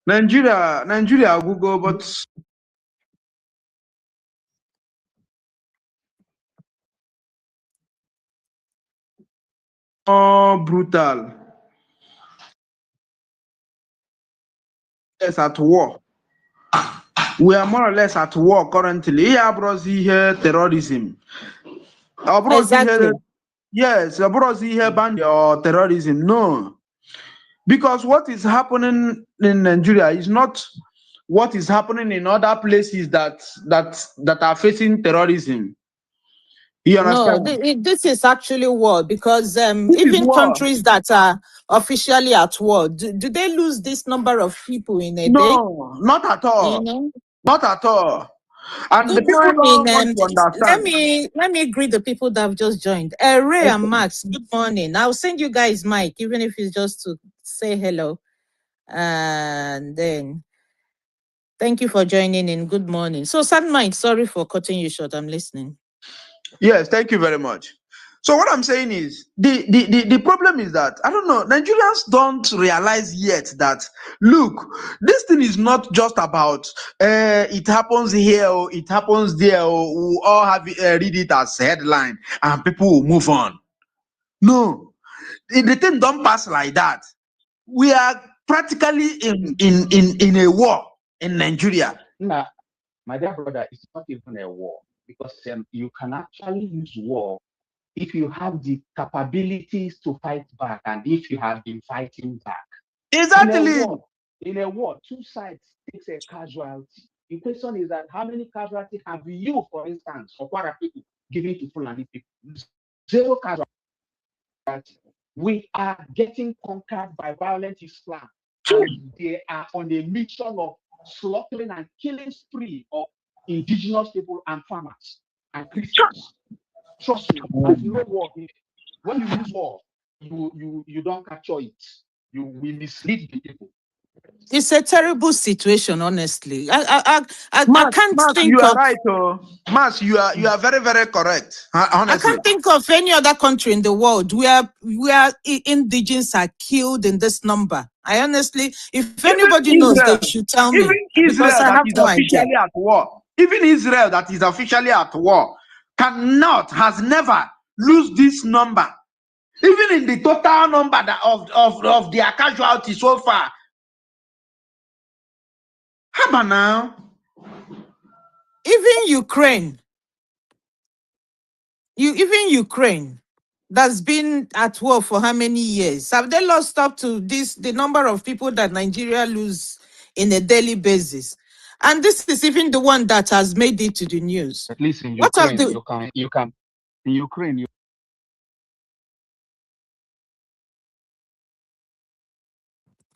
Nigeria, Google, but brutal. Yes, at war. We are more or less at war currently. Here, here terrorism. Here, Exactly. yes, here ban or terrorism. No, because what is happening in Nigeria is not what is happening in other places that are facing terrorism. You No, understand? this is actually war because This is even war. countries that are officially at war, do they lose this number of people in a day? No, not at You all. know. Not at all. And the Good people morning. don't want to Let understand. me greet the people that have just joined. Ray and Okay. Max. Good morning. I'll send you guys mic, even if it's just to say hello, and then thank you for joining in. Good morning. So, Sad Mike, sorry for cutting you short. I'm listening. Yes, thank you very much. So what I'm saying is the problem is that I don't know, Nigerians don't realize yet that look, this thing is not just about it happens here or it happens there or we all have read it as headline and people will move on. No, the thing don't pass like that. We are practically in a war in Nigeria. Nah, my dear brother, it's not even a war because you can actually use war if you have the capabilities to fight back and if you have been fighting back. Exactly. In a war, two sides takes a casualty. The question is that how many casualties have you, for instance, or Kwara people given to Fulani people? Zero casualties. We are getting conquered by violent Islam, and they are on a mission of slaughtering and killing spree of indigenous people and farmers and Christians. Trust me, as you know war, when you use war, you don't capture it. You will mislead the people. It's a terrible situation, honestly. I Mas, can't think you are of right. Oh. Mas, you are very, very correct. I Honestly. can't think of any other country in the world where indigens are killed in this number. I honestly, if anybody knows, they should tell me Even because Israel I that have is no idea. officially at war, even Israel that is officially at war, has never lose this number. Even in the total number of their casualties so far. How about now? Even Ukraine, that's been at war for how many years? Have they lost up to the number of people that Nigeria lose in a daily basis? And this is even the one that has made it to the news. At least in What Ukraine, of you can in Ukraine.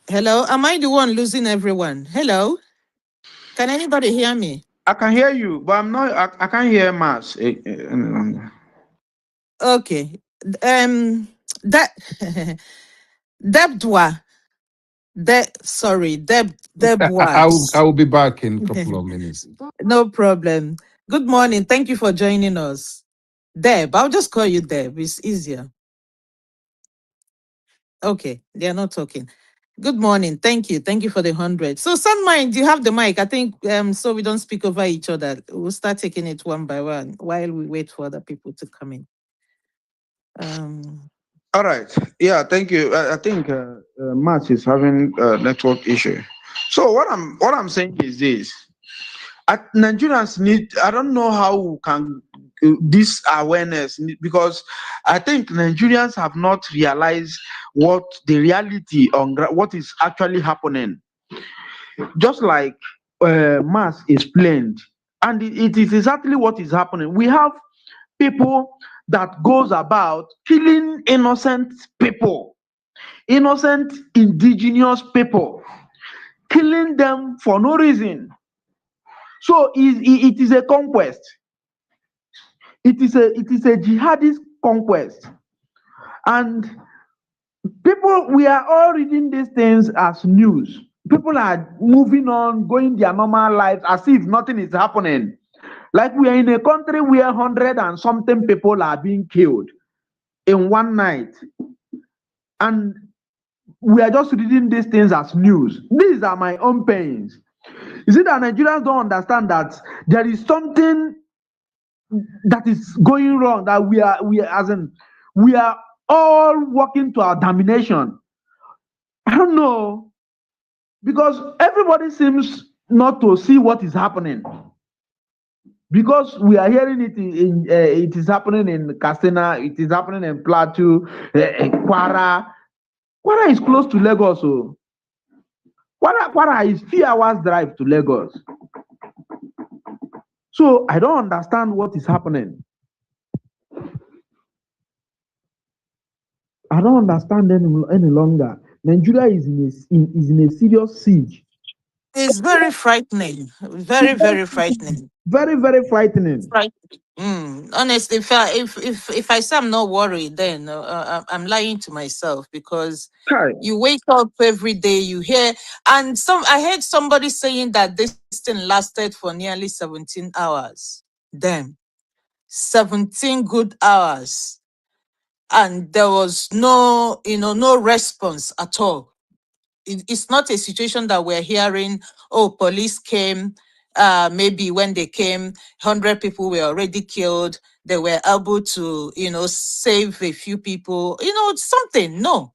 Hello, am I the one losing everyone? Hello, can anybody hear me? I can hear you, but I'm not. I can't hear Mas. Okay, that Debdwa, Debwad. I will be back in a couple of minutes. No problem. Good morning. Thank you for joining us. Deb, I'll just call you Deb. It's easier. Okay, they are not talking. Good morning. Thank you. Thank you for the 100. So, Sunmind, you have the mic. I think so we don't speak over each other. We'll start taking it one by one while we wait for other people to come in. All right. Yeah. Thank you. I think Mas is having a network issue. So what I'm saying is this: Nigerians need. I don't know how we can this awareness because I think Nigerians have not realized what the reality on what is actually happening. Just like Mas explained, and it is exactly what is happening. We have people that goes about killing innocent people, innocent indigenous people, killing them for no reason. So it is a conquest. It is a jihadist conquest. And people, we are all reading these things as news. People are moving on, going their normal lives as if nothing is happening. Like we are in a country where 100 and something people are being killed in one night. And we are just reading these things as news. These are my own pains. Is it that Nigerians don't understand that there is something that is going wrong, that we are all working to our domination? I don't know, because everybody seems not to see what is happening. Because we are hearing it it is happening in Katsina, it is happening in Plateau, in Kwara. Kwara is close to Lagos, so Kwara is few hours drive to Lagos. So I don't understand what is happening. I don't understand any longer. Nigeria is in a serious siege. It's very frightening. Very, very frightening. Very, very frightening. Right. Honestly, if I say I'm not worried, then I'm lying to myself, because Kai. you wake up every day, you hear, and I heard somebody saying that this thing lasted for nearly 17 hours. Damn, 17 good hours, and there was no response at all. It's not a situation that we're hearing, oh, police came, maybe when they came, 100 people were already killed, they were able to save a few people, something. No,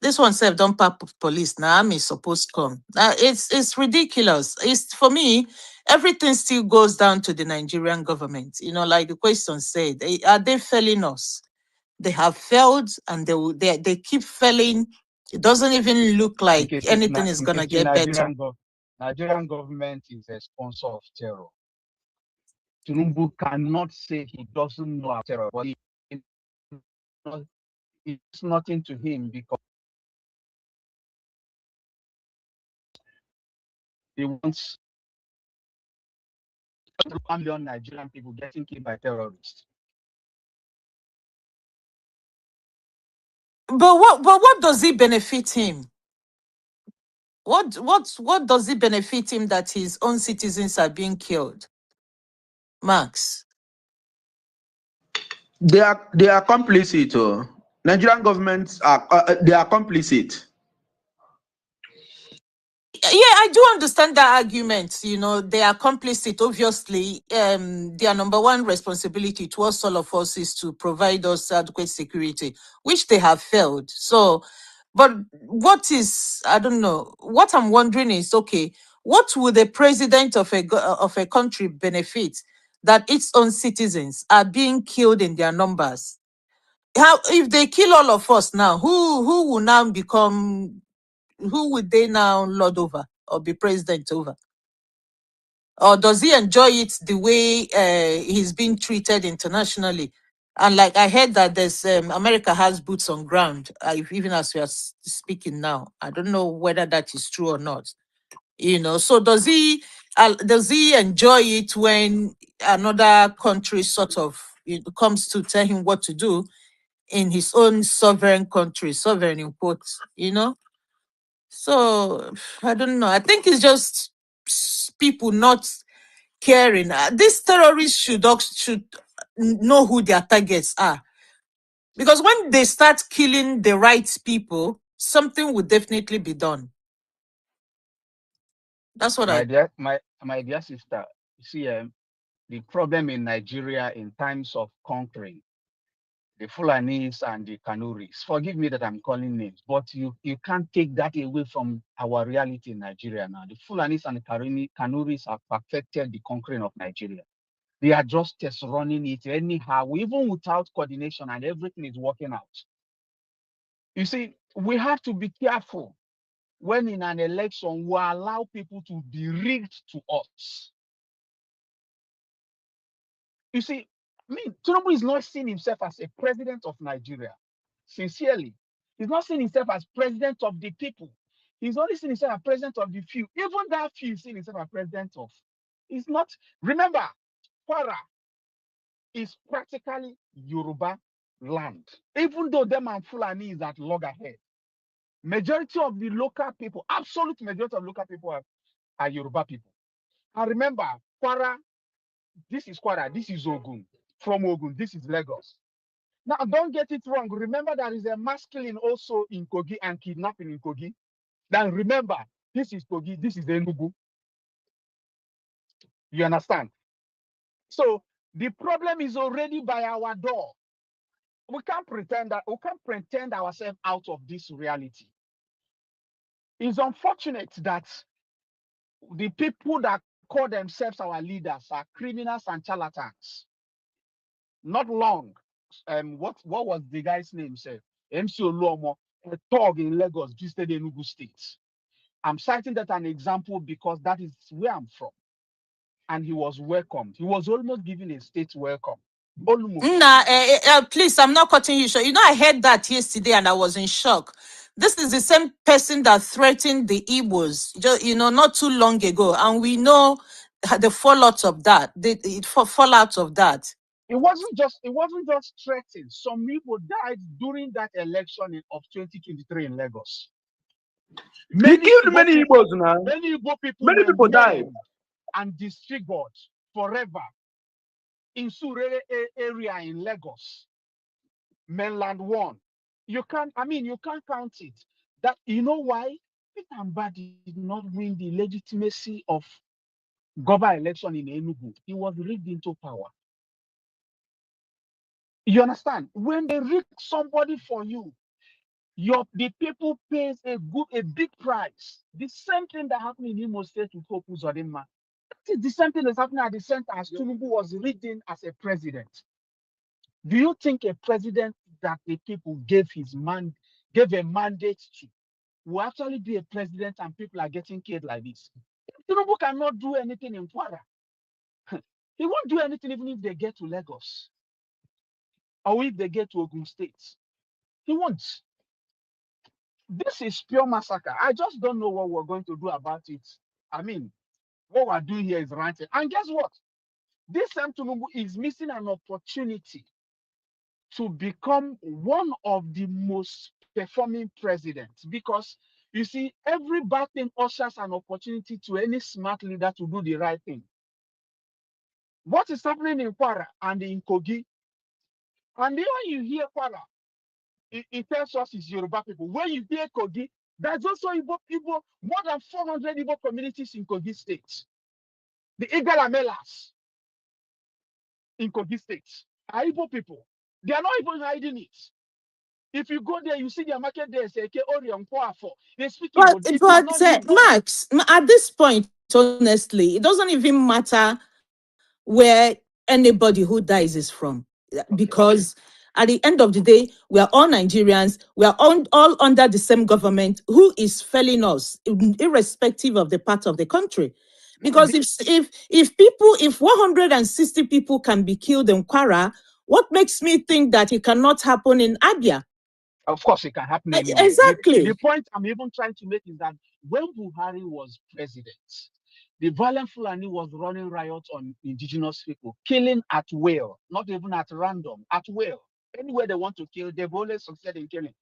this one said don't pack police now, army is supposed to come. It's ridiculous. It's, for me, everything still goes down to the Nigerian government. Like the question said, are they failing us? They have failed, and they keep failing. It doesn't even look like anything is gonna get better. Nigerian government is a sponsor of terror. Tinubu cannot say he doesn't know about terror, but it's nothing to him, because he wants 1 million Nigerian people getting killed by terrorists. But what does it benefit him? What does it benefit him that his own citizens are being killed? Max. They are complicit. Nigerian governments they are complicit. Yeah, I do understand that argument. They are complicit. Obviously, their number one responsibility towards all of us is to provide us adequate security, which they have failed. So, but I don't know. What I'm wondering is, okay, what would the president of a country benefit that its own citizens are being killed in their numbers? How, if they kill all of us now, who will now become, who would they now lord over or be president over? Or does he enjoy it the way he's being treated internationally? And like I heard that there's America has boots on ground, even as we are speaking now. I don't know whether that is true or not. So does he enjoy it when another country sort of comes to tell him what to do in his own sovereign country, sovereign import? So I don't know. I think it's just people not caring. These terrorists should know who their targets are, because when they start killing the right people, something will definitely be done. That's what My I. dear, my dear sister, see, the problem in Nigeria in times of conquering, the Fulanis and the Kanuris. Forgive me that I'm calling names, but you can't take that away from our reality in Nigeria now. The Fulanis and the Kanuris have perfected the conquering of Nigeria. They are just running it anyhow, even without coordination, and everything is working out. You see, we have to be careful when in an election we allow people to be rigged to us. You see, Tinubu is not seeing himself as a president of Nigeria. Sincerely, he's not seeing himself as president of the people. He's only seeing himself as president of the few. Even that few he's seeing himself as president of. He's not. Remember, Kwara is practically Yoruba land. Even though them and Fulani is at loggerhead, majority of the local people, absolute majority of local people are Yoruba people. And remember, Kwara, this is Kwara, this is Ogun. From Ogun, this is Lagos. Now, don't get it wrong. Remember, there is a mass killing also in Kogi and kidnapping in Kogi. Then remember, this is Kogi, this is Enugu. You understand? So the problem is already by our door. We can't pretend ourselves out of this reality. It's unfortunate that the people that call themselves our leaders are criminals and charlatans. Not long, what was the guy's name? Said MC Oluomo, a thug in Lagos, visited Enugu State. I'm citing that an example because that is where I'm from, and he was welcomed. He was almost given a state welcome. Nah, please, I'm not cutting you short. You know, I heard that yesterday and I was in shock. This is the same person that threatened the Igbos, not too long ago, and we know the fallout of that. Fallout of that. It wasn't just threatened. Some people died during that election of 2023 in Lagos. He killed many Igbos now. Many Igbo people Many people died and disfigured forever in Surere area in Lagos, mainland one. You can't count it. That you know why? Peter Mbadi did not win the legitimacy of governor election in Enugu. He was rigged into power. You understand? When they rig somebody for you, the people pays a big price. The same thing that happened in Imo State with Hope Uzodinma. That is the same thing that's happening at the center as Tinubu was rigged in as a president. Do you think a president that the people gave a mandate to will actually be a president and people are getting killed like this? Tinubu cannot do anything in Kwara. He won't do anything even if they get to Lagos or if they get to Ogun State. He won't. This is pure massacre. I just don't know what we're going to do about it. I mean, what we're doing here is ranting. And guess what? This same Tinubu is missing an opportunity to become one of the most performing presidents, because you see, every bad thing ushers an opportunity to any smart leader to do the right thing. What is happening in Kwara and in Kogi? And then when you hear Kwara, it tells us it's Yoruba people. When you hear Kogi, there's also Igbo, more than 400 Igbo communities in Kogi State. The Igalamelas in Kogi State are Igbo people. They are not even hiding it. If you go there, you see their market there, say, they speak Igbo. But Max, at this point, honestly, it doesn't even matter where anybody who dies is from. Because at the end of the day, we are all Nigerians. We are all under the same government who is failing us, irrespective of the part of the country. Because if 160 people can be killed in Kwara, what makes me think that it cannot happen in Abia? Of course, it can happen anywhere. Exactly. The point I'm even trying to make is that when Buhari was president, the violent Fulani was running riots on indigenous people, killing at will, not even at random, at will. Anywhere they want to kill, they've always succeeded in killing.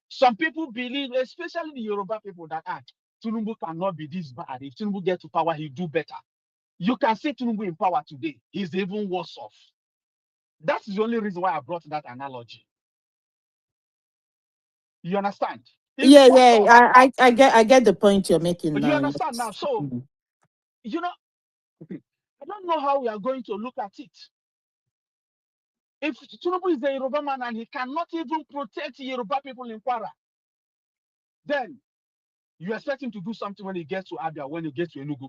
Some people believe, especially the Yoruba people, that Tinubu cannot be this bad. If Tinubu gets to power, he'll do better. You can see Tinubu in power today. He's even worse off. That's the only reason why I brought that analogy. You understand? I get the point you're making now. You understand now? So, I don't know how we are going to look at it. If Tinubu is a Yoruba man and he cannot even protect Yoruba people in Kwara, then you expect him to do something when he gets to Abia, when he gets to Enugu.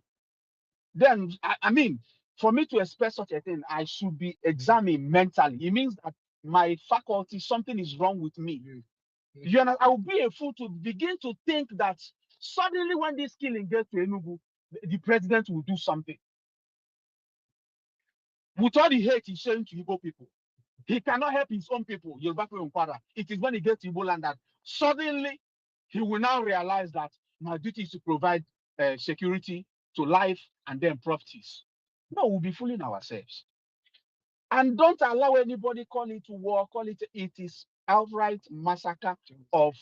Then, I mean, for me to expect such a thing, I should be examined mentally. It means that my faculty, something is wrong with me. You know, I will be a fool to begin to think that suddenly when this killing gets to Enugu, the president will do something. With all the hate he's showing to Igbo people, he cannot help his own people, Yoruba people in Kwara. It is when he gets to Igbo land that suddenly he will now realize that my duty is to provide security to life and then properties. No, we'll be fooling ourselves. And don't allow anybody call it war, it is outright massacre of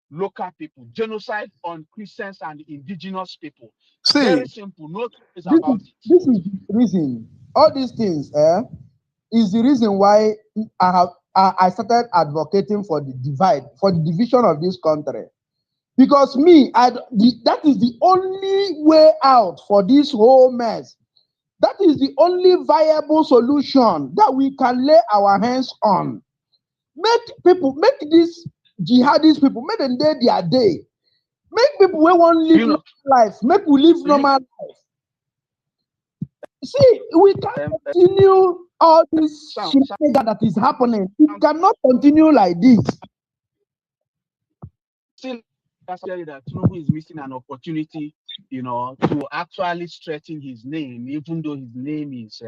local people, genocide on Christians and indigenous people. See, very simple, no is about it. This is the reason. All these things is the reason why I I started advocating for the division of this country. Because that is the only way out for this whole mess. That is the only viable solution that we can lay our hands on. Make these jihadist people, make them day their day. Make people who want to live normal life, make we live normal life. See, we can't continue all this shenanigan that is happening. It cannot continue like this. Still, that's that Tinubu is missing an opportunity, to actually strengthen his name, even though his name is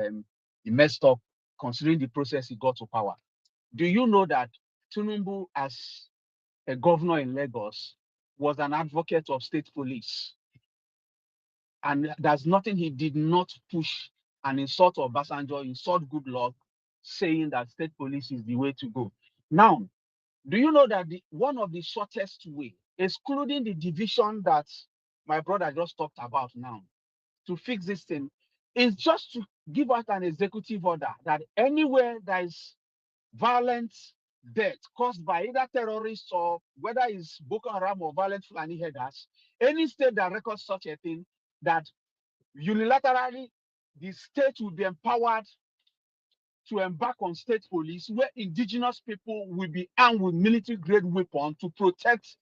messed up, considering the process he got to power. Do you know that Tinubu, as a governor in Lagos, was an advocate of state police? And there's nothing he did not push and insult Obasanjo, insult Goodluck, saying that state police is the way to go. Now, do you know that one of the shortest way, excluding the division that my brother just talked about now, to fix this thing, is just to give out an executive order that anywhere there is violent death caused by either terrorists or whether it's Boko Haram or violent Fulani headers, any state that records such a thing, that unilaterally the state will be empowered to embark on state police, where indigenous people will be armed with military-grade weapons to protect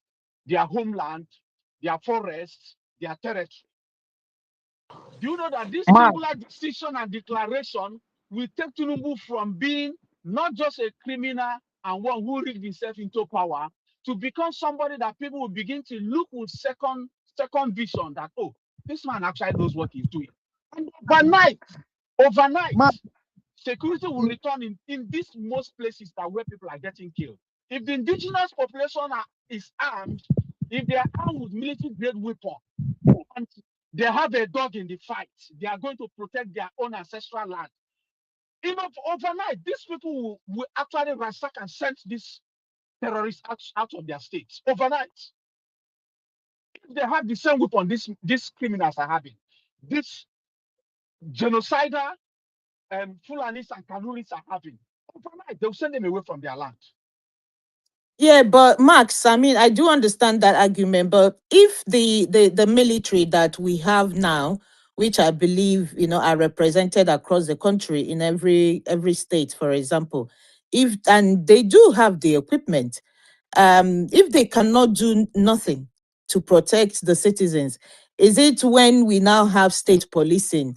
their homeland, their forests, their territory. Do you know that this singular decision and declaration will take Tinubu from being not just a criminal and one who rigged himself into power to become somebody that people will begin to look with second vision, that, oh, this man actually knows what he's doing. And overnight, security will return in these most places that where people are getting killed. If the indigenous population is armed, if they are armed with military-grade weapons, and they have a dog in the fight, they are going to protect their own ancestral land. Overnight, these people will actually ransack and send these terrorists out of their states. Overnight. If they have the same weapon these criminals are having, this genocidal Fulanis and Kanuris are having, overnight, they'll send them away from their land. Yeah, but Max, I mean, I do understand that argument, but if the military that we have now, which I believe, are represented across the country in every state, for example, and they do have the equipment, if they cannot do nothing to protect the citizens, is it when we now have state policing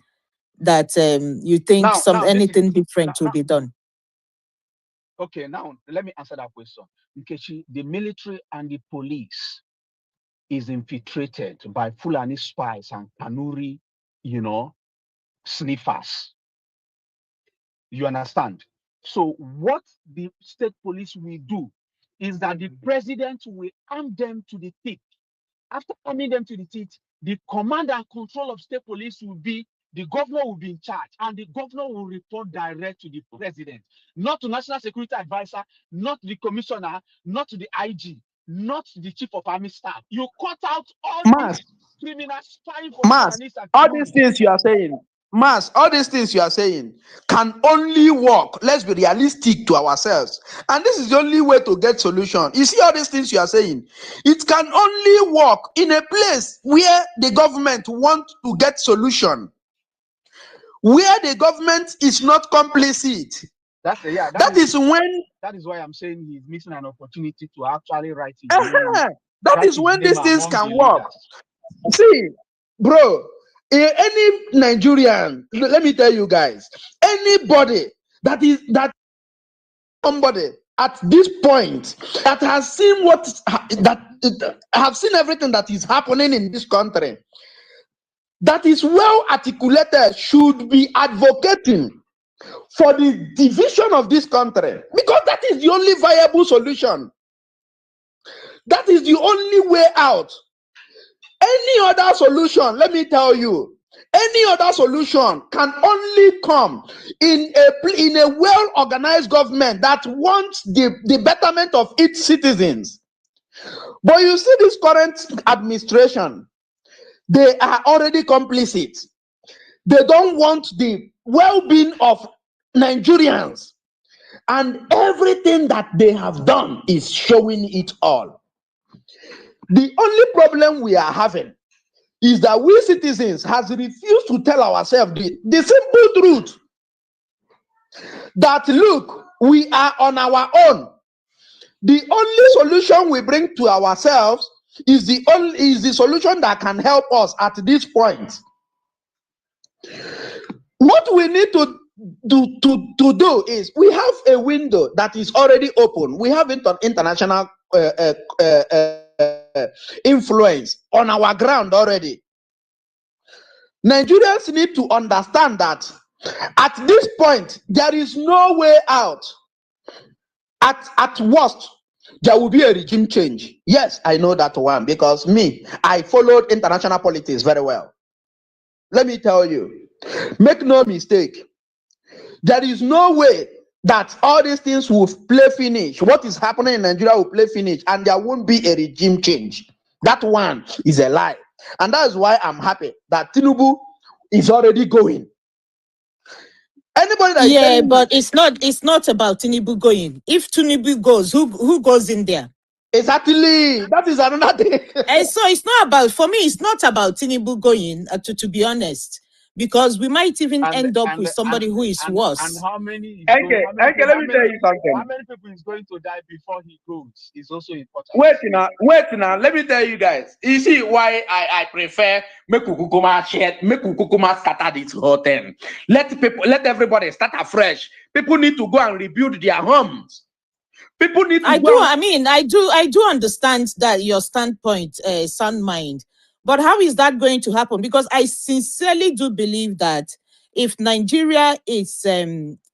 that you think anything different will be done? Okay, now let me answer that question. Nkechi, the military and the police is infiltrated by Fulani spies and Kanuri, sniffers. You understand? So what the state police will do is that the president will arm them to the teeth. After arming them to the teeth, the command and control of state police will be, the governor will be in charge, and the governor will report direct to the president, not to National Security Advisor, not to the commissioner, not to the IG, not to the chief of army staff. You cut out all these criminals spying for all these things you are saying. All these things you are saying can only work. Let's be realistic to ourselves. And this is the only way to get solution. You see all these things you are saying? It can only work in a place where the government wants to get solution. Where the government is not complicit. That is why I'm saying he's missing an opportunity to actually write his name. That is when these things can work. See, bro, any Nigerian, let me tell you guys, anybody somebody at this point that has seen have seen everything that is happening in this country, that is well articulated, should be advocating for the division of this country, because that is the only viable solution. That is the only way out. Any other solution, let me tell you, any other solution can only come in a well-organized government that wants the betterment of its citizens. But you see this current administration, they are already complicit. They don't want the well-being of Nigerians. And everything that they have done is showing it all. The only problem we are having is that we citizens has refused to tell ourselves the simple truth that, look, we are on our own. The only solution we bring to ourselves is the solution that can help us at this point. What we need to do is, we have a window that is already open. We have international influence on our ground already. Nigerians need to understand that at this point, there is no way out. At worst, there will be a regime change. Yes, I know that one, because I followed international politics very well. Let me tell you, make no mistake, there is no way that all these things will play finish. What is happening in Nigeria will play finish, and there won't be a regime change. That one is a lie. And that's why I'm happy that Tinubu is already going. Anybody that but it's not about Tinubu going. If Tinubu goes, who goes in there? Exactly. That is another thing. And so it's not about, for me, it's not about Tinubu going, to be honest, because we might even end up with somebody who is worse. And how many? Let me tell you something. How many people is going to die before he goes is also important. Wait now. Let me tell you guys. You see why I prefer make Kukuma scatter this whole thing. Let everybody start afresh. People need to go and rebuild their homes. People need to I do understand that your standpoint, sound mind. But how is that going to happen? Because I sincerely do believe that if Nigeria is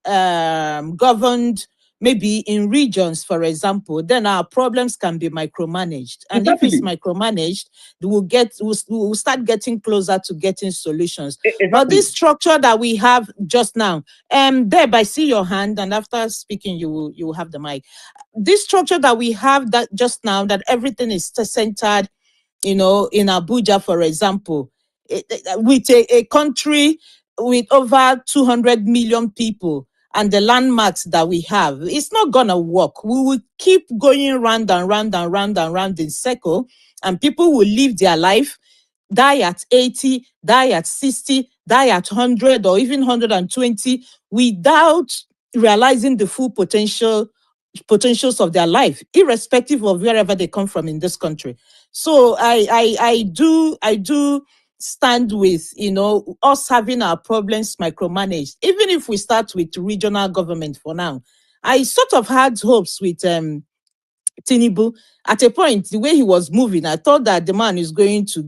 governed maybe in regions, for example, then our problems can be micromanaged. And Exactly. if it's micromanaged, we'll start getting closer to getting solutions. Exactly. But this structure that we have just now, Deb, I see your hand, and after speaking, you will have the mic. This structure that we have that just now, that everything is centered, in Abuja, for example, with a country with over 200 million people and the landmarks that we have, it's not gonna work. We will keep going round and round and round and round in circle, and people will live their life, die at 80, die at 60, die at 100, or even 120, without realizing the full potentials of their life, irrespective of wherever they come from in this country. So I do stand with us having our problems micromanaged, even if we start with regional government for now. I sort of had hopes with Tinubu. At a point, the way he was moving, I thought that the man is going to,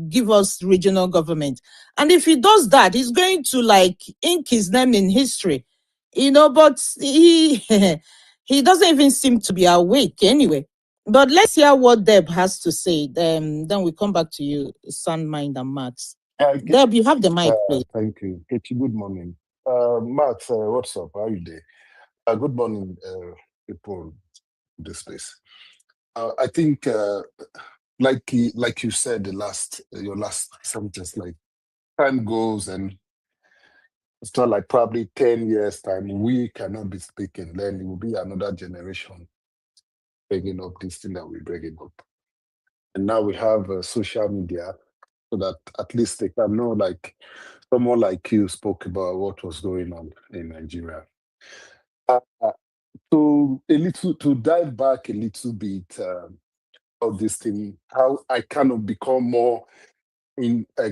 give us regional government. And if he does that, he's going to ink his name in history, but he he doesn't even seem to be awake anyway. But let's hear what Deb has to say. Then we come back to you, Sun, Mind, and Max. Deb, you have the mic, please. Thank you. Katie, good morning. Max, what's up? How are you doing? Good morning, people in this place. I think, like you said, your last sentence, time goes, and it's not probably 10 years time, we cannot be speaking. Then it will be another generation bringing up this thing that we're bringing up. And now we have social media, so that at least they can know, someone like you spoke about what was going on in Nigeria. To dive back a little bit of this thing, how I kind of become more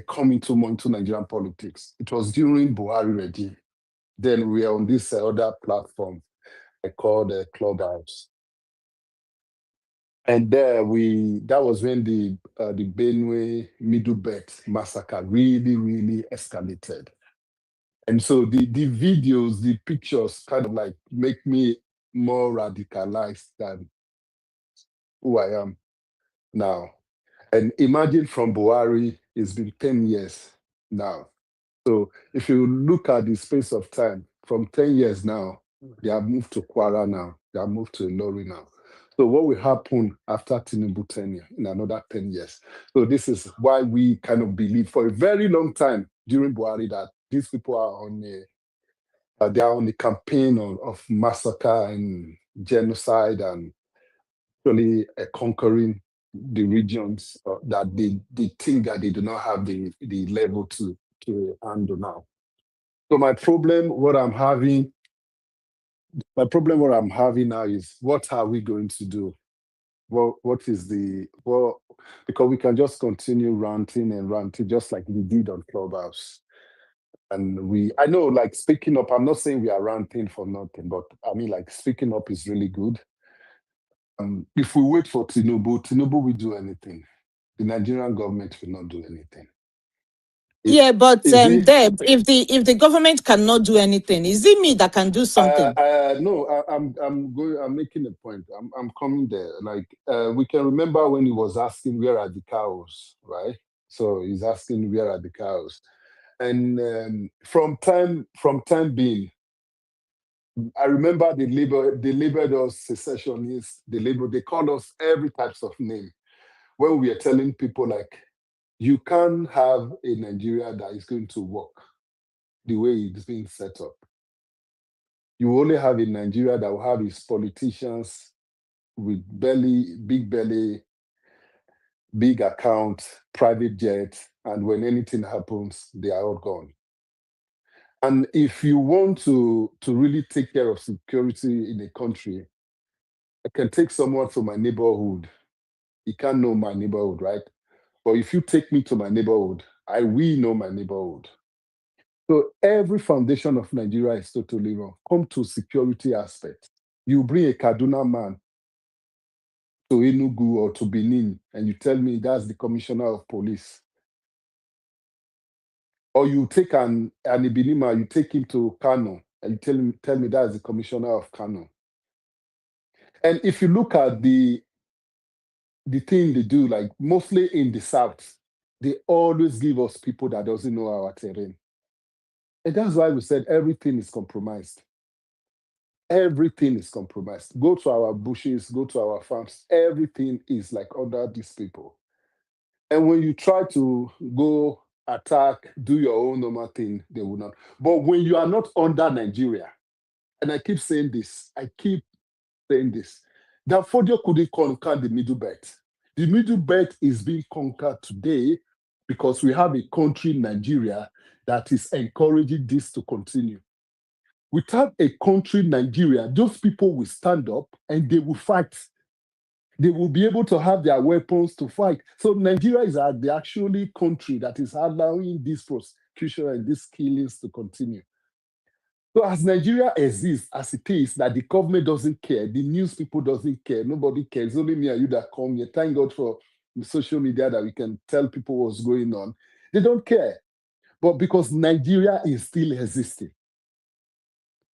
coming more into Nigerian politics. It was during Buhari regime. Then we are on this other platform called Clubhouse. And there that was when the Benue Middle Belt massacre really, really escalated. And so the videos, the pictures kind of make me more radicalized than who I am now. And imagine from Buhari, it's been 10 years now. So if you look at the space of time, from 10 years now, they have moved to Kwara now, they have moved to Ilori now. So what will happen after Tinubu tenure in another 10 years? So this is why we kind of believe for a very long time during Buhari that these people are on they are on the campaign of massacre and genocide and really conquering the regions that they think that they do not have the level to handle now. So my problem, what I'm having now is, what are we going to do? What is because we can just continue ranting just like we did on Clubhouse. And I know, like, speaking up, I'm not saying we are ranting for nothing, but I mean, like, speaking up is really good. If we wait for Tinubu will do anything. The Nigerian government will not do anything. Yeah, but Is it? Deb, if the government cannot do anything, is it me that can do something? No, I'm making a point. I'm coming there. Like, we can remember when he was asking, where are the cows, right? So he's asking, where are the cows? And from time being, I remember they labeled us secessionists. They called us every types of name when we are telling people, like, you can't have a Nigeria that is going to work the way it's being set up. You only have a Nigeria that will have its politicians with big belly, big account, private jet, and when anything happens, they are all gone. And if you want to really take care of security in a country, I can take someone to my neighborhood. He can't know my neighborhood, right? But if you take me to my neighborhood, I will know my neighborhood. So every foundation of Nigeria is totally wrong. Come to security aspect. You bring a Kaduna man to Enugu or to Benin, and you tell me that's the commissioner of police. Or you take an Ibinima, you take him to Kano, and you tell me that's the commissioner of Kano. And if you look at the thing they do, like mostly in the South, they always give us people that doesn't know our terrain. And that's why we said everything is compromised. Everything is compromised. Go to our bushes, go to our farms. Everything is like under these people. And when you try to go attack, do your own normal thing, they will not. But when you are not under Nigeria, and I keep saying this, that Fodio couldn't conquer the Middle Belt. The Middle Belt is being conquered today because we have a country, Nigeria, that is encouraging this to continue. Without a country, Nigeria, those people will stand up and they will fight. They will be able to have their weapons to fight. So Nigeria is the actually country that is allowing this prosecution and these killings to continue. So as Nigeria exists as it is, that the government doesn't care, the news people doesn't care, nobody cares, only me and you that come here. Thank God for social media that we can tell people what's going on. They don't care. But because Nigeria is still existing.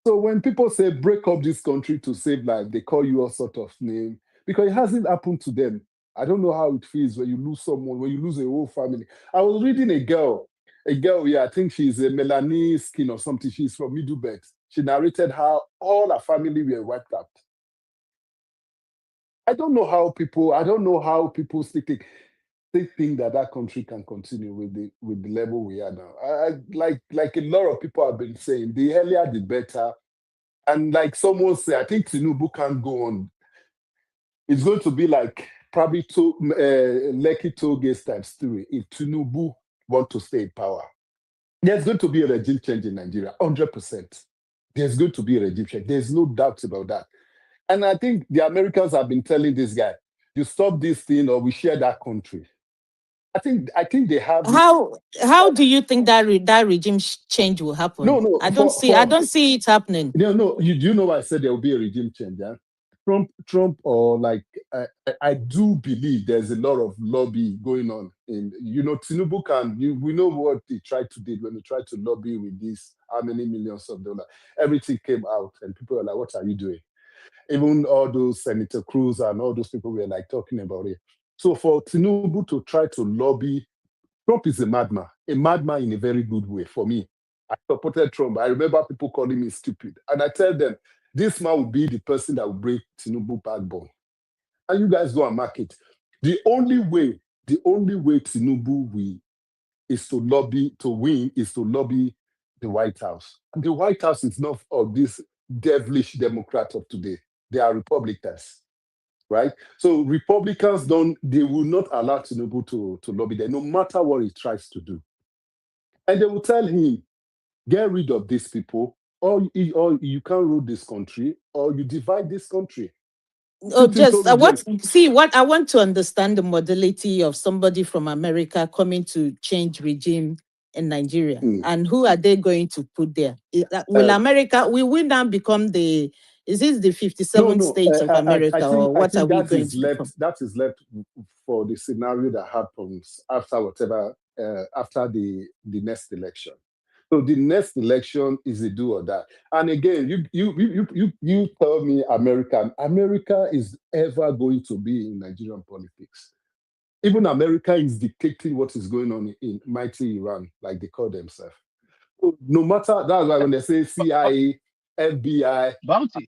So when people say break up this country to save life, they call you all sort of name because it hasn't happened to them. I don't know how it feels when you lose someone, when you lose a whole family. I was reading a girl, yeah, I think she's a Melanie skin or something. She's from Middle Belt. She narrated how all her family were wiped out. I don't know how people think that country can continue with the level we are now. Like a lot of people have been saying, the earlier the better. And like someone said, I think Tinubu can't go on. It's going to be like probably Lekki toll gates times 3 if Tinubu want to stay in power. There's going to be a regime change in Nigeria, 100%. There's going to be a regime change. There's no doubt about that. And I think the Americans have been telling this guy, you stop this thing or we share that country. I think they have. How do you think that regime change will happen? No. I don't see it happening. No. You know why I said there will be a regime change, yeah? Trump, or like I do believe there's a lot of lobby going on. Tinubu we know what he tried to do when he tried to lobby with this, how many millions of dollars. Everything came out and people were like, what are you doing? Even all those Senator Cruz and all those people were like talking about it. So for Tinubu to try to lobby, Trump is a madman in a very good way for me. I supported Trump. I remember people calling me stupid. And I tell them, this man will be the person that will break Tinubu backbone. And you guys go and mark it. The only way Tinubu will is to lobby the the White House. The White House is not of this devilish Democrat of today. They are Republicans, right? So Republicans they will not allow Tinubu to lobby them, no matter what he tries to do. And they will tell him, get rid of these people, or you can't rule this country, or you divide this country. Oh, just what I want to understand the modality of somebody from America coming to change regime in Nigeria, and who are they going to put there? Will we now become is this the 57th states of America, or what are we going to become? That is left for the scenario that happens after after the next election. So the next election is a do or die. And again, you tell me America is ever going to be in Nigerian politics. Even America is dictating what is going on in mighty Iran, like they call themselves. So no matter, that's why when they say CIA, FBI. Bounty.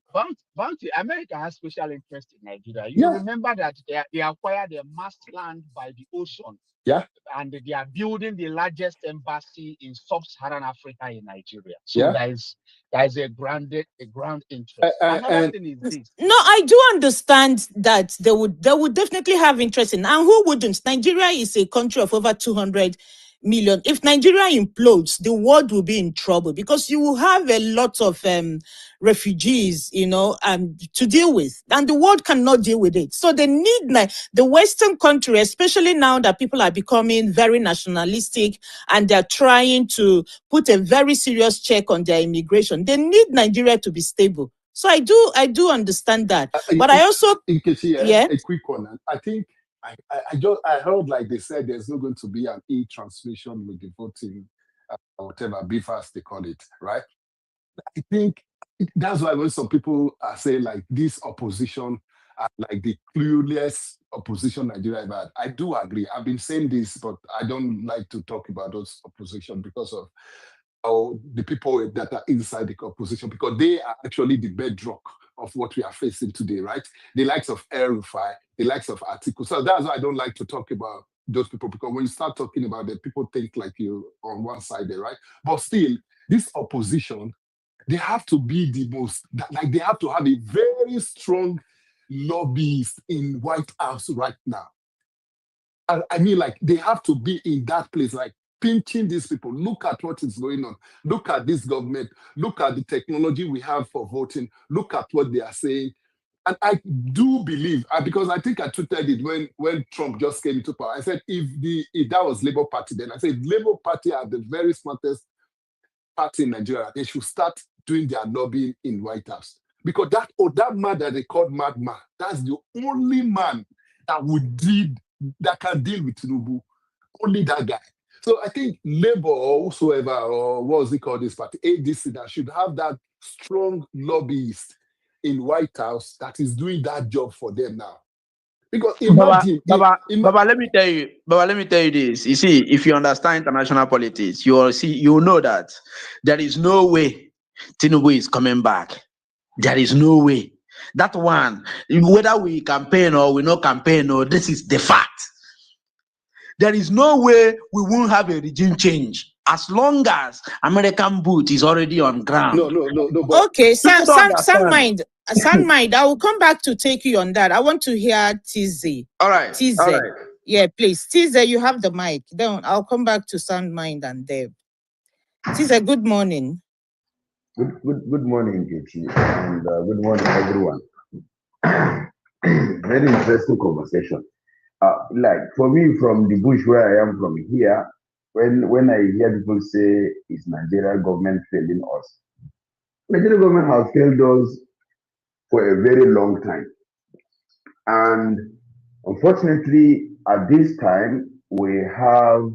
America has special interest in Nigeria. You remember that they acquired a mass land by the ocean. Yeah. And they are building the largest embassy in sub-Saharan Africa in Nigeria. So there is a ground interest. Another thing is this. No, I do understand that they would definitely have interest in, and who wouldn't? Nigeria is a country of over 200 million. If Nigeria implodes, the world will be in trouble, because you will have a lot of refugees, to deal with, and the world cannot deal with it. So they need the Western country, especially now that people are becoming very nationalistic and they're trying to put a very serious check on their immigration. They need Nigeria to be stable. So I do understand that, but I also a quick one. I think I heard like they said there's not going to be an e-transmission with the voting, whatever BFAS they call it, right? I think that's why when some people are saying like this opposition are like the clueless opposition Nigeria ever had, I do agree. I've been saying this, but I don't like to talk about those opposition because of the people that are inside the opposition, because they are actually the bedrock of what we are facing today, right? The likes of El-Rufai, the likes of Atiku. So that's why I don't like to talk about those people, because when you start talking about them, people think like you're on one side there, right? But still, this opposition, they have to be the most, like they have to have a very strong lobbyist in White House right now. I mean, like they have to be in that place, like pinching these people. Look at what is going on. Look at this government. Look at the technology we have for voting. Look at what they are saying. And I do believe, because I think I tweeted it when Trump just came into power. I said, if that was Labour Party, then I said, Labour Party are the very smartest party in Nigeria. They should start doing their lobbying in White House. Because that man that they called madman, that's the only man that can deal with Tinubu. Only that guy. So I think Labour or whosoever, or what was it called, this party, ADC, that should have that strong lobbyist in White House that is doing that job for them now. Because imagine, Baba, let me tell you this. You see, if you understand international politics, you know that there is no way Tinubu is coming back. There is no way. That one, whether we campaign or we not campaign, or this is the fact. There is no way we won't have a regime change as long as American boot is already on ground. No. Okay, Sandmind, I will come back to take you on that. I want to hear TZ. All right. Yeah, please. TZ, you have the mic. Then I'll come back to Sandmind and Deb. TZ, good morning. Good morning, Katie, and good morning, everyone. Very interesting conversation. Like for me, from the bush where I am from here, when I hear people say, is Nigeria government failing us? Nigeria government has failed us for a very long time. And unfortunately, at this time, we have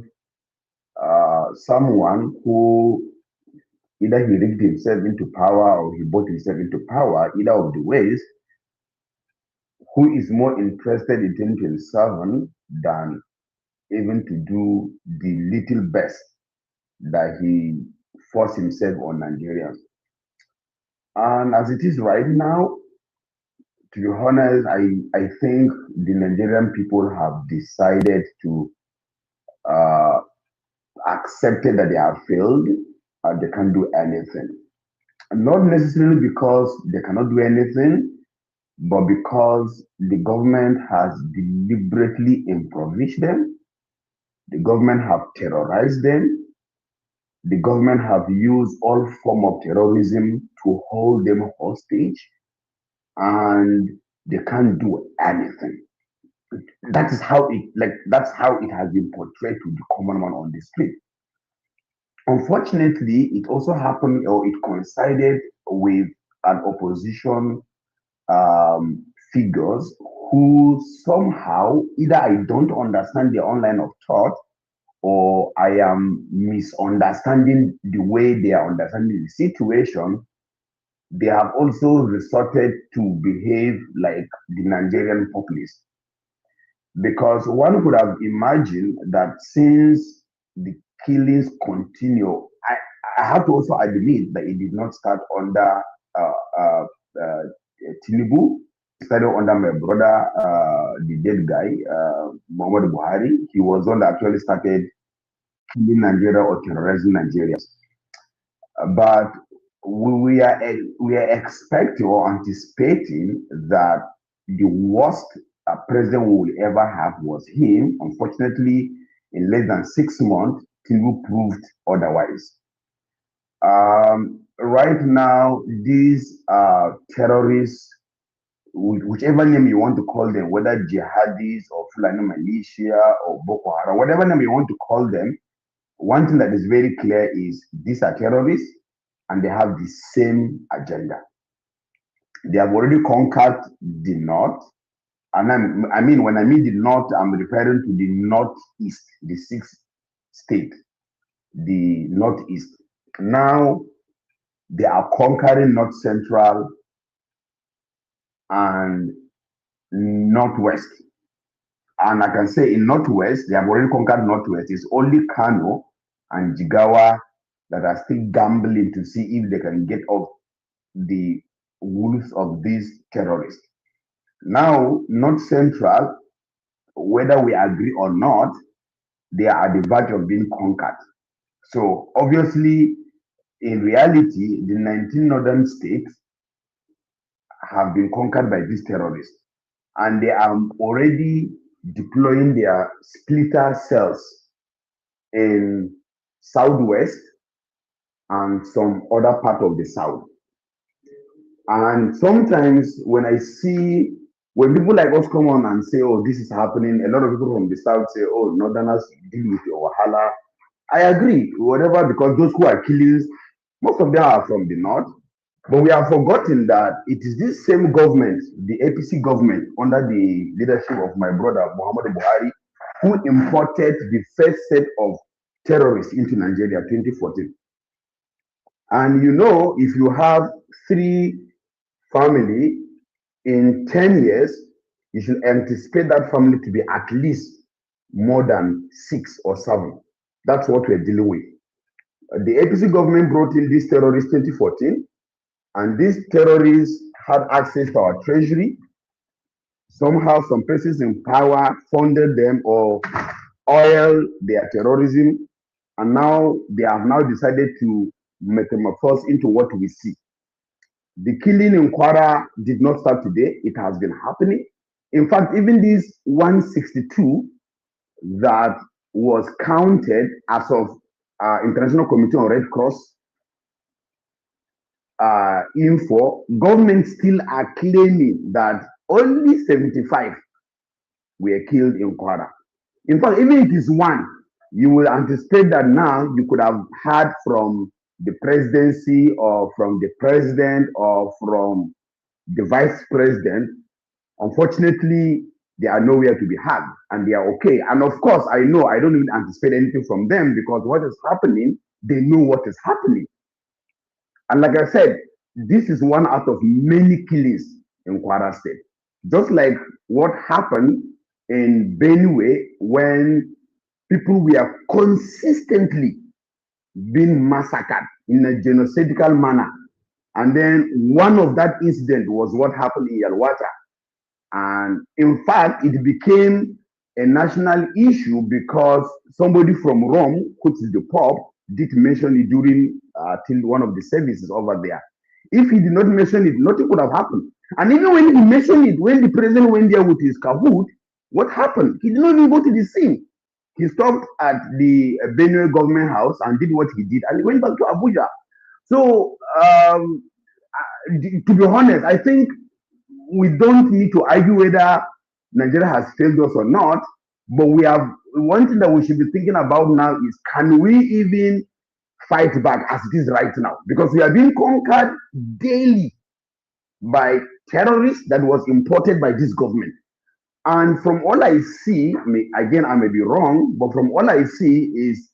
someone who either he rigged himself into power or he bought himself into power, either of the ways, who is more interested in 2027 than even to do the little best that he forced himself on Nigerians. And as it is right now, to be honest, I think the Nigerian people have decided to accept that they have failed, they can't do anything. Not necessarily because they cannot do anything, but because the government has deliberately impoverished them, the government have terrorized them, the government have used all form of terrorism to hold them hostage, and they can't do anything. That is how that's how it has been portrayed to the common man on the street. Unfortunately, it also happened, or it coincided with an opposition figures who somehow either I don't understand their own line of thought, or I am misunderstanding the way they are understanding the situation. They have also resorted to behave like the Nigerian populace, because one could have imagined that since the killings continue, I have to also admit that it did not start under uh, uh, uh, Tinubu. It started under my brother, the dead guy, Muhammad Buhari. He was one that actually started killing Nigeria or terrorizing Nigeria. But we are expecting or anticipating that the worst president we will ever have was him. Unfortunately, in less than 6 months, Tinubu proved otherwise. Right now, these terrorists, whichever name you want to call them, whether jihadis or Fulani militia or Boko Haram, whatever name you want to call them, one thing that is very clear is these are terrorists and they have the same agenda. They have already conquered the north. And I mean, when I mean the north, I'm referring to the northeast, the sixth state, the northeast. Now they are conquering north central and northwest. And I can say in northwest, they have already conquered northwest. It's only Kano and Jigawa that are still gambling to see if they can get off the wolves of these terrorists. Now, North Central, whether we agree or not, they are at the verge of being conquered. So obviously, in reality, the 19 northern states have been conquered by these terrorists, and they are already deploying their splitter cells in southwest and some other part of the south. And sometimes when people like us come on and say, oh, this is happening, a lot of people from the south say, oh, northerners deal with your wahala. I agree, whatever, because those who are killing, most of them are from the north. But we have forgotten that it is this same government, the APC government, under the leadership of my brother Muhammad Buhari, who imported the first set of terrorists into Nigeria 2014. And you know, if you have 3 family in 10 years, you should anticipate that family to be at least more than 6 or 7. That's what we're dealing with. The APC government brought in these terrorists 2014, and these terrorists had access to our treasury. Somehow, some persons in power funded them or oiled their terrorism, and now they have now decided to metamorphose into what we see. The killing in Kwara did not start today. It has been happening. In fact, even this 162 that was counted as of International Committee on Red Cross info, government still are claiming that only 75 were killed in Kwara. In fact, even if it is 1, you will anticipate that now you could have heard from the presidency or from the president or from the vice president. Unfortunately, they are nowhere to be had and they are okay. And of course, I know I don't even anticipate anything from them because what is happening, they know what is happening. And like I said, this is one out of many killings in Kwara State. Just like what happened in Benue when people were consistently being massacred in a genocidal manner. And then one of that incident was what happened in Yalwata. And in fact, it became a national issue because somebody from Rome, which is the Pope, did mention it during till one of the services over there. If he did not mention it, nothing could have happened. And even when he mentioned it, when the president went there with his Kahoot, what happened? He did not even go to the scene. He stopped at the Benue government house and did what he did, and he went back to Abuja. So, to be honest, I think we don't need to argue whether Nigeria has failed us or not. But we have one thing that we should be thinking about now is, can we even fight back as it is right now? Because we are being conquered daily by terrorists that was imported by this government. And from all I see, I may be wrong, but from all I see is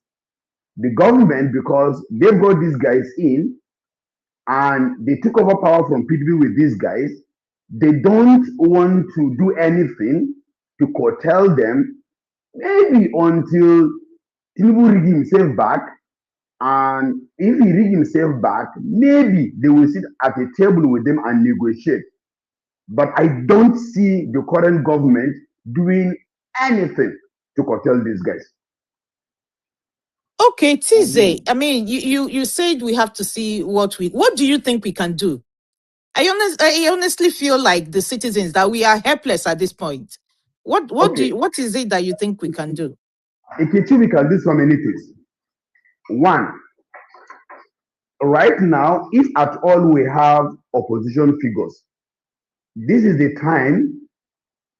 the government, because they brought these guys in and they took over power from PDP with these guys, they don't want to do anything to curtail them, maybe until Tinubu rig himself back. And if he rig himself back, maybe they will sit at a table with them and negotiate. But I don't see the current government doing anything to curtail these guys. Okay, Tize, I mean, you said we have to see what do you think we can do? I honestly feel like the citizens that we are helpless at this point. What is it that you think we can do? We can do so many things. One, right now, if at all we have opposition figures, this is the time.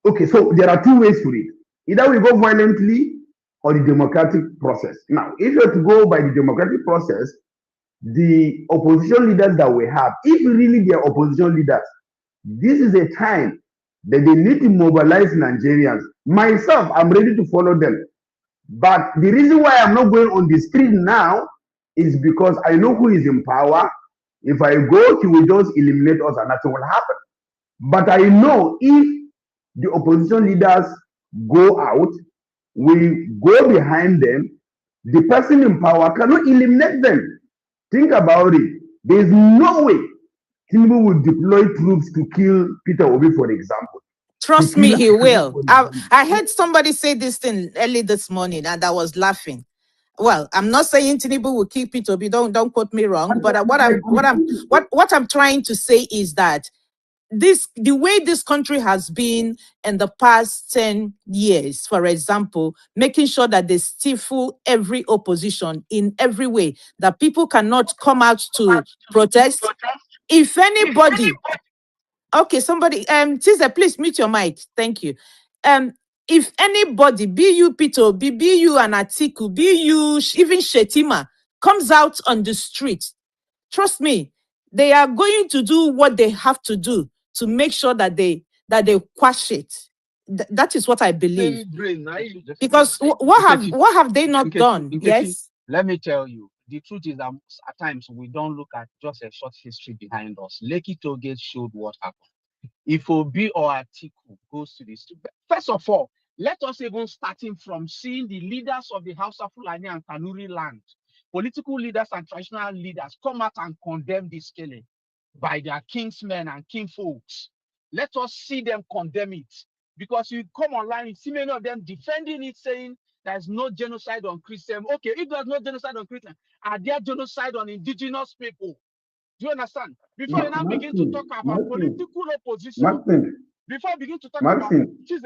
Okay, so there are two ways to it. Either we go violently or the democratic process. Now, if you are to go by the democratic process, the opposition leaders that we have, if really they are opposition leaders, this is a time that they need to mobilize Nigerians. Myself, I'm ready to follow them. But the reason why I'm not going on the street now is because I know who is in power. If I go, he will just eliminate us and nothing will happen. But I know if the opposition leaders go out, we go behind them, the person in power cannot eliminate them. Think about it. There is no way Tinubu will deploy troops to kill Peter Obi, for example. Trust me, he will. I heard somebody say this thing early this morning, and I was laughing. Well, I'm not saying Tinubu will keep Peter Obi. Don't quote me wrong. But what I'm trying to say is that the way this country has been in the past 10 years, for example, making sure that they stifle every opposition in every way, that people cannot come out to protest. If anybody, okay, somebody, Tize, please mute your mic. Thank you. If anybody, be you Peter, be you an Atiku, be you even Shetima, comes out on the street, trust me, they are going to do what they have to do to make sure that they quash it. That is what I believe. Because what have they not done? Yes. Let me tell you, the truth is that at times we don't look at just a short history behind us. Lekki Tollgate showed what happened. If Obi or Atiku goes to this, first of all, let us even starting from seeing the leaders of the House of Fulani and Kanuri land, political leaders and traditional leaders come out and condemn this killing by their kingsmen and kingfolks. Let us see them condemn it. Because you come online, you see many of them defending it, saying there's no genocide on Christians. Okay, if there's no genocide on Christians, are there genocide on indigenous people? Do you understand? Before you now begin to talk about political opposition, before I begin to talk about,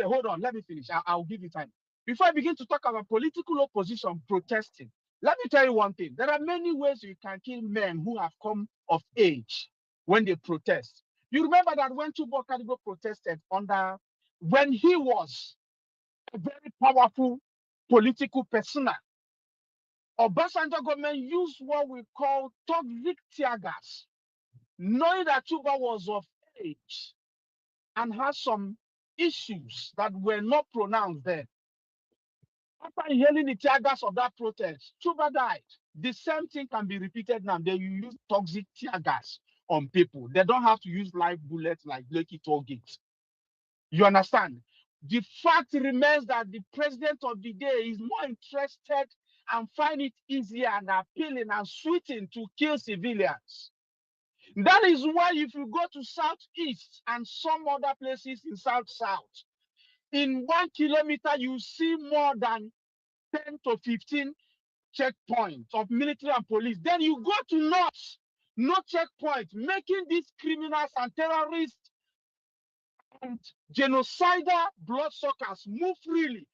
hold on, let me finish. I'll give you time. Before I begin to talk about political opposition protesting, let me tell you one thing. There are many ways you can kill men who have come of age when they protest. You remember that when Chubo Kadigo protested when he was a very powerful political persona, Obasanjo government used what we call toxic tear gas, knowing that Chuba was of age and had some issues that were not pronounced then. After hearing the tear gas of that protest, Chuba died. The same thing can be repeated now. They use toxic tear gas on people. They don't have to use live bullets like Lekki Tollgate. You understand? The fact remains that the president of the day is more interested and find it easier and appealing and sweeting to kill civilians. That is why if you go to Southeast and some other places in South-South, in 1 kilometer, you see more than 10 to 15 checkpoint of military and police. Then you go to north, no checkpoint, making these criminals and terrorists and genocidal bloodsuckers move freely.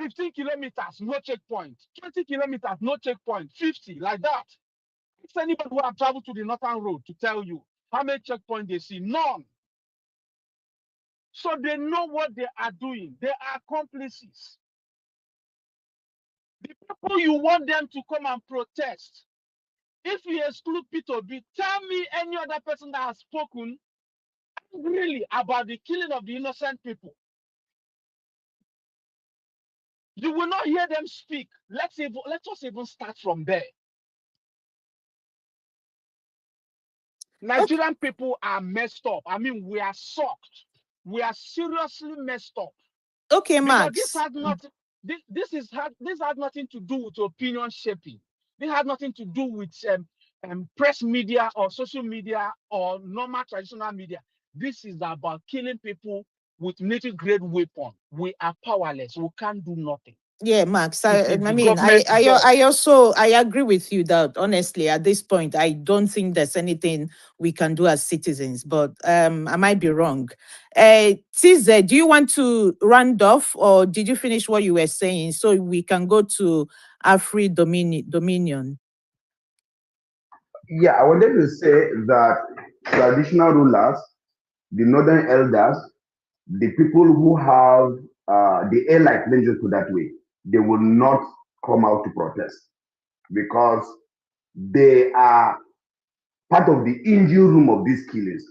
15 kilometers, no checkpoint. 20 kilometers, no checkpoint. 50, like that. It's anybody who have traveled to the northern road to tell you how many checkpoints they see. None. So they know what they are doing. They are accomplices. The people you want them to come and protest, if you exclude P2B, tell me any other person that has spoken really about the killing of the innocent people. You will not hear them speak. Let us even start from there. Nigerian people are messed up. I mean, we are sucked. We are seriously messed up. Okay, Because Max. this has nothing to do with opinion shaping. This has nothing to do with press media or social media or normal traditional media. This is about killing people with military-grade weapon. We are powerless. We can't do nothing. Yeah, Max. It I is the mean, government's job. I agree with you that honestly, at this point, I don't think there's anything we can do as citizens. But I might be wrong. TZ, do you want to round off, or did you finish what you were saying so we can go to Afri Dominion? Yeah, I wanted to say that traditional rulers, the northern elders, the people who have the airlight, let's just put that way, they will not come out to protest because they are part of the engine room of these killings.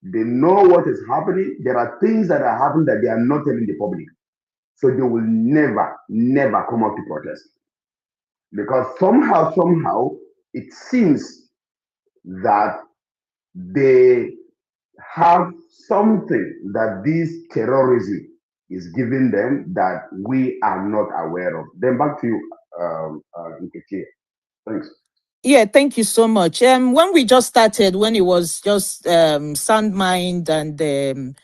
They know what is happening. There are things that are happening that they are not telling the public. So they will never, never come out to protest. Because somehow, it seems that they have something that this terrorism is giving them that we are not aware of. Then back to you, Nkechi. Thanks. Yeah, thank you so much. When we just started, when it was just Sound Mind and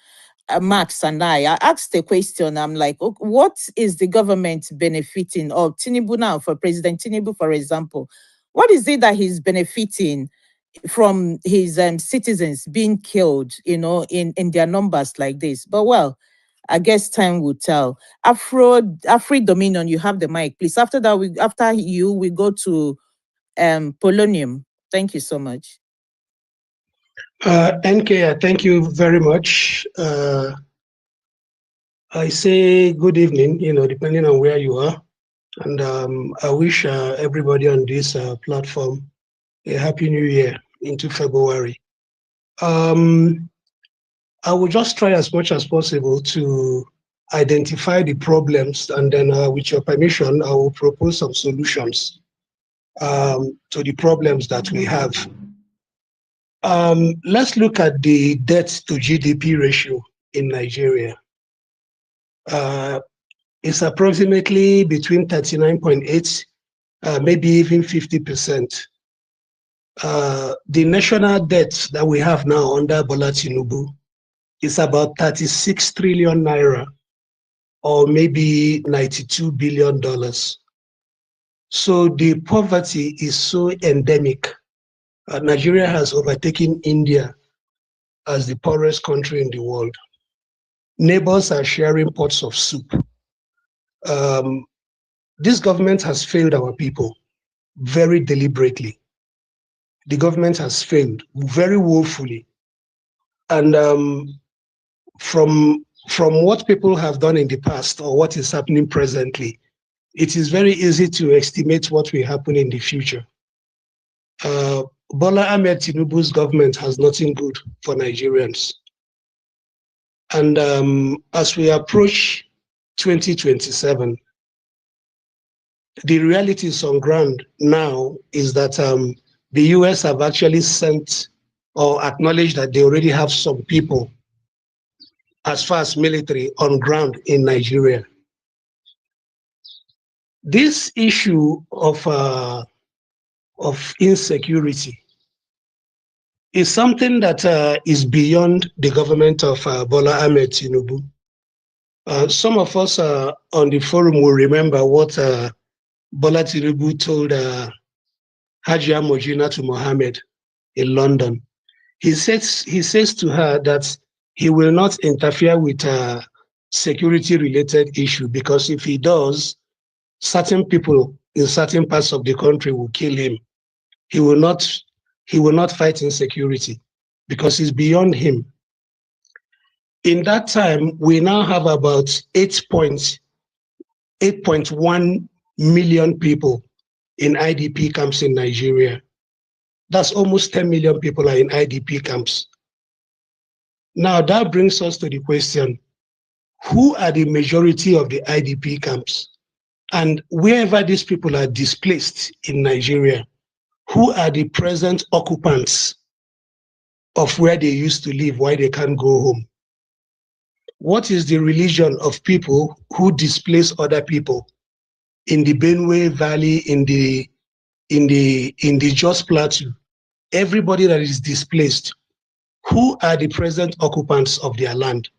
Max and I asked a question. I'm like, okay, what is the government benefiting, or Tinubu now, for President Tinubu, for example? What is it that he's benefiting from his citizens being killed, in their numbers like this? But well, I guess time will tell. Afri Dominion, you have the mic, please. After that, we go to Polonium. Thank you so much. NK, thank you very much. I say good evening, depending on where you are. And I wish everybody on this platform a happy new year into February. I will just try as much as possible to identify the problems, and then with your permission, I will propose some solutions to the problems that we have. Let's look at the debt to GDP ratio in Nigeria. It's approximately between 39.8, maybe even 50%. The national debt that we have now under Bola Tinubu is about 36 trillion naira, or maybe $92 billion. So the poverty is so endemic. Nigeria has overtaken India as the poorest country in the world. Neighbors are sharing pots of soup. This government has failed our people very deliberately. The government has failed very woefully. And from what people have done in the past, or what is happening presently, it is very easy to estimate what will happen in the future. Bola Ahmed Tinubu's government has nothing good for Nigerians. And as we approach 2027, the realities on ground now is that the US have actually sent or acknowledged that they already have some people, as far as military, on ground in Nigeria. This issue of insecurity is something that is beyond the government of Bola Ahmed Tinubu. Some of us on the forum will remember what Bola Tinubu told Hajia Mojina to Mohammed in London. He says to her that he will not interfere with security-related issue, because if he does, certain people in certain parts of the country will kill him. He will not fight insecurity because it's beyond him. In that time, we now have about 8.1 million people in IDP camps in Nigeria. That's almost 10 million people are in IDP camps. Now that brings us to the question, who are the majority of the IDP camps? And wherever these people are displaced in Nigeria, who are the present occupants of where they used to live, why they can't go home? What is the religion of people who displace other people in the Benue Valley, in the Jos Plateau? Everybody that is displaced, who are the present occupants of their land?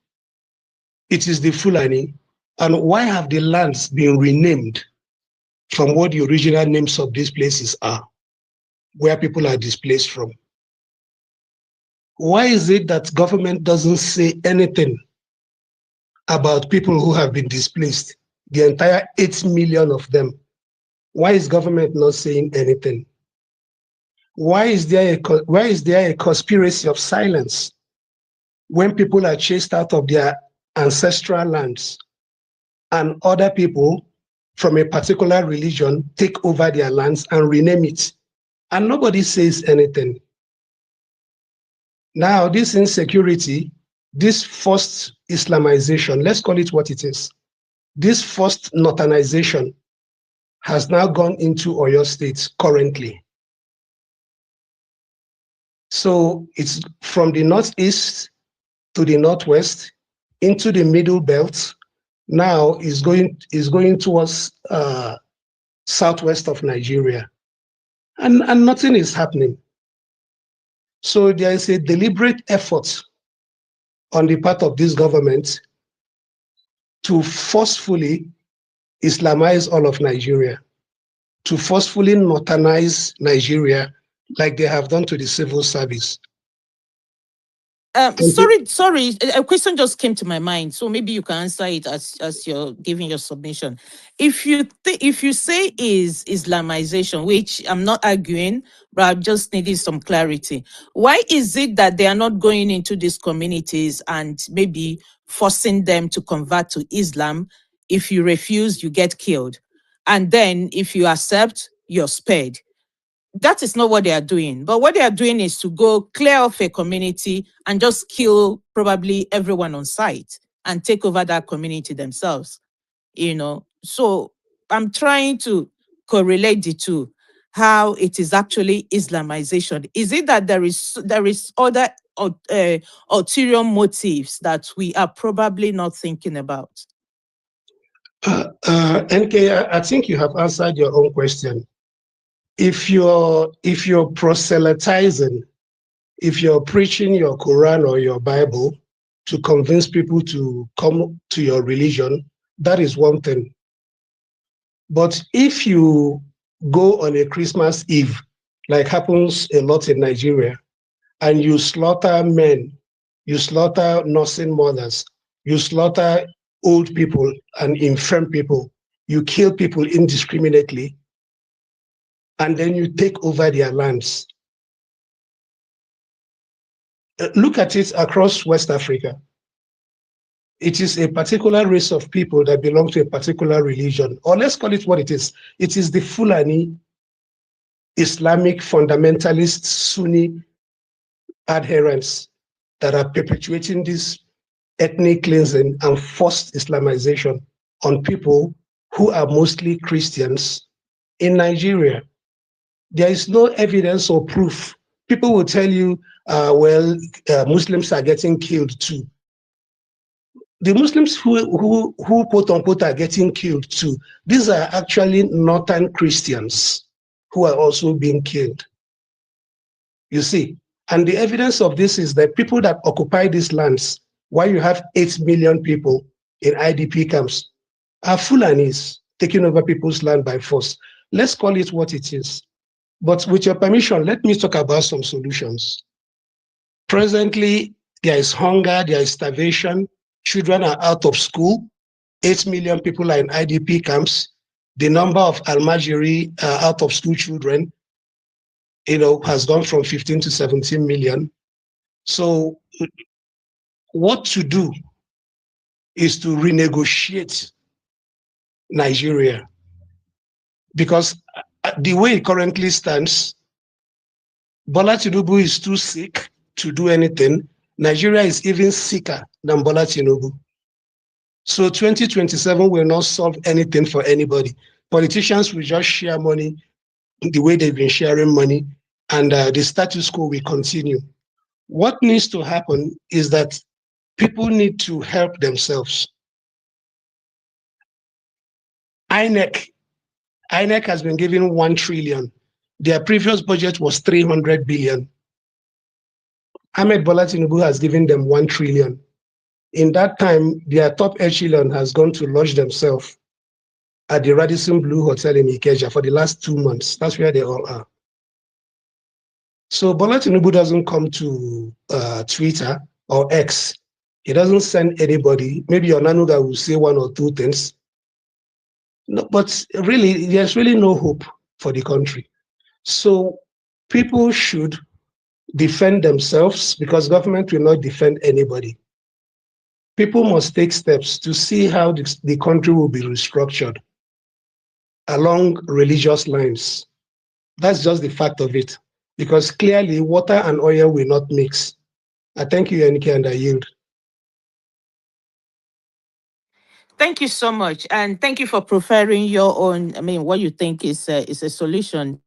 It is the Fulani. And why have the lands been renamed from what the original names of these places are, where people are displaced from? Why is it that government doesn't say anything about people who have been displaced, the entire 8 million of them? Why is government not saying anything? Why is there a conspiracy of silence when people are chased out of their ancestral lands and other people from a particular religion take over their lands and rename it, and nobody says anything? Now, this insecurity, this forced Islamization, let's call it what it is, this forced northernization has now gone into Oyo State currently. So it's from the northeast to the northwest into the middle belt. Now is going towards southwest of Nigeria, and nothing is happening. So there is a deliberate effort on the part of this government to forcefully Islamize all of Nigeria, to forcefully northernize Nigeria like they have done to the civil service. Sorry, a question just came to my mind, so maybe you can answer it as you're giving your submission. If you say is Islamization, which I'm not arguing, but I just needed some clarity, why is it that they are not going into these communities and maybe forcing them to convert to Islam? If you refuse, you get killed, and then if you accept, you're spared. That is not what they are doing. But what they are doing is to go clear off a community and just kill probably everyone on site and take over that community themselves. So I'm trying to correlate the two, how it is actually Islamization. Is it that there is other ulterior motives that we are probably not thinking about? NK, I think you have answered your own question. If you're proselytizing, if you're preaching your Quran or your Bible to convince people to come to your religion, that is one thing. But if you go on a Christmas Eve, like happens a lot in Nigeria, and you slaughter men, you slaughter nursing mothers, you slaughter old people and infirm people, you kill people indiscriminately, and then you take over their lands. Look at it across West Africa. It is a particular race of people that belong to a particular religion, or let's call it what it is. It is the Fulani Islamic fundamentalist Sunni adherents that are perpetuating this ethnic cleansing and forced Islamization on people who are mostly Christians in Nigeria. There is no evidence or proof. People will tell you, Muslims are getting killed too. The Muslims who quote unquote are getting killed too, these are actually northern Christians who are also being killed. You see, and the evidence of this is that people that occupy these lands, while you have 8 million people, in IDP camps are Fulanis taking over people's land by force. Let's call it what it is. But with your permission, let me talk about some solutions. Presently, there is hunger, there is starvation, children are out of school, 8 million people are in IDP camps. The number of Almajiri out of school children, has gone from 15 to 17 million. So what to do is to renegotiate Nigeria, because the way it currently stands, Bola Tinubu is too sick to do anything. Nigeria is even sicker than Bola Tinubu. So 2027 will not solve anything for anybody. Politicians will just share money the way they've been sharing money, and the status quo will continue. What needs to happen is that people need to help themselves. INEC, INEC has been given 1 trillion. Their previous budget was 300 billion. Ahmed Bola Tinubu has given them 1 trillion. In that time, their top echelon has gone to lodge themselves at the Radisson Blue Hotel in Ikeja for the last 2 months. That's where they all are. So Bola Tinubu doesn't come to Twitter or X. He doesn't send anybody. Maybe Onanuga will say 1 or 2 things. No, but really, there's really no hope for the country. So people should defend themselves, because government will not defend anybody. People must take steps to see how the country will be restructured along religious lines. That's just the fact of it, because clearly water and oil will not mix. I thank you, Yannick, and I yield. Thank you so much, and thank you for preferring your own. I mean, what you think is a solution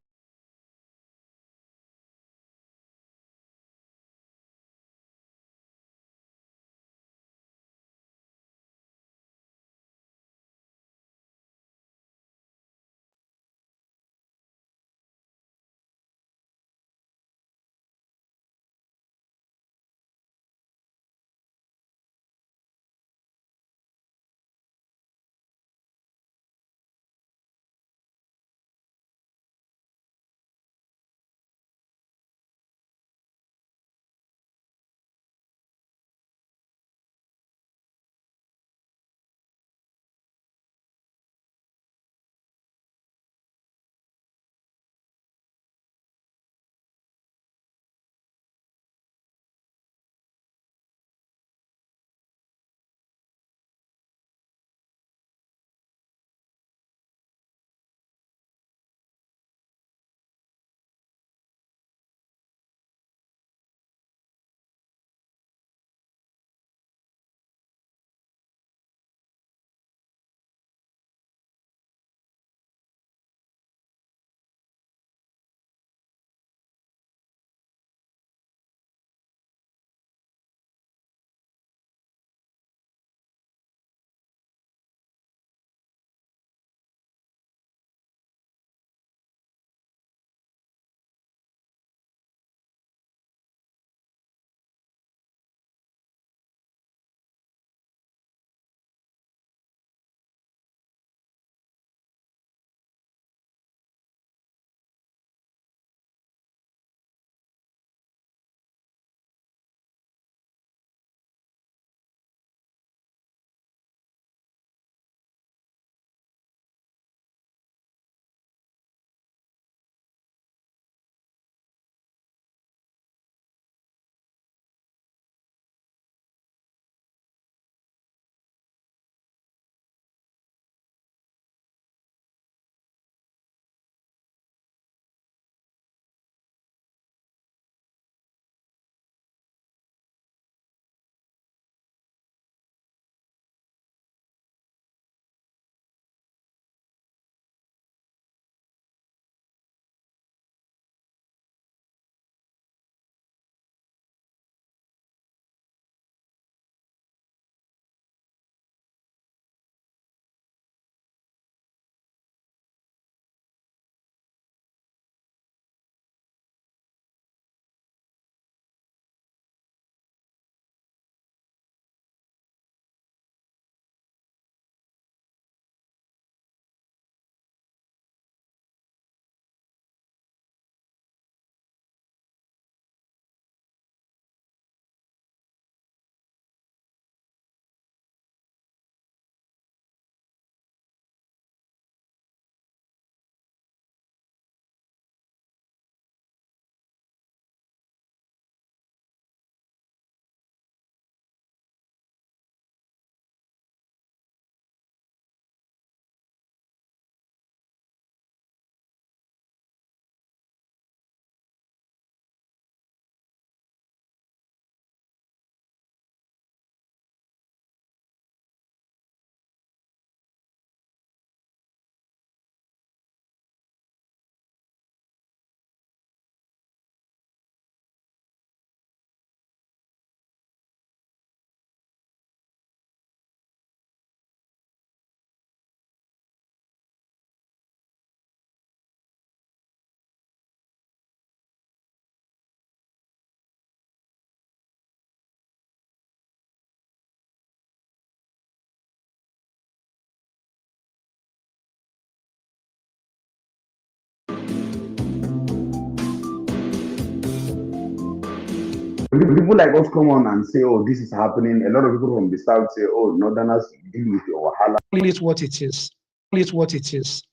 people like us come on and say, oh, this is happening, a lot of people from the south say, oh, northerners deal with your wahala. Call it what it is. Call it what it is.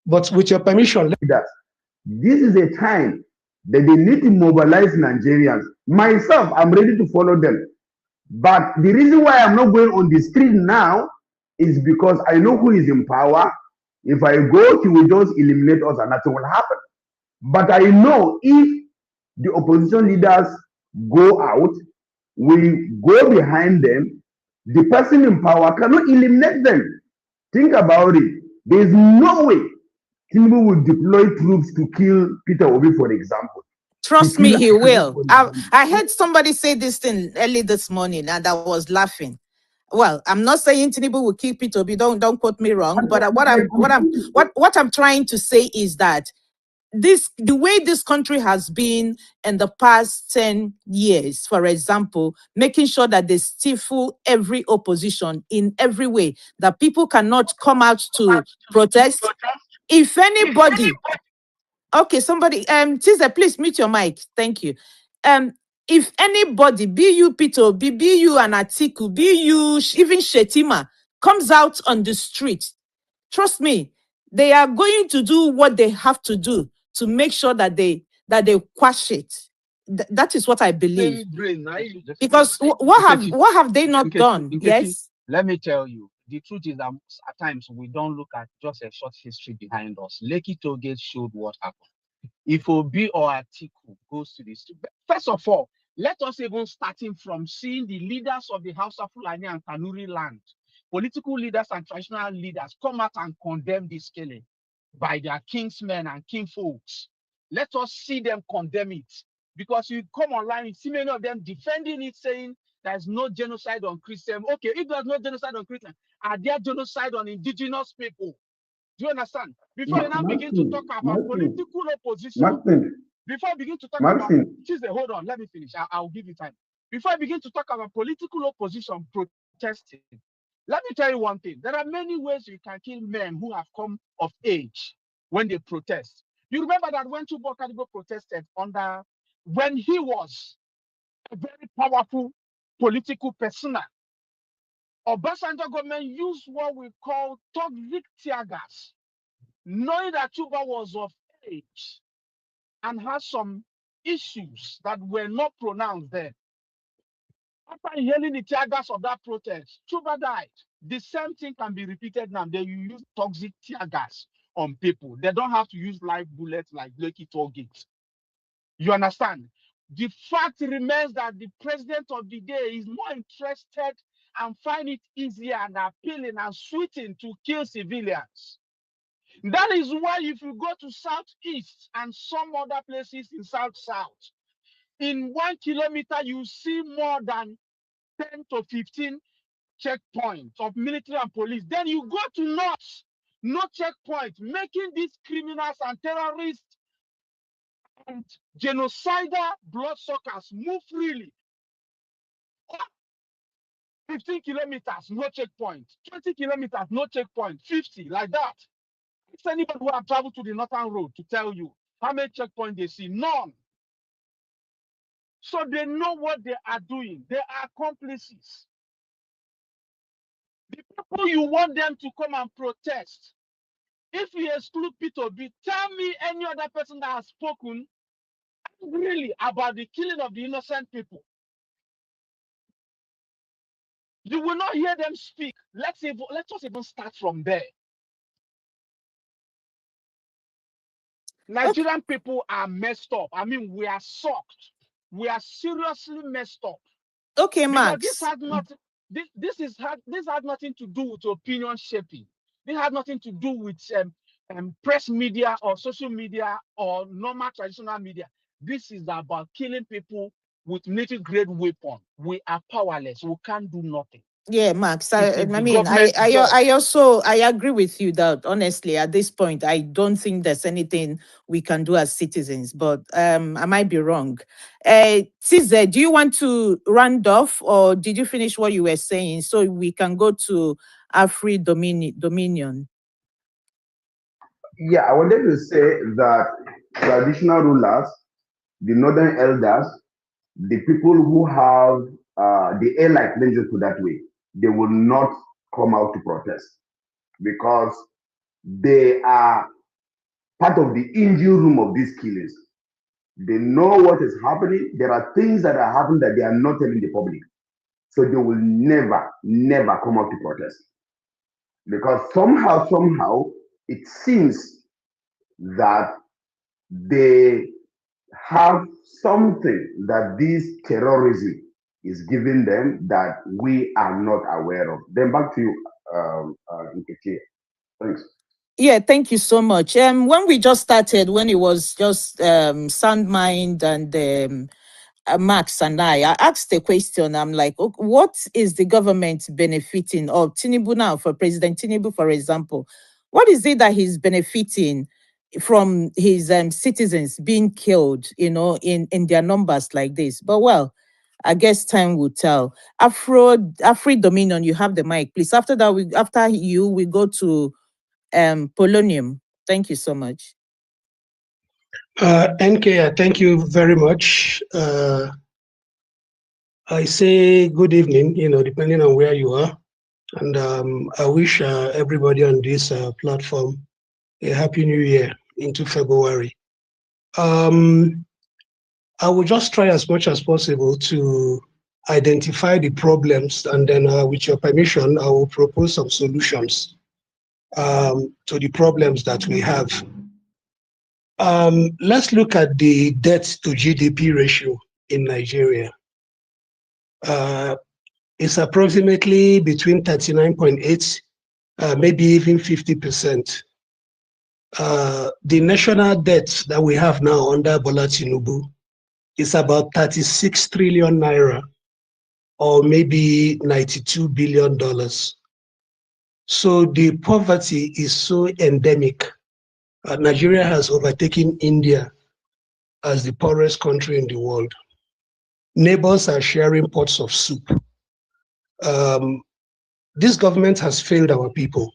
But with your permission, This is a time that they need to mobilize Nigerians. Myself, I'm ready to follow them. But the reason why I'm not going on the street now is because I know who is in power. If I go, he will just eliminate us and nothing will happen. But I know if the opposition leaders go out, we go behind them, the person in power cannot eliminate them. Think about it. There is no way Tinubu will deploy troops to kill Peter Obi, for example. Trust me, he will. I heard somebody say this thing early this morning, and I was laughing. Well, I'm not saying Tinubu will keep it Obi. Don't quote me wrong. But what I'm trying to say is that the way this country has been in the past 10 years, for example, making sure that they stifle every opposition in every way, that people cannot come out to protest. If anybody, okay, somebody, Tisa, please mute your mic. Thank you. If anybody, be you Peter, be you an Atiku, be you even Shetima, comes out on the street, trust me, they are going to do what they have to do to make sure that they quash it. That is what I believe. Because what have they not done? Yes. Let me tell you, the truth is that at times we don't look at just a short history behind us. Lekki Tollgate showed what happened. If Obi or Atiku goes to this, first of all, let us even starting from seeing the leaders of the House of Fulani and Kanuri land, political leaders and traditional leaders come out and condemn this killing by their kingsmen and kingfolks. Let us see them condemn it. Because you come online, you see many of them defending it, saying there's no genocide on Christians. Okay, if there's no genocide on Christians, are there genocide on indigenous people? Do you understand? Before you now begin to talk about political opposition, before I begin to talk about, hold on, let me finish. I'll give you time. Before I begin to talk about political opposition protesting, let me tell you one thing. There are many ways you can kill men who have come of age when they protest. You remember that when Chubo Kadigo protested when he was a very powerful political persona, Obasanjo government used what we call toxic tear gas, knowing that Chuba was of age and had some issues that were not pronounced then. After hearing the tear gas of that protest, Chuba died. The same thing can be repeated now. They use toxic tear gas on people. They don't have to use live bullets like Lekki Tollgate. You understand? The fact remains that the president of the day is more interested and find it easier and appealing and sweeting to kill civilians. That is why if you go to Southeast and some other places in South-South, in 1 kilometer, you see more than 10 to 15 checkpoints of military and police. Then you go to North, no checkpoint, making these criminals and terrorists and genocidal bloodsuckers move freely. 15 kilometers, no checkpoint. 20 kilometers, no checkpoint. 50, like that. It's anybody who have traveled to the Northern Road to tell you how many checkpoints they see. None. So they know what they are doing. They are accomplices. The people you want them to come and protest, if you exclude Peter B, tell me any other person that has spoken really about the killing of the innocent people. You will not hear them speak. Let us even start from there. Nigerian people are messed up. I mean, we are shocked. We are seriously messed up. Okay, Max. This has nothing to do with opinion shaping. This has nothing to do with press media or social media or normal traditional media. This is about killing people with military-grade weapon. We are powerless. We can't do nothing. Yeah, Max. I agree with you that honestly, at this point, I don't think there's anything we can do as citizens. But I might be wrong. Tize, do you want to round off, or did you finish what you were saying so we can go to Afri Dominion? Yeah, I wanted to say that traditional rulers, the northern elders, the people who have the airlight, let's just put that way, they will not come out to protest because they are part of the engine room of these killings. They know what is happening. There are things that are happening that they are not telling the public. So they will never, never come out to protest. Because somehow, it seems that they have something that this terrorism is giving them that we are not aware of. Then back to you, Nkechi. Thanks. Yeah, thank you so much. When we just started, when it was just Sandmind and Max and I asked a question. I'm like, "Okay, what is the government benefiting, or Tinubu now, for President Tinubu, for example? What is it that he's benefiting from his citizens being killed, in their numbers like this?" But well, I guess time will tell. Afro Dominion, you have the mic, please. After that, we go to Polonium. Thank you so much. NK, thank you very much. I say good evening, depending on where you are. And I wish everybody on this platform a happy new year into February. I will just try as much as possible to identify the problems, and then with your permission, I will propose some solutions to the problems that we have. Let's look at the debt to GDP ratio in Nigeria. It's approximately between 39.8, maybe even 50%. The national debt that we have now under Bola Tinubu is about 36 trillion naira, or maybe $92 billion. So the poverty is so endemic. Nigeria has overtaken India as the poorest country in the world. Neighbors are sharing pots of soup. This government has failed our people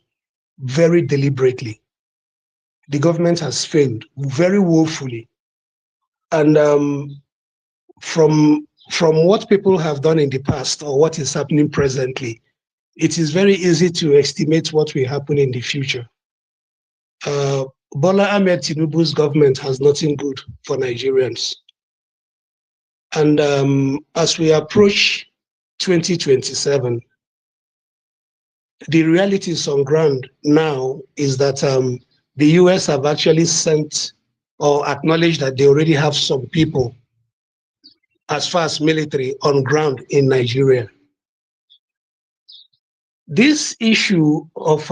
very deliberately. The government has failed very woefully. And from what people have done in the past, or what is happening presently, it is very easy to estimate what will happen in the future. Bola Ahmed Tinubu's government has nothing good for Nigerians. And as we approach 2027, the realities on ground now is that the US have actually sent or acknowledged that they already have some people, as far as military, on ground in Nigeria. This issue of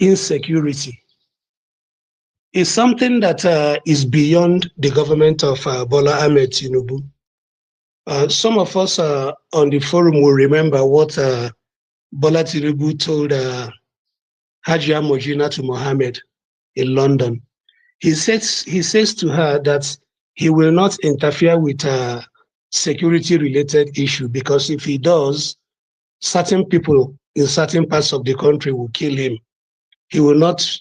insecurity is something that is beyond the government of Bola Ahmed Tinubu. Some of us on the forum will remember what Bola Tinubu told Hajia Mojina to Mohammed in London. He says to her that he will not interfere with security-related issue, because if he does, certain people in certain parts of the country will kill him. He will not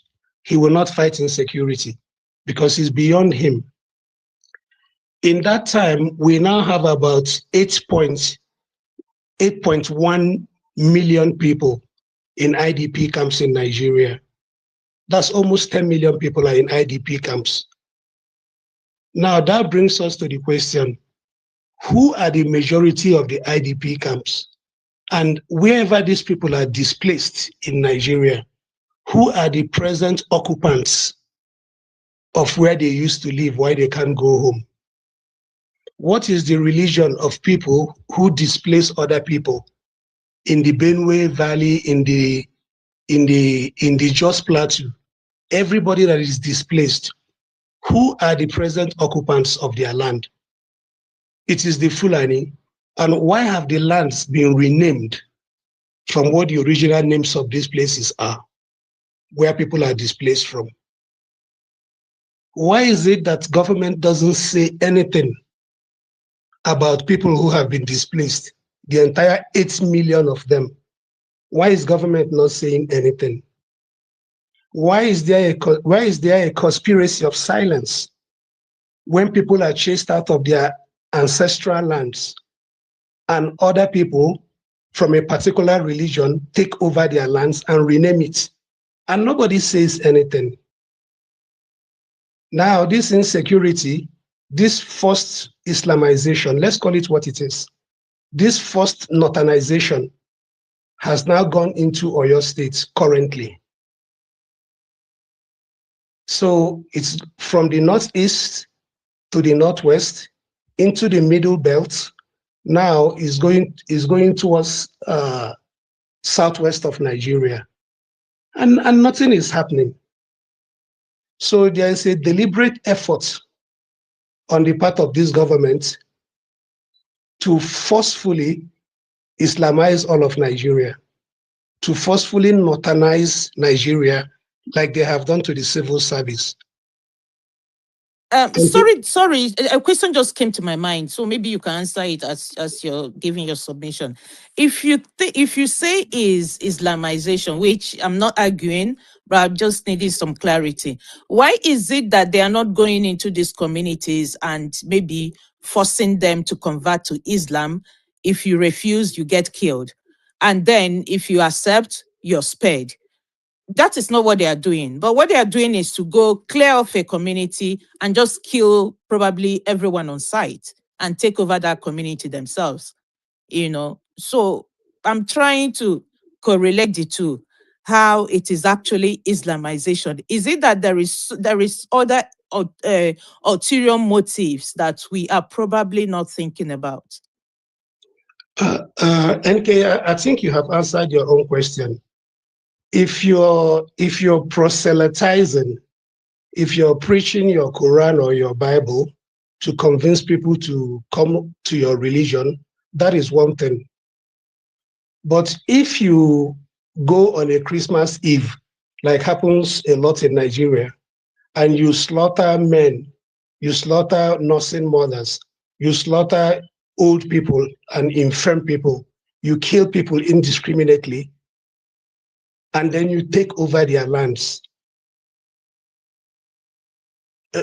fight insecurity because it's beyond him. In that time, we now have about 8.1 million people in IDP camps in Nigeria. That's almost 10 million people are in IDP camps. Now that brings us to the question, who are the majority of the IDP camps? And wherever these people are displaced in Nigeria, who are the present occupants of where they used to live, why they can't go home? What is the religion of people who displace other people in the Benue Valley, in the Jos Plateau? Everybody that is displaced, who are the present occupants of their land? It is the Fulani. And why have the lands been renamed from what the original names of these places are, where people are displaced from? Why is it that government doesn't say anything about people who have been displaced, the entire 8 million of them? Why is government not saying anything? Why is there a conspiracy of silence when people are chased out of their ancestral lands and other people from a particular religion take over their lands and rename it. And nobody says anything. Now, this insecurity, this forced Islamization, let's call it what it is, this forced northernization has now gone into Oyo State currently. So it's from the northeast to the northwest into the middle belt. Now is going towards southwest of Nigeria, and nothing is happening. So there is a deliberate effort on the part of this government to forcefully Islamize all of Nigeria, to forcefully northernize Nigeria like they have done to the civil service. Sorry, a question just came to my mind, so maybe you can answer it as you're giving your submission. If you say is Islamization, which I'm not arguing, but I'm just needing some clarity, why is it that they are not going into these communities and maybe forcing them to convert to Islam? If you refuse, you get killed, and then if you accept, you're spared. That is not what they are doing. But what they are doing is to go clear off a community and just kill probably everyone on site and take over that community themselves. So I'm trying to correlate the two, how it is actually Islamization. Is it that there is other ulterior motives that we are probably not thinking about? NK, I think you have answered your own question. If you're proselytizing, if you're preaching your Quran or your Bible to convince people to come to your religion, that is one thing. But if you go on a Christmas Eve, like happens a lot in Nigeria, and you slaughter men, you slaughter nursing mothers, you slaughter old people and infirm people, you kill people indiscriminately, and then you take over their lands.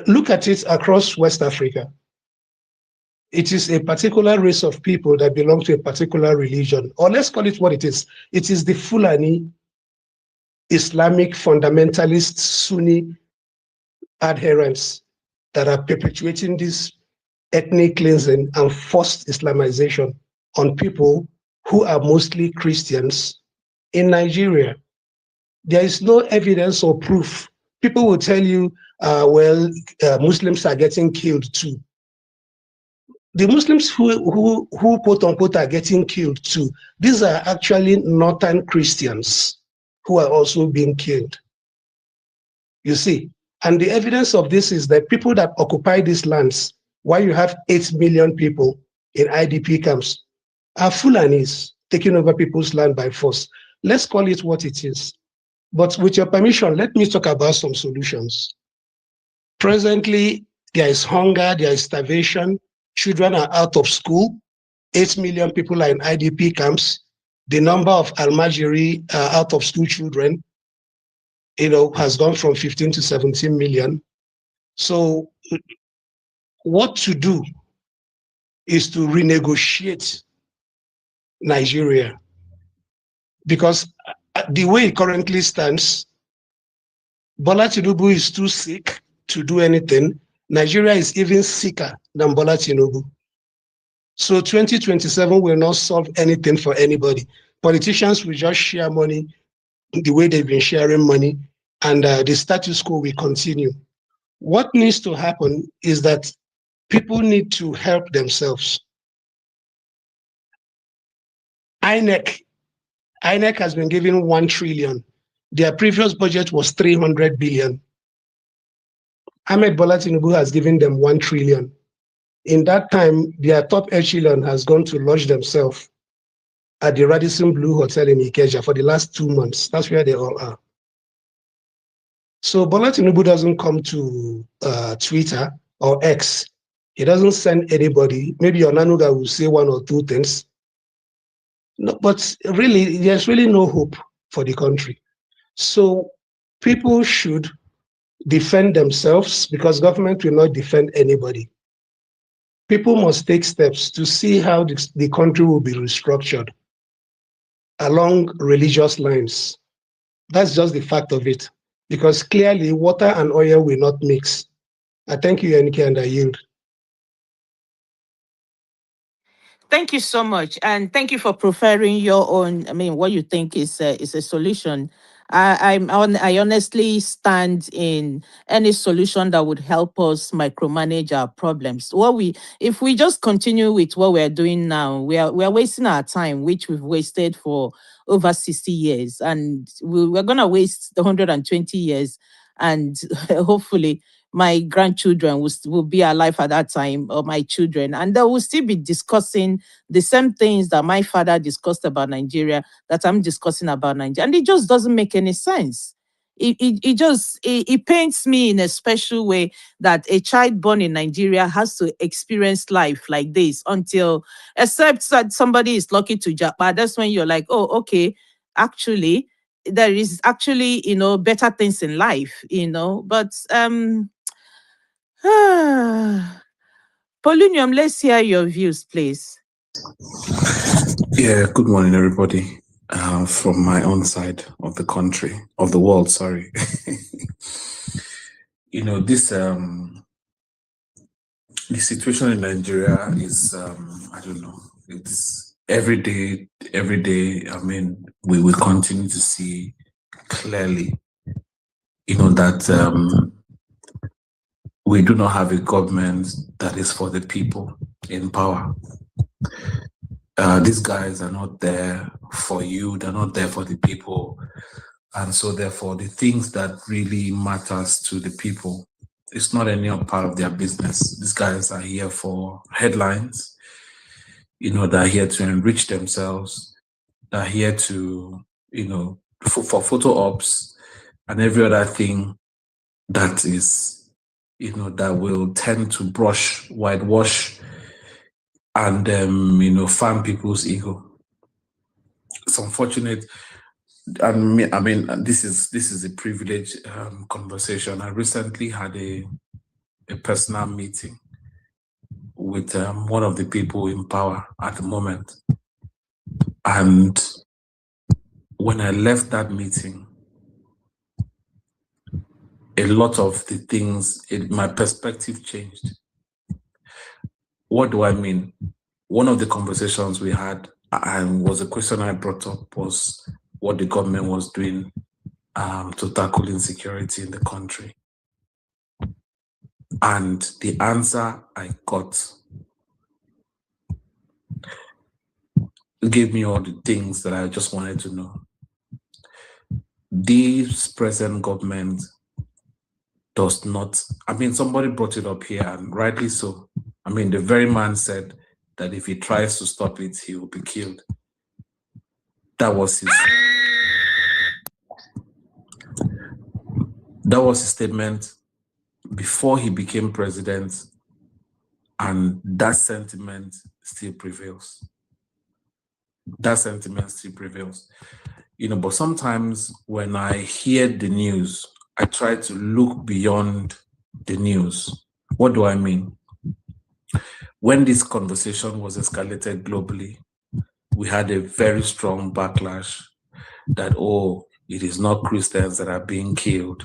Look at it across West Africa. It is a particular race of people that belong to a particular religion, or let's call it what it is. It is the Fulani Islamic fundamentalist Sunni adherents that are perpetuating this ethnic cleansing and forced Islamization on people who are mostly Christians in Nigeria. There is no evidence or proof. People will tell you, Muslims are getting killed too. The Muslims who quote unquote are getting killed too, these are actually northern Christians who are also being killed. You see, and the evidence of this is that people that occupy these lands, while you have 8 million people in IDP camps, are Fulanis taking over people's land by force. Let's call it what it is. But with your permission, let me talk about some solutions. Presently, there is hunger, there is starvation, children are out of school, 8 million people are in IDP camps. The number of Almajiri out of school children, has gone from 15 to 17 million. So what to do is to renegotiate Nigeria, because the way it currently stands, Bola Tinubu is too sick to do anything. Nigeria is even sicker than Bola Tinubu. So 2027 will not solve anything for anybody. Politicians will just share money the way they've been sharing money, and the status quo will continue. What needs to happen is that people need to help themselves. INEC has been given 1 trillion. Their previous budget was 300 billion. Ahmed Bola Tinubu has given them 1 trillion. In that time, their top echelon has gone to lodge themselves at the Radisson Blue Hotel in Ikeja for the last 2 months. That's where they all are. So Bola Tinubu doesn't come to Twitter or X. He doesn't send anybody. Maybe Onanuga will say 1 or 2 things. No, but really, there's really no hope for the country. So people should defend themselves, because government will not defend anybody. people must take steps to see how the country will be restructured along religious lines. That's just the fact of it, because clearly water and oil will not mix. I thank you, Yannick, and I yield. Thank you so much, and thank you for preferring your own. I mean, what you think is a solution. I honestly stand in any solution that would help us micromanage our problems. If we just continue with what we're doing now, we are wasting our time, which we've wasted for over 60 years, and we're gonna waste 120 years, and hopefully my grandchildren will be alive at that time, or my children, and they will still be discussing the same things that my father discussed about Nigeria, that I'm discussing about Nigeria. And it just doesn't make any sense. It pains me in a special way that a child born in Nigeria has to experience life like this until, except that somebody is lucky to Japan. That's when you're like, oh, okay, actually, there is actually, better things in life, but Polonium, let's hear your views, please. Yeah, good morning, everybody. From my own side of the country, of the world, sorry. This the situation in Nigeria is, I don't know, it's every day. I mean, we will continue to see clearly, that we do not have a government that is for the people in power. These guys are not there for you, they're not there for the people. And so therefore, the things that really matters to the people, it's not any part of their business. These guys are here for headlines, they're here to enrich themselves, they're here to, for photo ops and every other thing that is, that will tend to whitewash, and fan people's ego. It's unfortunate. I mean, this is a privileged conversation. I recently had a personal meeting with one of the people in power at the moment, and when I left that meeting, a lot of the things, my perspective changed. What do I mean? One of the conversations we had, and was a question I brought up, was what the government was doing to tackle insecurity in the country. And the answer I got gave me all the things that I just wanted to know. This present government does not, I mean, somebody brought it up here, and rightly so. I mean, the very man said that if he tries to stop it, he will be killed. That was his statement before he became president, and that sentiment still prevails. But sometimes when I hear the news, I try to look beyond the news. What do I mean? When this conversation was escalated globally, we had a very strong backlash that, it is not Christians that are being killed,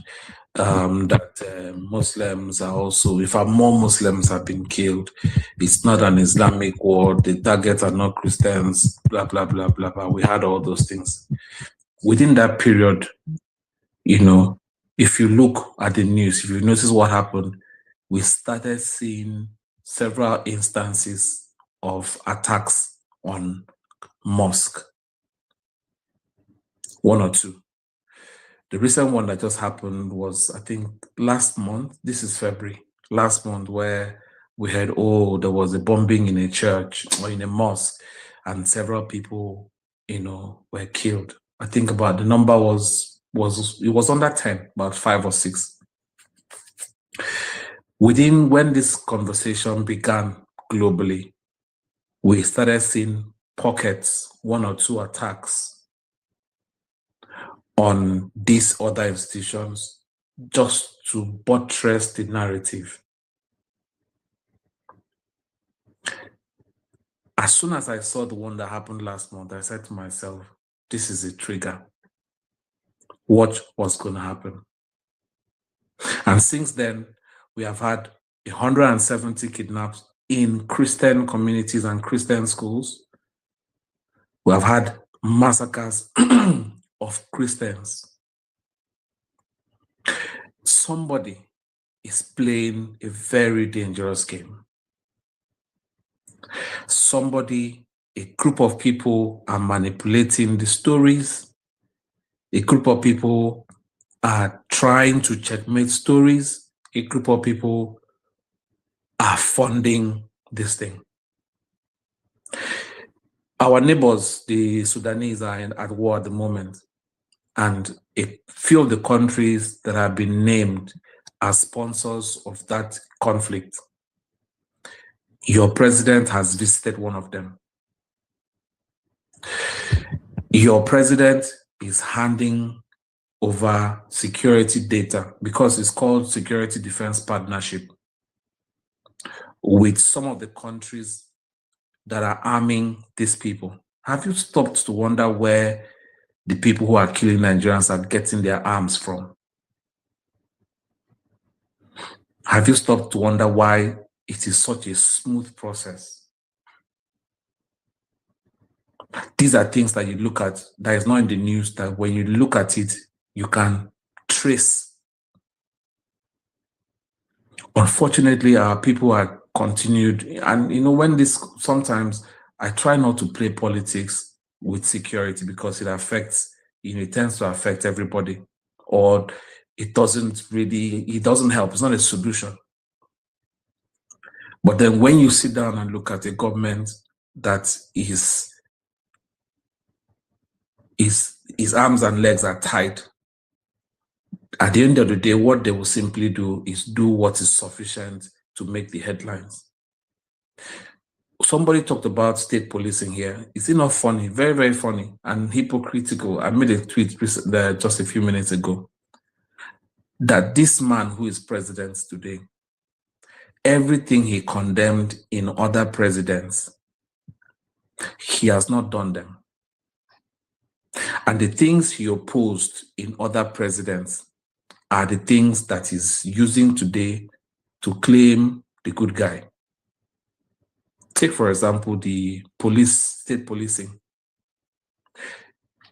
that Muslims are also, in fact, more Muslims have been killed. It's not an Islamic war. The targets are not Christians, blah, blah, blah, blah, blah. We had all those things. Within that period, if you look at the news, if you notice what happened, we started seeing several instances of attacks on mosque. One or two. The recent one that just happened was, I think, last month. This is February. Last month, where we heard, there was a bombing in a church or in a mosque, and several people, were killed. I think about the number was under 10, about 5 or 6. When this conversation began globally, we started seeing pockets, 1 or 2 attacks on these other institutions, just to buttress the narrative. As soon as I saw the one that happened last month, I said to myself, this is a trigger. Watch what's going to happen. And since then, we have had 170 kidnaps in Christian communities and Christian schools. We have had massacres of Christians. Somebody is playing a very dangerous game. Somebody, a group of people are manipulating the stories. A group of people are trying to checkmate stories. A group of people are funding this thing. Our neighbors, the Sudanese, are at war at the moment. And a few of the countries that have been named as sponsors of that conflict, your president has visited one of them. Your president is handing over security data, because it's called Security Defense Partnership, with some of the countries that are arming these people. Have you stopped to wonder where the people who are killing Nigerians are getting their arms from? Have you stopped to wonder why it is such a smooth process? These are things that you look at that is not in the news, that when you look at it, you can trace. Unfortunately, our people are continued. And you know, when this, sometimes I try not to play politics with security, because it affects, you know, it tends to affect everybody, or it doesn't help. It's not a solution. But then when you sit down and look at a government that his arms and legs are tied, at the end of the day, what they will simply do is do what is sufficient to make the headlines. Somebody talked about state policing here. Is it not funny? Very, very funny and hypocritical. I made a tweet just a few minutes ago that this man who is president today, everything he condemned in other presidents, he has not done them. And the things he opposed in other presidents are the things that he's using today to claim the good guy. Take, for example, the state policing.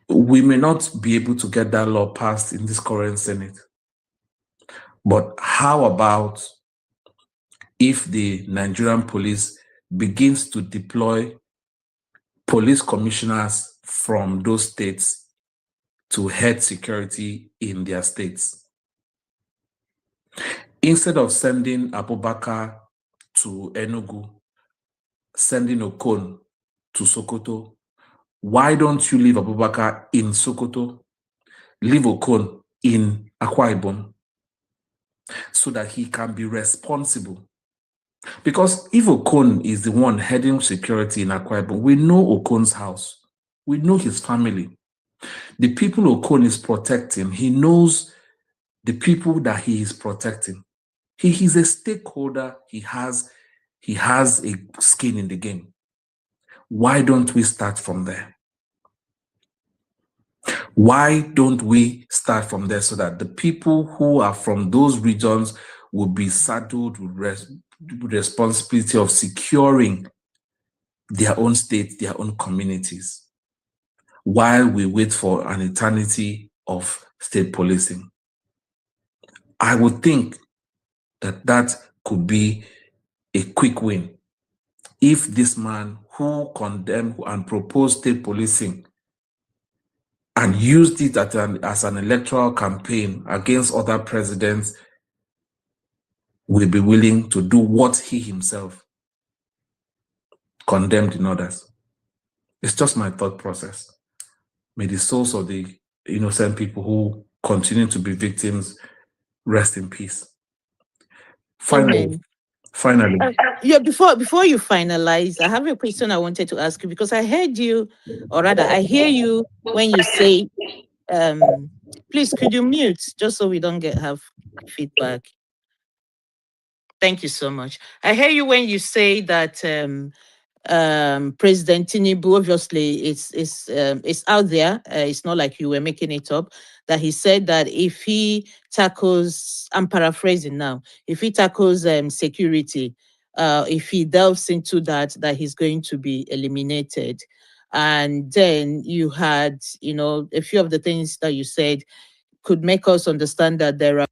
We may not be able to get that law passed in this current Senate. But how about if the Nigerian police begins to deploy police commissioners from those states to head security in their states? Instead of sending Abubakar to Enugu, sending Okon to Sokoto, why don't you leave Abubakar in Sokoto, leave Okon in Akwa Ibom, so that he can be responsible? Because if Okon is the one heading security in Akwa Ibom, we know Okon's house, we know his family, the people Okon is protecting. He knows the people that he is protecting. He is a stakeholder. He has a skin in the game. Why don't we start from there? Why don't we start from there, so that the people who are from those regions will be saddled with responsibility of securing their own states, their own communities, while we wait for an eternity of state policing? I would think that could be a quick win if this man who condemned and proposed state policing and used it as an electoral campaign against other presidents will be willing to do what he himself condemned in others. It's just my thought process. May the souls of the innocent people who continue to be victims rest in peace. Finally, yeah, before you finalize, I have a question I wanted to ask you, because I heard you, or rather I hear you when you say, please could you mute, just so we don't have feedback. Thank you so much. I hear you when you say that President Tinubu, obviously, it's out there. It's not like you were making it up. That he said that if he tackles, I'm paraphrasing now, if he tackles security, if he delves into that, that he's going to be eliminated. And then you had, a few of the things that you said could make us understand that there are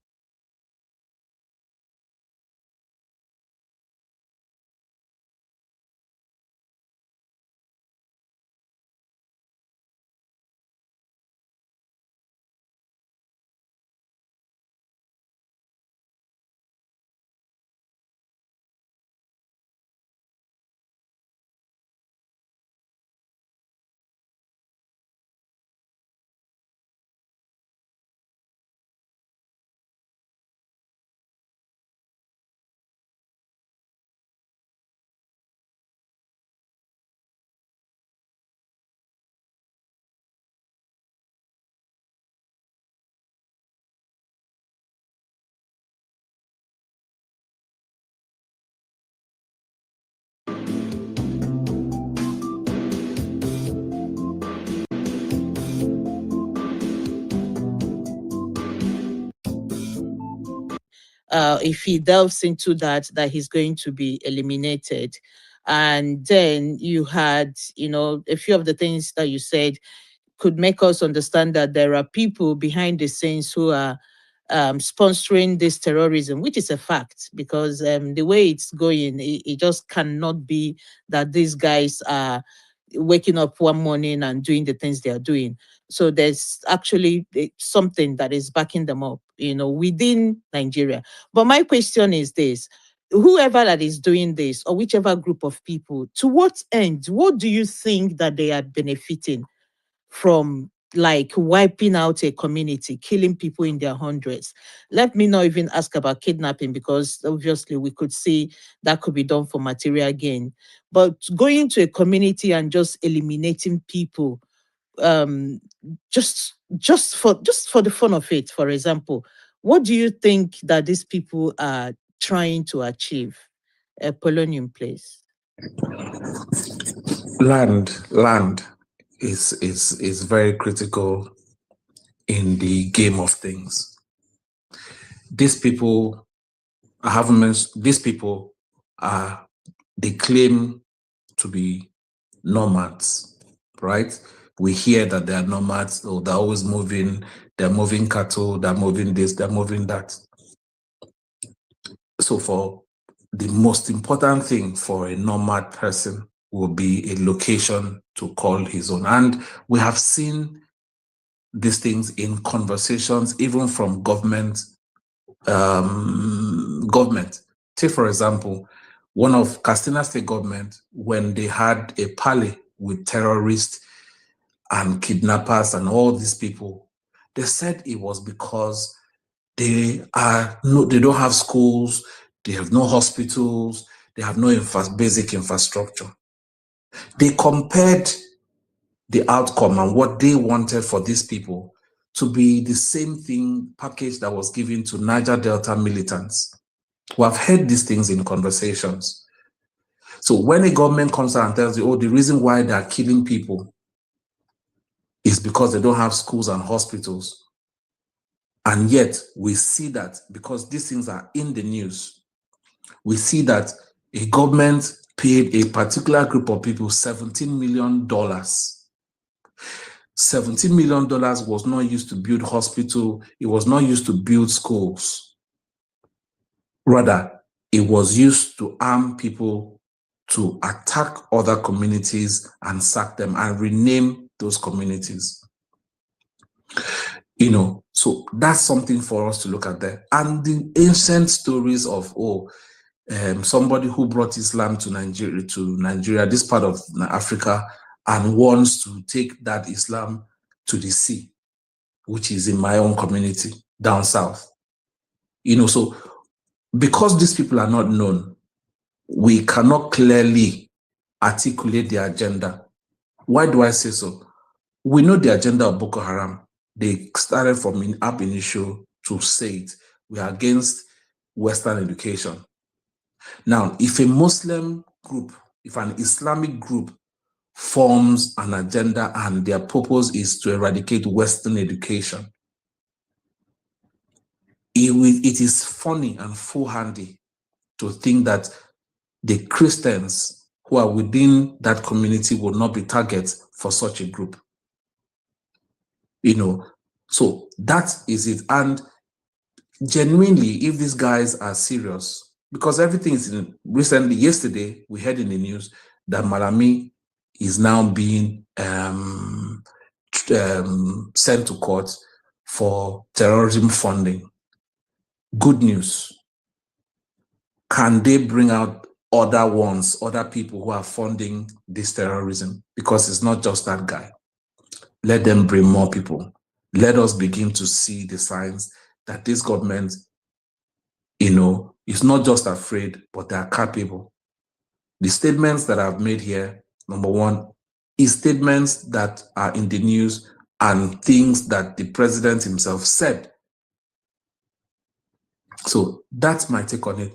if he delves into that, that he's going to be eliminated. And then you had, a few of the things that you said could make us understand that there are people behind the scenes who are sponsoring this terrorism, which is a fact, because the way it's going, it just cannot be that these guys are waking up one morning and doing the things they are doing. So there's actually something that is backing them up, within Nigeria. But my question is this: whoever that is doing this, or whichever group of people, to what end? What do you think that they are benefiting from, like wiping out a community, killing people in their hundreds? Let me not even ask about kidnapping, because obviously we could see that could be done for material gain. But going to a community and just eliminating people, just for the fun of it, for example, what do you think that these people are trying to achieve? Polonium, please. Land is very critical in the game of things. These people, I haven't mentioned, these people they claim to be nomads, right? We hear that they are nomads, or they're always moving, they're moving cattle, they're moving this, they're moving that. So for the most important thing for a nomad person will be a location to call his own. And we have seen these things in conversations, even from government. Take, for example, one of Katsina State government, when they had a parley with terrorists and kidnappers and all these people, they said it was because they don't have schools, they have no hospitals, they have no basic infrastructure. They compared the outcome and what they wanted for these people to be the same thing package that was given to Niger Delta militants. We have heard these things in conversations. So when a government comes out and tells you, oh, the reason why they are killing people is because they don't have schools and hospitals, and yet we see that because these things are in the news, we see that a government paid a particular group of people $17 million. $17 million was not used to build hospital. It was not used to build schools. Rather, it was used to arm people to attack other communities and sack them and rename those communities. So that's something for us to look at there. And the ancient stories of, somebody who brought Islam to Nigeria, this part of Africa, and wants to take that Islam to the sea, which is in my own community down south. So because these people are not known, we cannot clearly articulate their agenda. Why do I say so? We know the agenda of Boko Haram. They started from ab initio to say it. We are against Western education. Now, if a Muslim group, if an Islamic group forms an agenda and their purpose is to eradicate Western education, it is funny and foolhardy to think that the Christians who are within that community will not be targets for such a group. So that is it. And genuinely, if these guys are serious, because everything is recently, yesterday, we heard in the news that Malami is now being sent to court for terrorism funding. Good news. Can they bring out other people who are funding this terrorism? Because it's not just that guy. Let them bring more people. Let us begin to see the signs that this government, is not just afraid, but they are capable. The statements that I've made here, number one, is statements that are in the news and things that the president himself said. So that's my take on it.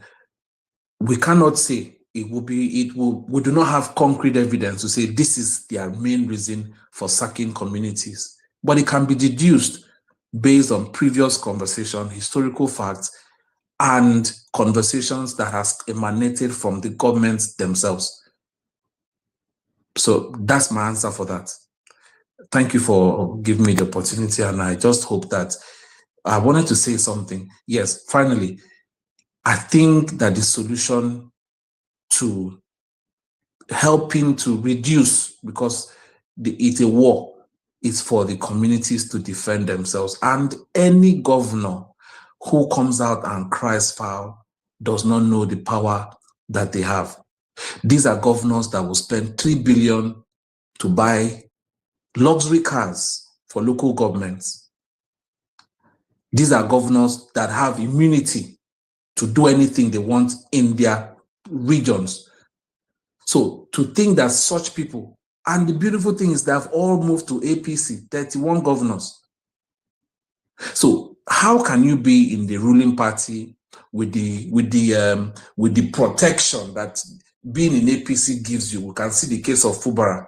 We cannot say we do not have concrete evidence to say this is their main reason for sacking communities, but it can be deduced based on previous conversation, historical facts, and conversations that has emanated from the governments themselves. So that's my answer for that. Thank you for giving me the opportunity, and I just hope that I wanted to say something. Yes, finally, I think that the solution to helping to reduce, because it's a war, it's for the communities to defend themselves. And any governor who comes out and cries foul does not know the power that they have. These are governors that will spend 3 billion to buy luxury cars for local governments. These are governors that have immunity to do anything they want in their regions. So to think that such people, and the beautiful thing is they have all moved to APC, 31 governors. So how can you be in the ruling party with the protection that being in APC gives you? We can see the case of Fubara.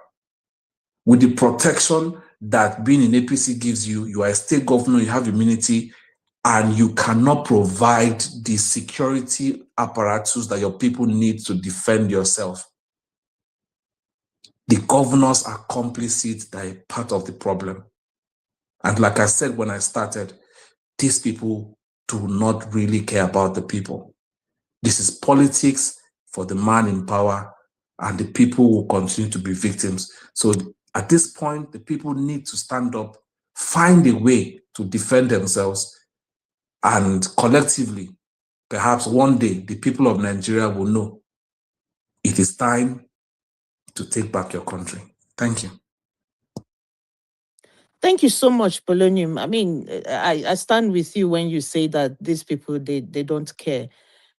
With the protection that being in APC gives you, you are a state governor, you have immunity, and you cannot provide the security apparatus that your people need to defend yourself. The governors are complicit, they're part of the problem. And like I said when I started, these people do not really care about the people. This is politics for the man in power, and the people will continue to be victims. So at this point, the people need to stand up, find a way to defend themselves, and collectively, perhaps one day, the people of Nigeria will know it is time to take back your country. Thank you. Thank you so much, Polonium. I mean, I stand with you when you say that these people, they don't care,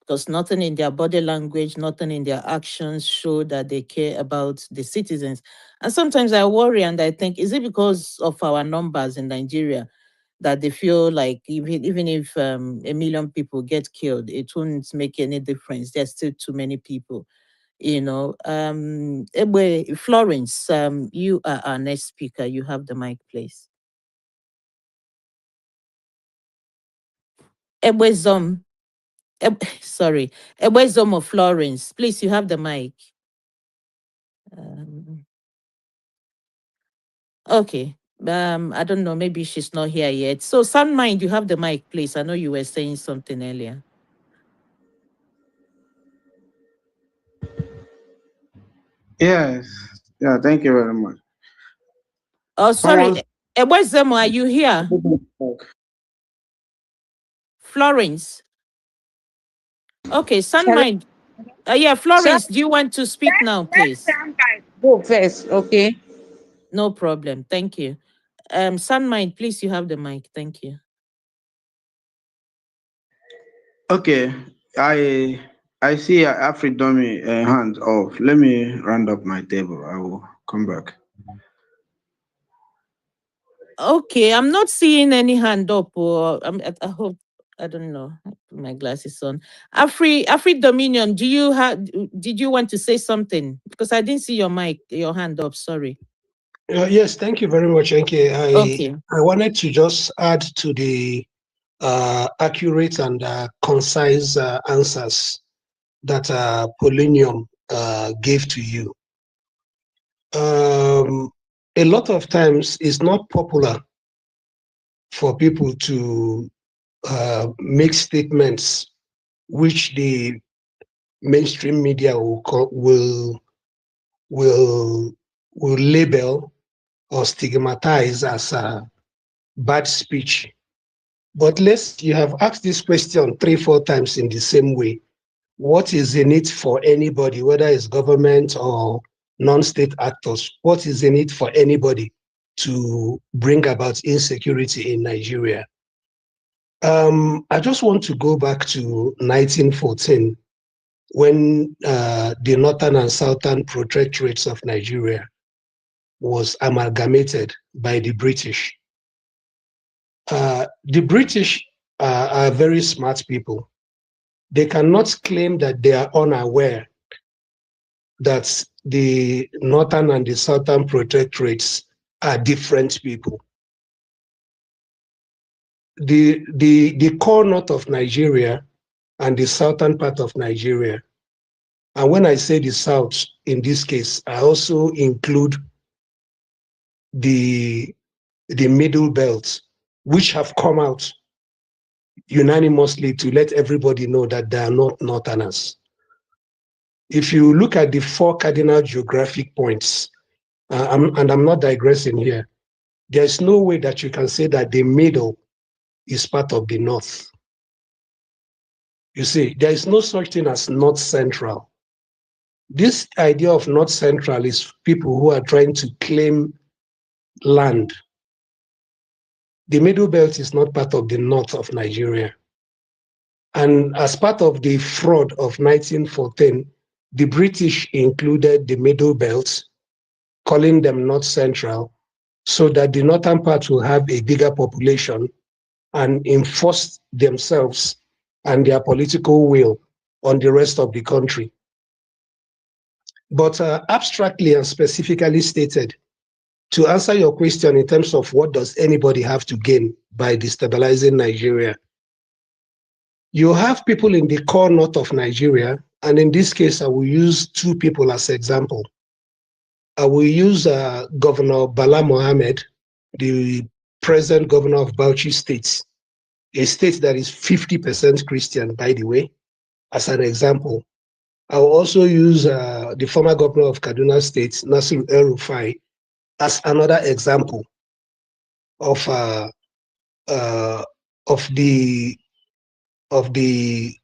because nothing in their body language, nothing in their actions show that they care about the citizens. And sometimes I worry and I think, is it because of our numbers in Nigeria that they feel like even if 1 million people get killed, it won't make any difference? There's still too many people. Florence, you are our next speaker. You have the mic, please. Sorry, Ebwezom of Florence, please, you have the mic. Okay. I don't know, maybe she's not here yet. So, Sunmind, you have the mic, please. I know you were saying something earlier. Yes. Yeah, thank you very much. Oh, sorry. Ebwezom, are you here? Florence. Okay, Sunmind. Yeah, Florence, do you want to speak now, please? Go first, okay? No problem. Thank you. Sunmind, please, you have the mic. Thank you. Okay, I see Afridomi hand off. Let me round up my table. I will come back. Okay, I'm not seeing any hand up. Or I hope. I don't know. I'll put my glasses on. Afri Dominion, did you want to say something? Because I didn't see your hand up, sorry. Yes, thank you very much, Enke. Okay. I wanted to just add to the accurate and concise answers that Polonium gave to you. A lot of times it's not popular for people to make statements which the mainstream media will label or stigmatize as bad speech. But you have asked this question 3-4 times in the same way. What is in it for anybody, whether it's government or non-state actors? What is in it for anybody to bring about insecurity in Nigeria? I just want to go back to 1914 when the northern and southern protectorates of Nigeria was amalgamated by the British. The British are very smart people. They cannot claim that they are unaware that the northern and the southern protectorates are different people. The core north of Nigeria and the southern part of Nigeria, and when I say the south, in this case, I also include the middle belt, which have come out unanimously to let everybody know that they are not northerners. If you look at the 4 cardinal geographic points, and I'm not digressing here, there's no way that you can say that the middle is part of the north. You see, there is no such thing as north central. This idea of north central is people who are trying to claim land. The middle belt is not part of the north of Nigeria. And as part of the fraud of 1914, the British included the middle belt, calling them north central, so that the northern part will have a bigger population and enforce themselves and their political will on the rest of the country. But abstractly and specifically stated, to answer your question in terms of what does anybody have to gain by destabilizing Nigeria, you have people in the core north of Nigeria, and in this case, I will use 2 people as example. I will use Governor Bala Mohammed, the present governor of Bauchi State, a state that is 50% Christian, by the way, as an example. I will also use the former governor of Kaduna State, Nasir El-Rufai, as another example of the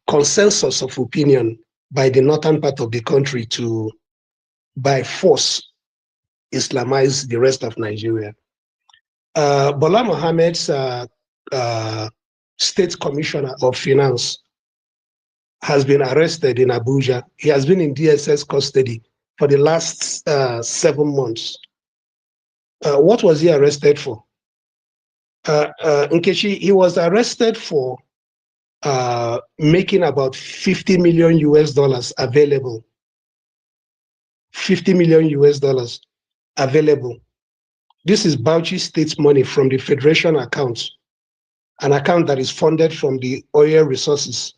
consensus of opinion by the northern part of the country to, by force, Islamize the rest of Nigeria. Bala Mohammed's state commissioner of finance has been arrested in Abuja. He has been in DSS custody for the last 7 months. What was he arrested for? Nkechi, he was arrested for making about 50 million US dollars available. 50 million US dollars available. This is Bauchi State money from the Federation account, an account that is funded from the oil resources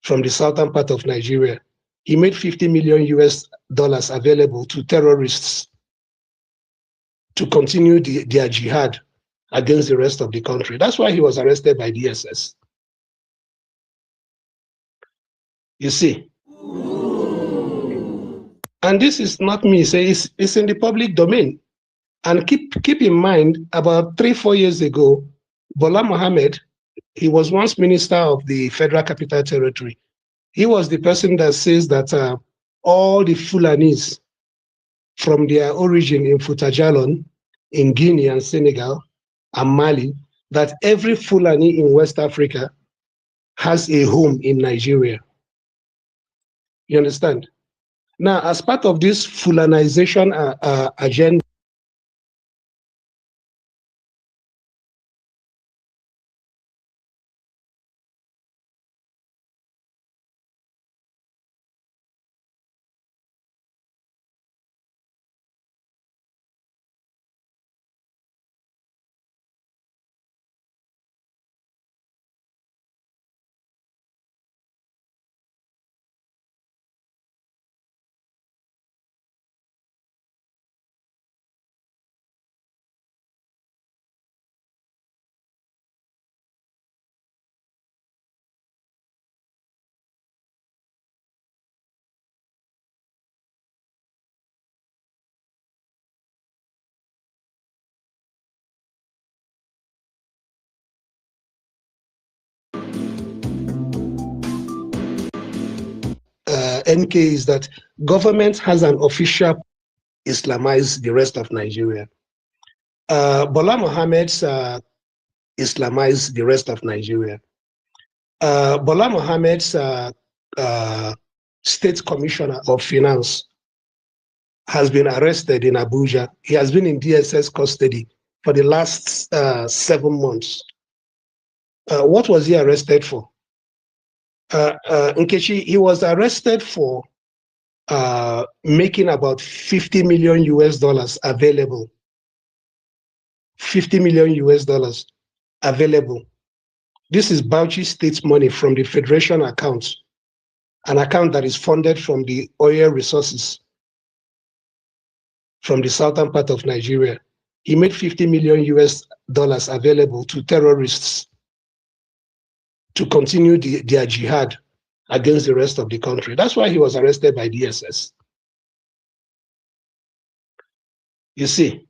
from the southern part of Nigeria. He made 50 million US dollars available to terrorists to continue their jihad against the rest of the country. That's why he was arrested by DSS. You see. And this is not me saying, it's in the public domain. And keep in mind, about 3-4 years ago, Bola Mohammed, he was once minister of the Federal Capital Territory. He was the person that says that all the Fulanis from their origin in Futajalon, in Guinea and Senegal and Mali, that every Fulani in West Africa has a home in Nigeria. You understand? Now, as part of this Fulanization agenda, NK is that government has an official Islamize the rest of Nigeria. Bola Mohammed's Islamize the rest of Nigeria. Bola Mohammed's State Commissioner of Finance has been arrested in Abuja. He has been in DSS custody for the last 7 months. What was he arrested for? Nkechi, he was arrested for making about 50 million US dollars available. 50 million US dollars available. This is Bauchi State's money from the Federation account, an account that is funded from the oil resources from the southern part of Nigeria. He made 50 million US dollars available to terrorists to continue their jihad against the rest of the country. That's why he was arrested by DSS. You see?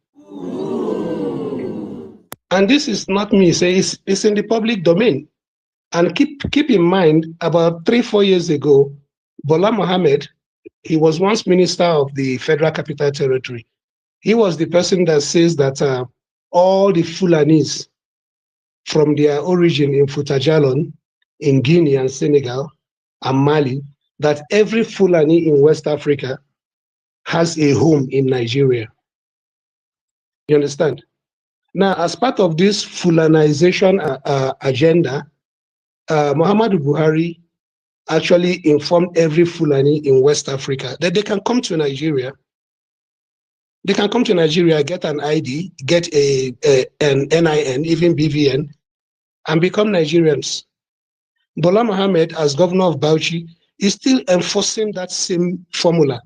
And this is not me saying, it's in the public domain. And keep in mind, about 3-4 years ago, Bola Mohammed, he was once minister of the Federal Capital Territory. He was the person that says that all the Fulanis from their origin in Futajalon, in Guinea and Senegal and Mali, that every Fulani in West Africa has a home in Nigeria. You understand? Now, as part of this Fulanization agenda, Muhammadu Buhari actually informed every Fulani in West Africa that they can come to Nigeria. They can come to Nigeria, get an ID, get an NIN, even BVN, and become Nigerians. Bola Mohammed, as governor of Bauchi, is still enforcing that same formula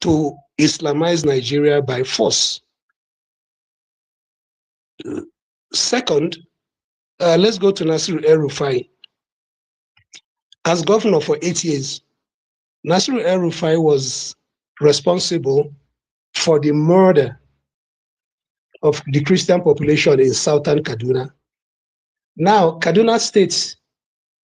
to Islamize Nigeria by force. Second, let's go to Nasir El-Rufai. As governor for 8 years, Nasir El-Rufai was responsible for the murder of the Christian population in southern Kaduna. Now, Kaduna State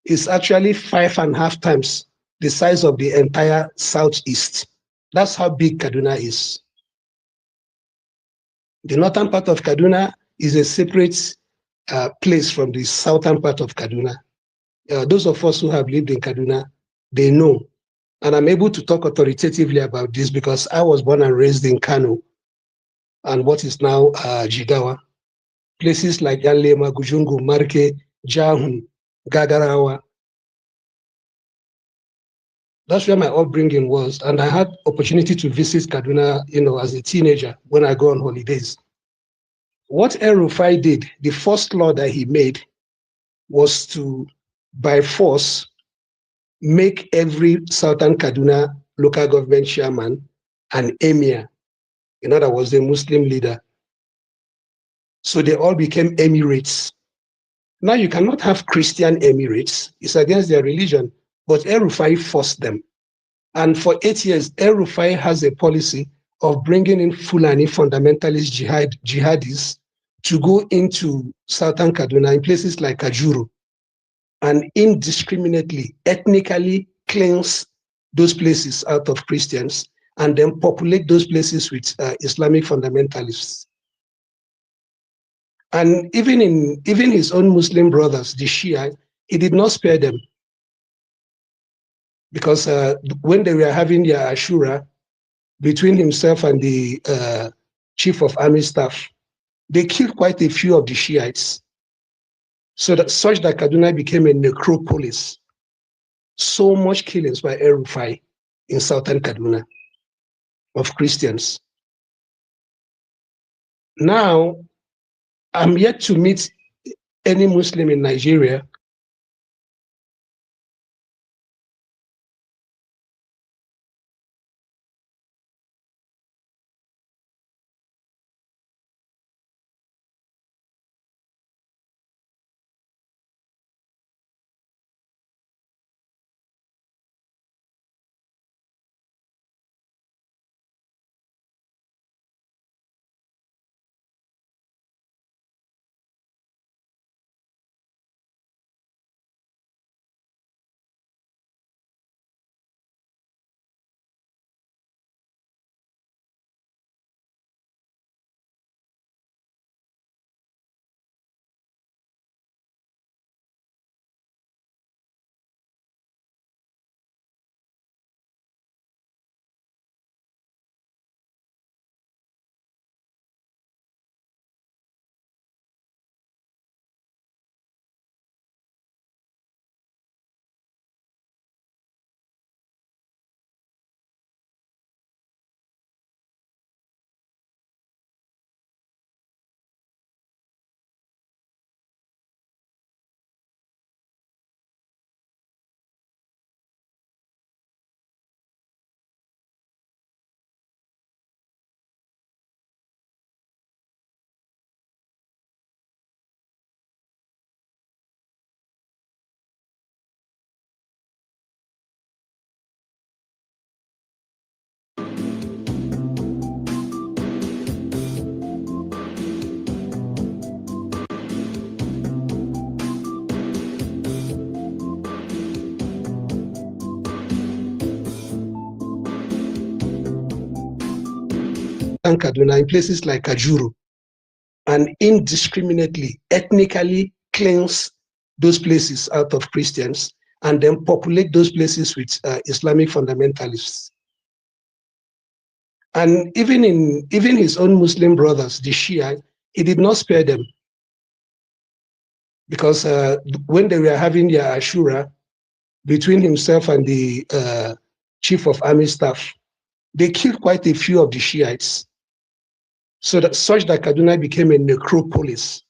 is actually 5.5 times the size of the entire southeast. That's how big Kaduna is. The northern part of Kaduna is a separate place from the southern part of Kaduna. Those of us who have lived in Kaduna, they know. And I'm able to talk authoritatively about this because I was born and raised in Kano and what is now Jigawa. Places like Yanlema, Gujungu, Marke, Jahun, Gagarawa. That's where my upbringing was. And I had opportunity to visit Kaduna, as a teenager when I go on holidays. What El-Rufai did, the first law that he made was to, by force, make every Southern Kaduna local government chairman an emir. In other words, a Muslim leader. So they all became emirates. Now you cannot have Christian emirates. It's against their religion. But El-Rufai forced them. And for 8 years, El-Rufai has a policy of bringing in Fulani fundamentalist jihadis to go into Southern Kaduna in places like Kajuru and indiscriminately, ethnically cleanse those places out of Christians and then populate those places with Islamic fundamentalists. And even his own Muslim brothers, the Shia, he did not spare them. Because when they were having their Ashura between himself and the chief of army staff, they killed quite a few of the Shiites. So that such that Kaduna became a necropolis. So much killings by El-Rufai in southern Kaduna of Christians. Now, I'm yet to meet any Muslim in Nigeria southern Kaduna, in places like Kajuru, and indiscriminately, ethnically cleanse those places out of Christians and then populate those places with Islamic fundamentalists. And even his own Muslim brothers, the Shia, he did not spare them. Because when they were having their Ashura, between himself and the chief of army staff, they killed quite a few of the Shiites. So that such that Kaduna became a necropolis.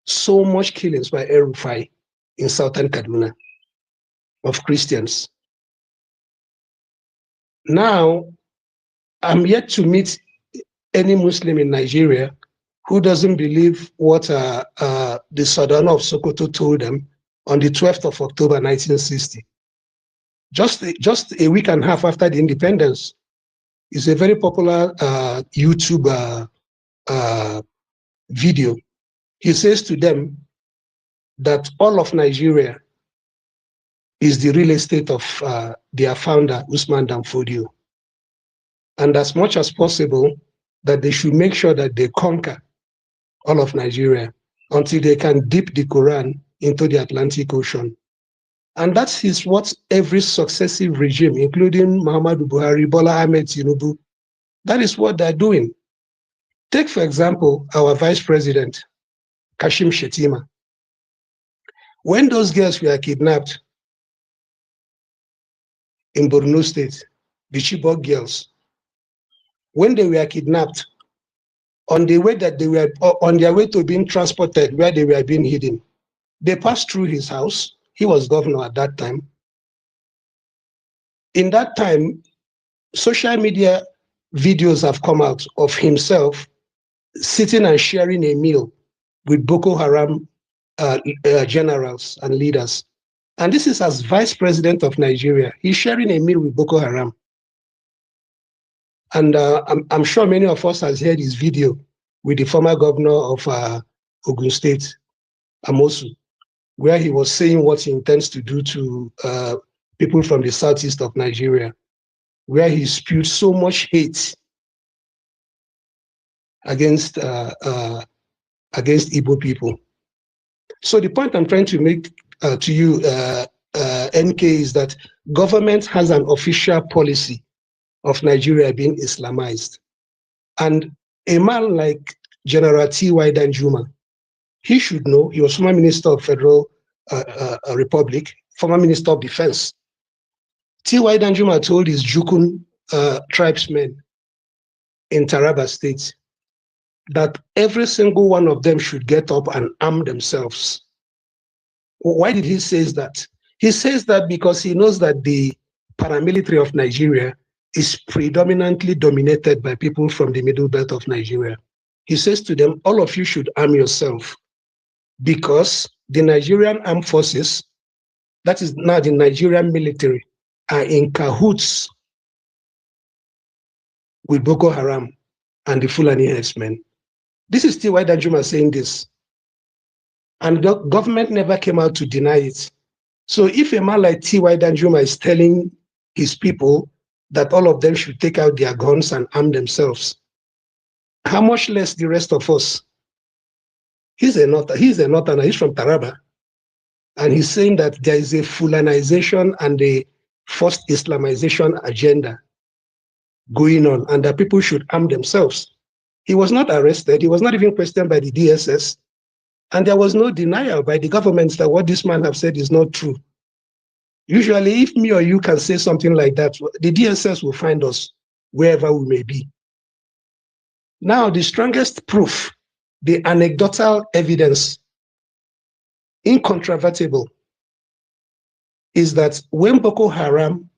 So much killings by El-Rufai in southern Kaduna of Christians. Now, I'm yet to meet any Muslim in Nigeria who doesn't believe what the Sultan of Sokoto told them on the 12th of October, 1960. Just a week and a half after the independence. It's a very popular YouTube video. He says to them that all of Nigeria is the real estate of their founder, Usman Dan Fodio. And as much as possible, that they should make sure that they conquer all of Nigeria until they can dip the Quran into the Atlantic Ocean. And that is what every successive regime, including Muhammadu Buhari, Bola Ahmed Tinubu, that is what they're doing. Take, for example, our vice president, Kashim Shettima. When those girls were kidnapped in Borno State, the Chibok girls, when they were kidnapped, on the way that they were on their way to being transported, where they were being hidden, they passed through his house. He was governor at that time. In that time, social media videos have come out of himself sitting and sharing a meal with Boko Haram generals and leaders. And this is as vice president of Nigeria. He's sharing a meal with Boko Haram. And I'm sure many of us has heard his video with the former governor of Ogun State, Amosu, where he was saying what he intends to do to people from the southeast of Nigeria, where he spewed so much hate against Igbo people. So the point I'm trying to make to you, NK, is that government has an official policy of Nigeria being Islamized. And a man like General T.Y. Danjuma, he should know. He was former Minister of Federal Republic, former Minister of Defense. T.Y. Danjuma told his Jukun tribesmen in Taraba State that every single one of them should get up and arm themselves. Why did he say that? He says that because he knows that the paramilitary of Nigeria is predominantly dominated by people from the middle belt of Nigeria. He says to them, all of you should arm yourself because the Nigerian armed forces, that is now the Nigerian military, are in cahoots with Boko Haram and the Fulani herdsmen. This is T.Y. Danjuma saying this. And the government never came out to deny it. So if a man like T.Y. Danjuma is telling his people that all of them should take out their guns and arm themselves, how much less the rest of us? He's a Northerner, he's from Taraba. And he's saying that there is a Fulanization and a forced Islamization agenda going on and that people should arm themselves. He was not arrested. He was not even questioned by the DSS. And there was no denial by the government that what this man have said is not true. Usually, if me or you can say something like that, the DSS will find us wherever we may be. Now, the strongest proof, the anecdotal evidence, incontrovertible, is that when Boko Haram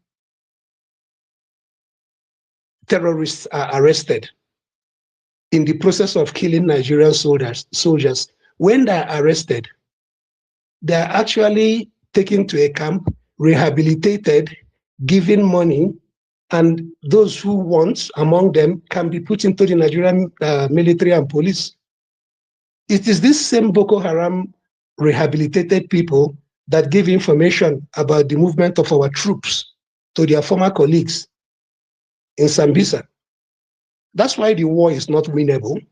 terrorists are arrested in the process of killing Nigerian soldiers, when they're arrested, they're actually taken to a camp, rehabilitated, given money, and those who want among them can be put into the Nigerian military and police. It is this same Boko Haram rehabilitated people that give information about the movement of our troops to their former colleagues in Sambisa. That's why the war is not winnable.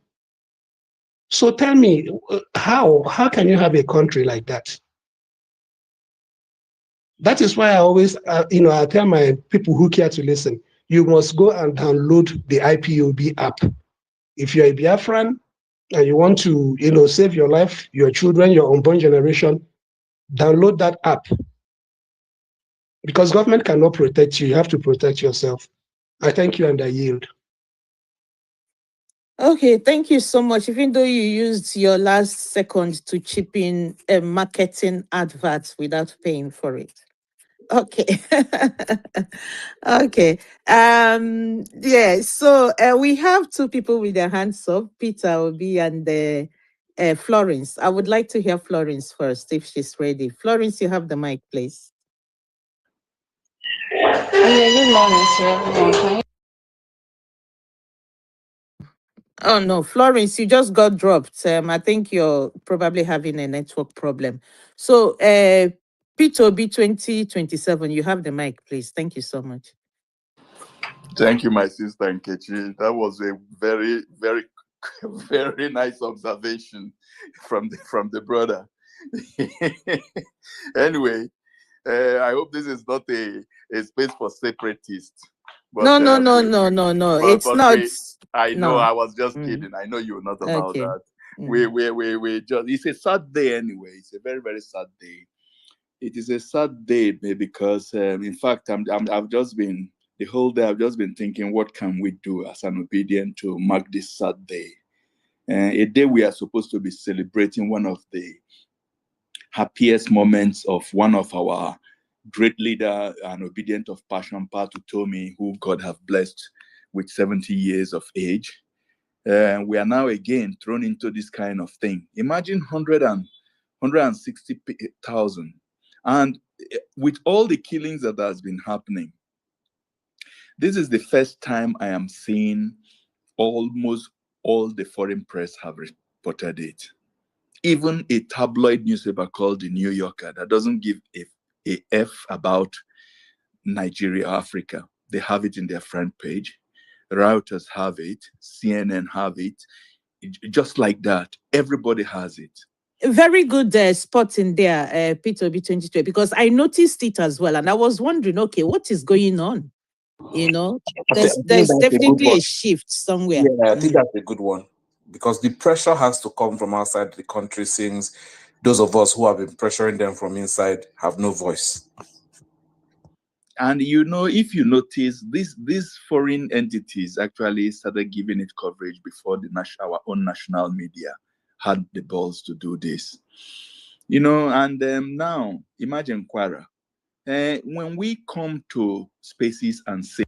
So tell me, how can you have a country like that? That is why I always, I tell my people who care to listen, you must go and download the IPOB app. If you're a Biafran and you want to, save your life, your children, your unborn generation, download that app. Because government cannot protect you. You have to protect yourself. I thank you and I yield. Okay, thank you so much. Even though you used your last second to chip in a marketing advert without paying for it. Okay. Okay. Yeah, so we have two people with their hands up, Peter Obi and Florence. I would like to hear Florence first if she's ready. Florence, you have the mic, please. Okay, good morning to everyone. Can you- Oh no, Florence, you just got dropped. I think you're probably having a network problem. So P2B 2027, you have the mic, please. Thank you so much. Thank you, my sister Nkechi. That was a very, very, very nice observation from the brother. Anyway, I hope this is not a space for separatists. But, No. It's not. I know, No. I was just Mm. kidding. I know you're not about Okay. that. We just, it's a sad day anyway. It's a very, very sad day. It is a sad day because, in fact, I've just been, the whole day, I've just been thinking, what can we do as an obedient to mark this sad day? A day we are supposed to be celebrating one of the happiest moments of one of our great leader and obedient of passion, Patu Tomi, who God have blessed with 70 years of age. We are now again thrown into this kind of thing. Imagine 160,000. And with all the killings that has been happening, this is the first time I am seeing almost all the foreign press have reported it. Even a tabloid newspaper called the New Yorker that doesn't give a F about Nigeria, Africa. They have it in their front page. Reuters have it. CNN have it. Just like that. Everybody has it. Very good spot in there, P2B 2020, because I noticed it as well. And I was wondering, okay, what is going on? There's definitely a shift somewhere. Yeah, I think that's a good one. Because the pressure has to come from outside the country, since those of us who have been pressuring them from inside have no voice. And if you notice, these foreign entities actually started giving it coverage before our own national media had the balls to do this. And now imagine Kwara. When we come to spaces and say,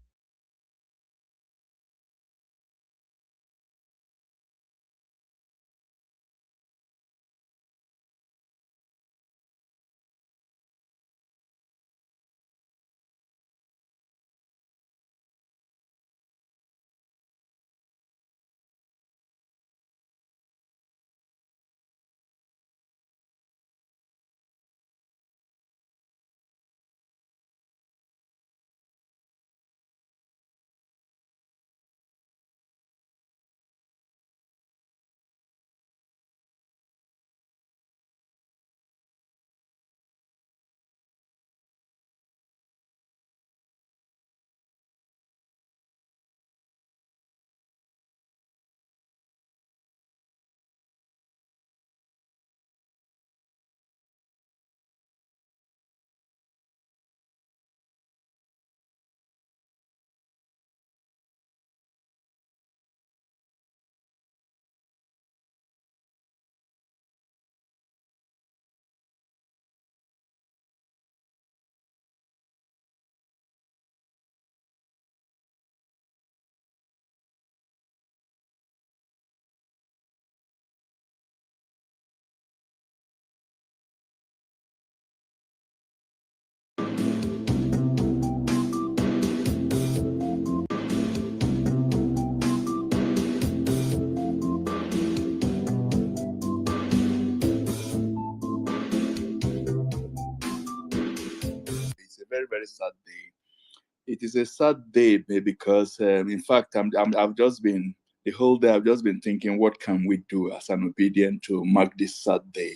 it's a very, very sad day. It is a sad day because, in fact, I've just been the whole day. I've just been thinking, what can we do as an obedient to mark this sad day?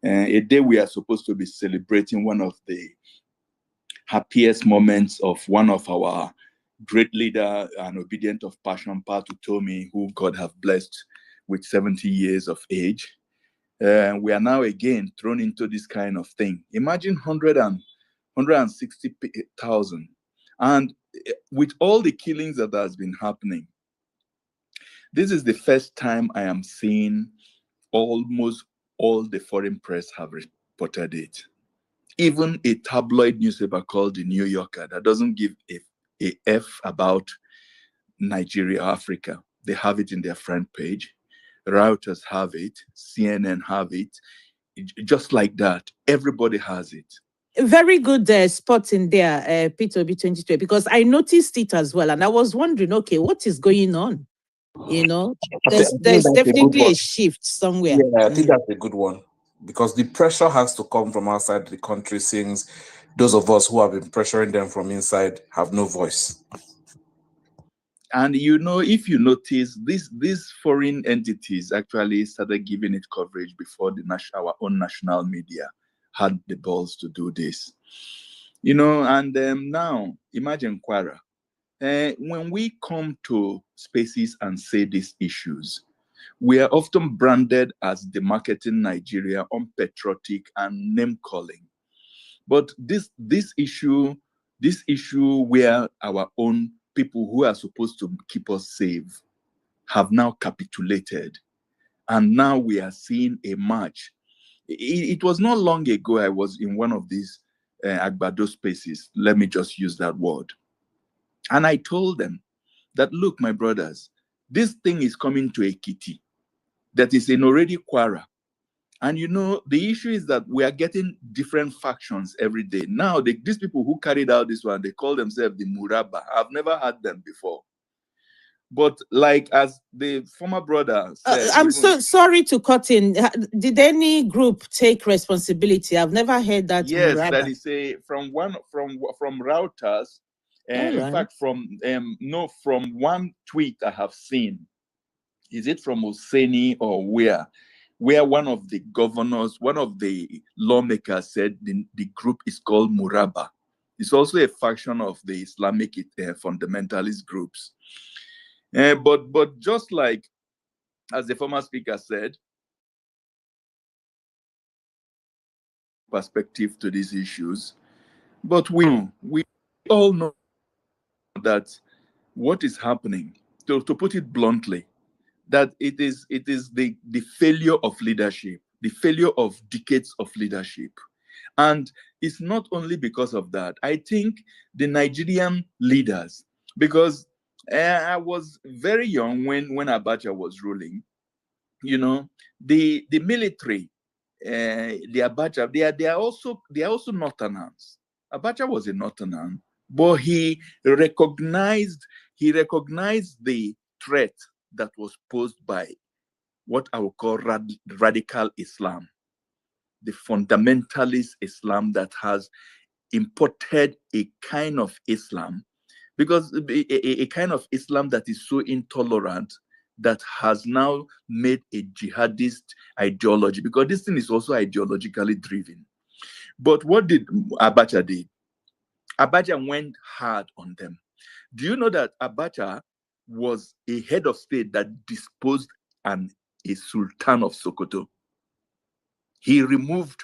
A day we are supposed to be celebrating one of the happiest moments of one of our great leader and obedient of passion, Patu Tomi, who God have blessed with 70 years of age. We are now again thrown into this kind of thing. Imagine 160,000. And with all the killings that has been happening, this is the first time I am seeing almost all the foreign press have reported it. Even a tabloid newspaper called the New Yorker that doesn't give a F about Nigeria, Africa. They have it in their front page. Reuters have it. CNN have it. Just like that. Everybody has it. Very good spot in there, P2B 2020, because I noticed it as well. And I was wondering, okay, what is going on? You know, there's definitely a shift somewhere. Yeah, I think that's a good one, because the pressure has to come from outside the country, since those of us who have been pressuring them from inside have no voice. And if you notice, these foreign entities actually started giving it coverage before our own national media had the balls to do this. And now imagine Kwara. When we come to spaces and say these issues, we are often branded as demarketing Nigeria, unpatriotic, and name calling. But this issue where our own people who are supposed to keep us safe have now capitulated, and now we are seeing a march. It was not long ago I was in one of these Agbado spaces. Let me just use that word. And I told them that, look, my brothers, this thing is coming to Ekiti that is in already Kwara. And the issue is that we are getting different factions every day. Now, these people who carried out this one, they call themselves the Muraba. I've never had them before. But like as the former brother said, I'm so sorry to cut in. Did any group take responsibility? I've never heard that. Yes, Muraba. that is from routers. In fact, from one tweet I have seen. Is it from Oseni or where one of the governors, one of the lawmakers said the group is called Muraba. It's also a faction of the Islamic fundamentalist groups. But just like as the former speaker said, perspective to these issues, but we all know that what is happening, to put it bluntly, that it is the failure of leadership, the failure of decades of leadership. And it's not only because of that. I think the Nigerian leaders, because I was very young when Abacha was ruling, the military, the Abacha, they are also Northerners. Abacha was a Northerner, but he recognized the threat that was posed by what I would call radical Islam, the fundamentalist Islam that has imported a kind of Islam, because a kind of Islam that is so intolerant that has now made a jihadist ideology, because this thing is also ideologically driven. But what did Abacha do? Abacha went hard on them. Do you know that Abacha was a head of state that disposed a Sultan of Sokoto? He removed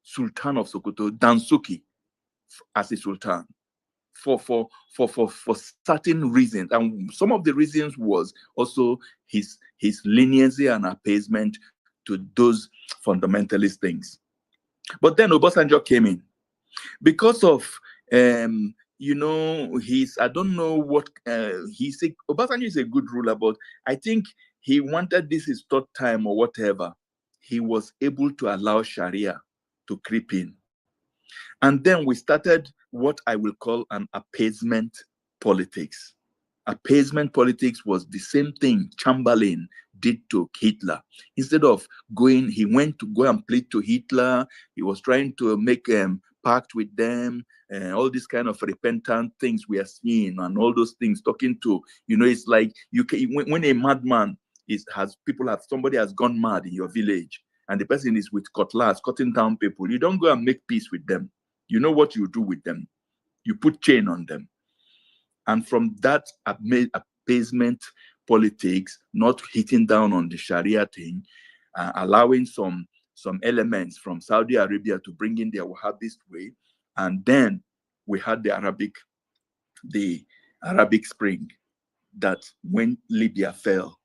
Sultan of Sokoto, Dansuki, as a Sultan for certain reasons. And some of the reasons was also his leniency and appeasement to those fundamentalist things. But then Obasanjo came in. Because of I don't know what Obasanjo is a good ruler, but I think he wanted this his third time or whatever. He was able to allow Sharia to creep in. And then we started what I will call an appeasement politics. Appeasement politics was the same thing Chamberlain did to Hitler. Instead of going, he went to go and plead to Hitler. He was trying to make pact with them, and all these kind of repentant things we are seeing, and all those things talking to, it's like you can, when a madman somebody has gone mad in your village, and the person is with cutlass cutting down people, you don't go and make peace with them. You know what you do with them? You put chain on them. And from that appeasement politics, not hitting down on the Sharia thing, allowing some elements from Saudi Arabia to bring in their Wahhabist way, and then we had the Arabic Spring, that when Libya fell,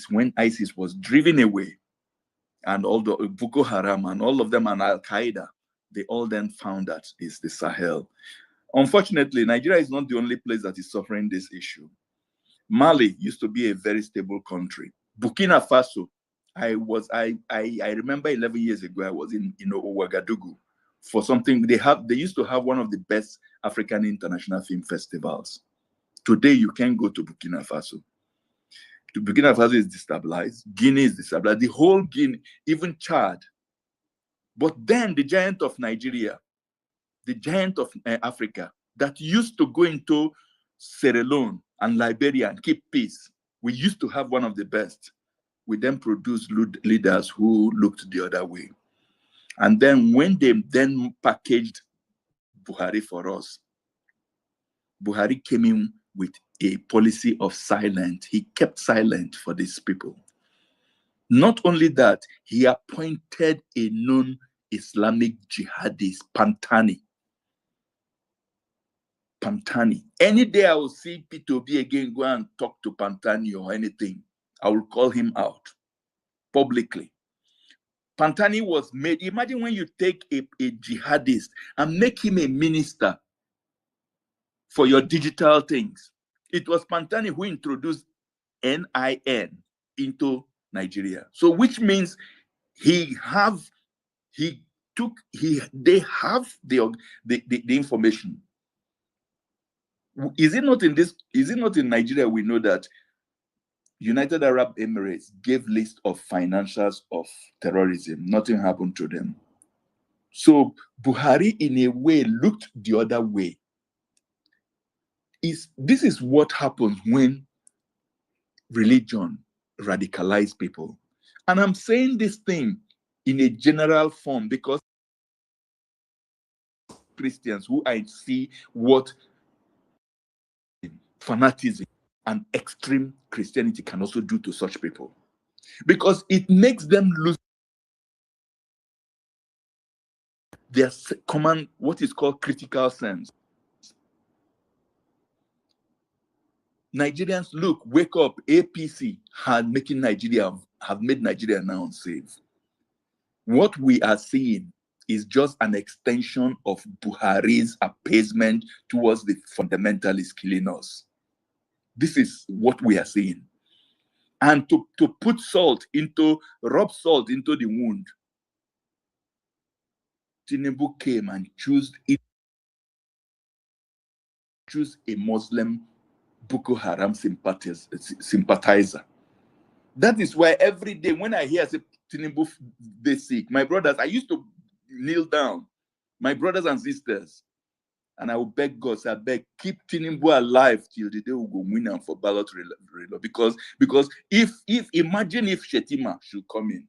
when ISIS was driven away, and all the Boko Haram and all of them, and Al Qaeda, they all then found that it's the Sahel. Unfortunately, Nigeria is not the only place that is suffering this issue. Mali used to be a very stable country. Burkina Faso, I remember 11 years ago, I was in Ouagadougou for something. They used to have one of the best African international film festivals. Today, you can't go to Burkina Faso. Burkina Faso is destabilized. Guinea is destabilized. The whole Guinea, even Chad. But then the giant of Nigeria, the giant of Africa, that used to go into Sierra Leone and Liberia and keep peace. We used to have one of the best. We then produced leaders who looked the other way. And then when they then packaged Buhari for us, Buhari came in with a policy of silence. He kept silent for these people. Not only that, he appointed a known Islamic jihadist, Pantani. Any day I will see P2B again go and talk to Pantani or anything, I will call him out publicly. Pantani was made, imagine when you take a jihadist and make him a minister for your digital things. It was Pantani who introduced NIN into Nigeria. So which means they have the information. Is it not in Nigeria we know that United Arab Emirates gave list of financiers of terrorism? Nothing happened to them. So Buhari in a way looked the other way. This is what happens when religion radicalizes people. And I'm saying this thing in a general form because Christians who I see what fanatism and extreme Christianity can also do to such people, because it makes them lose their common, what is called critical sense. Nigerians, look, wake up. APC have made Nigeria now unsafe. What we are seeing is just an extension of Buhari's appeasement towards the fundamentalists killing us. This is what we are seeing. And to rub salt into the wound, Tinubu came and chose a Muslim Boko Haram sympathizer. That is why every day when I hear Tinubu they sick, my brothers, I used to kneel down, my brothers and sisters, and I will beg God, say, I beg, keep Tinubu alive till the day we go win him for ballot reload. Because imagine if Shetima should come in,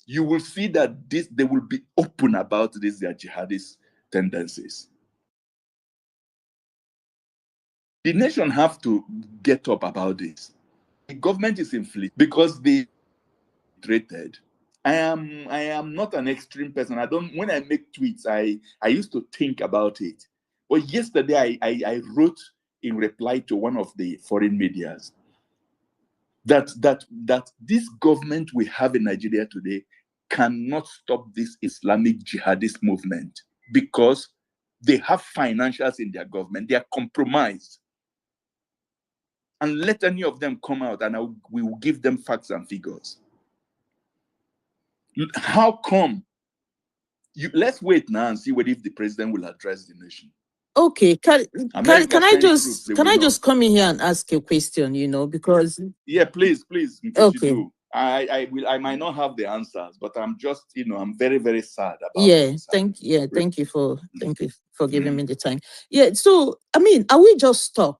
you will see that they will be open about their jihadist tendencies. The nation have to get up about this. The government is inflicted because they treated. I am not an extreme person. When I make tweets, I used to think about it. But yesterday I wrote in reply to one of the foreign medias that this government we have in Nigeria today cannot stop this Islamic jihadist movement because they have financials in their government. They are compromised. And let any of them come out and we will give them facts and figures. How come? Let's wait now and see if the president will address the nation. Okay, America can I send troops, just they will not. come in here and ask a question? Because Yeah, please, Mfichi, okay, do. I might not have the answers, but I'm just, I'm very, very sad about yeah, this. thank you for giving Mm. me the time. Yeah, so I mean, are we just stuck?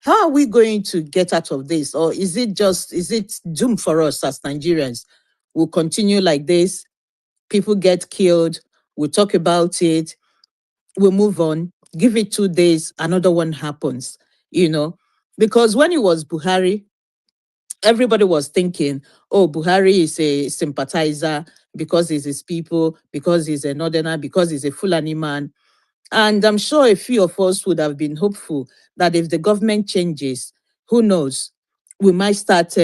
How are we going to get out of this, or is it doomed for us as Nigerians? We'll continue like this. People get killed. We'll talk about it. We'll move on. Give it 2 days, another one happens. Because when it was Buhari, everybody was thinking, oh, Buhari is a sympathizer because he's his people, because he's a northerner, because he's a Fulani man. And I'm sure a few of us would have been hopeful that if the government changes, who knows, we might start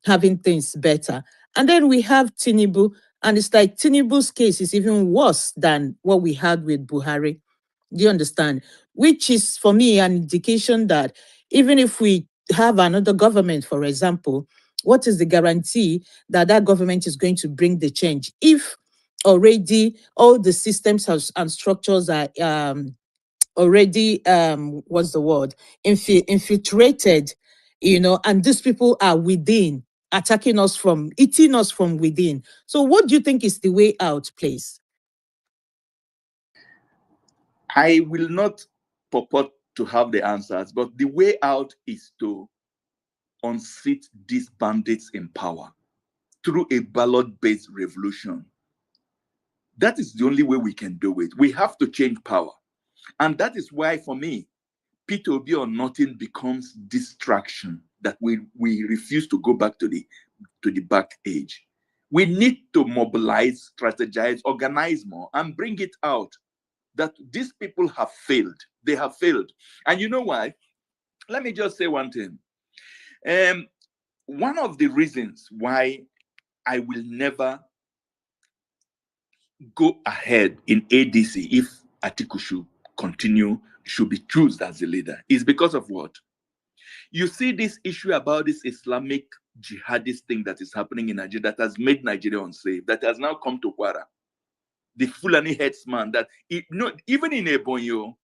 having things better. And then we have Tinubu, and it's like Tinubu's case is even worse than what we had with Buhari. Do you understand? Which is, for me, an indication that even if we have another government, for example, what is the guarantee that that government is going to bring the change if already all the systems and structures are already what's the word, infiltrated, and these people are within, attacking us from, eating us from within. So what do you think is the way out, please? I will not purport to have the answers, but the way out is to unseat these bandits in power through a ballot-based revolution. That is the only way we can do it. We have to change power. And that is why, for me, P2B or nothing becomes distraction, that we refuse to go back to the back age. We need to mobilize, strategize, organize more, and bring it out that these people have failed. They have failed. And you know why? Let me just say one thing. One of the reasons why I will never go ahead in ADC if Atiku should be chosen as the leader is because of what? You see this issue about this Islamic jihadist thing that is happening in Nigeria that has made Nigeria unsafe, that has now come to Kwara. The Fulani headsman that, even in Ebonyi,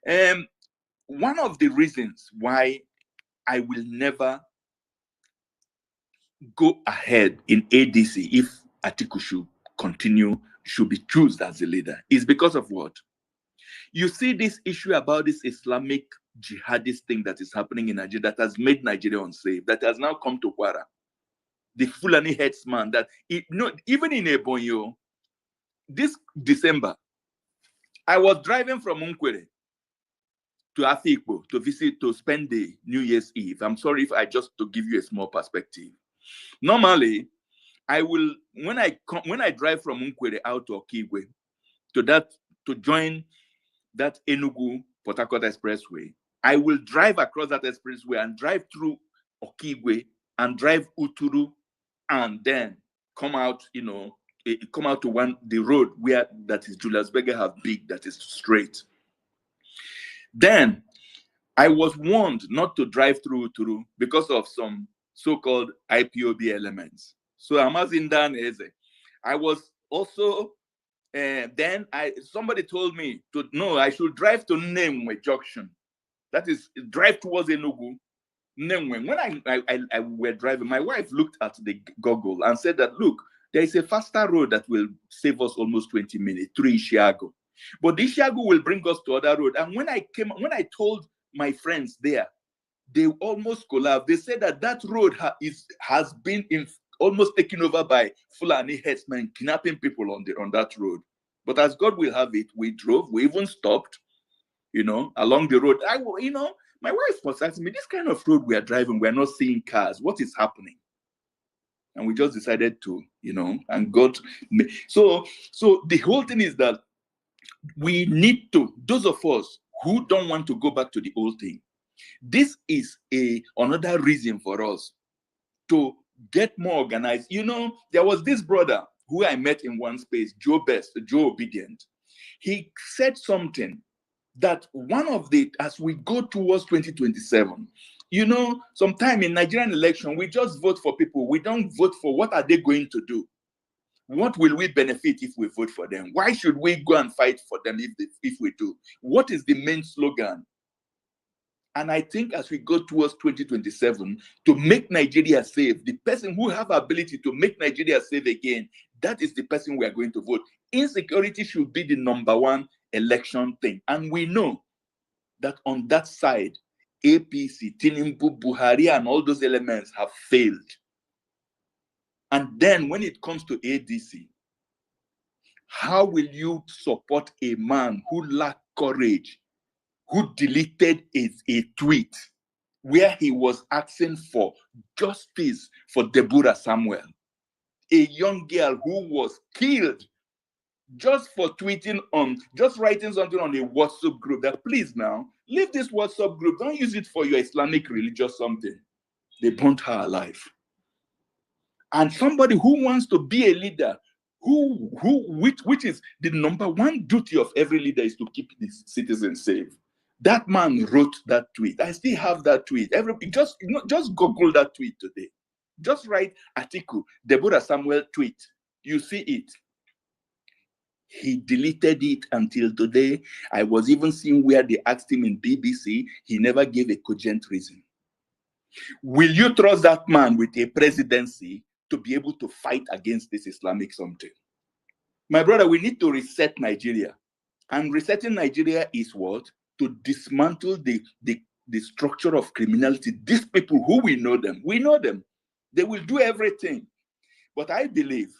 One of the reasons why I will never go ahead in ADC if Atiku should be chosen as the leader is because of what? You see this issue about this Islamic jihadist thing that is happening in Nigeria that has made Nigeria unsafe, that has now come to Kwara. The Fulani headsman that, even in Ebonyi, this December, I was driving from Unkwere to Afikpo to spend the New Year's Eve. I'm sorry if I just to give you a small perspective. Normally, I will when I drive from Unkwere out to Okigwe to join that Enugu Port Harcourt Expressway, I will drive across that expressway and drive through Okigwe and drive Uturu and then come out, to the road where that is Julius Berger have big, that is straight. Then I was warned not to drive through Uturu because of some so-called IPOB elements. So I'm asking Dan Eze. I was also then somebody told me I should drive to Nemwe Junction. That is, drive towards Enugu. Nemwe. When I were driving, my wife looked at the Google and said that, look, there is a faster road that will save us almost 20 minutes through Ishiago. But the Ishiago will bring us to other road. And when I told my friends there, they almost collapsed. They said that road has been almost taken over by Fulani headsmen kidnapping people on that road. But as God will have it, we drove. We even stopped, along the road. My wife was asking me, this kind of road we are driving, we are not seeing cars. What is happening? And we just decided to, and God. So the whole thing is that we need to, those of us who don't want to go back to the old thing, this is another reason for us to get more organized. There was this brother who I met in one space, Joe Obedient. He said something that as we go towards 2027, sometime in Nigerian election, we just vote for people. We don't vote for what are they going to do. What will we benefit if we vote for them? Why should we go and fight for them if we do? What is the main slogan? And I think as we go towards 2027, to make Nigeria safe, the person who have ability to make Nigeria safe again, that is the person we are going to vote. Insecurity should be the number one election thing. And we know that on that side, APC, Tinubu, Buhari, and all those elements have failed. And then when it comes to ADC, how will you support a man who lacked courage, who deleted a tweet where he was asking for justice for Deborah Samuel, a young girl who was killed just for just writing something on a WhatsApp group that, please now, leave this WhatsApp group, don't use it for your Islamic religious something. They burnt her alive. And somebody who wants to be a leader, which is the number one duty of every leader, is to keep the citizens safe. That man wrote that tweet. I still have that tweet. Just Google that tweet today. Just write Atiku, Deborah Samuel tweet. You see it. He deleted it until today. I was even seeing where they asked him in BBC. He never gave a cogent reason. Will you trust that man with a presidency to be able to fight against this Islamic something? My brother, we need to reset Nigeria. And resetting Nigeria is what? To dismantle the structure of criminality. These people who we know them. They will do everything. But I believe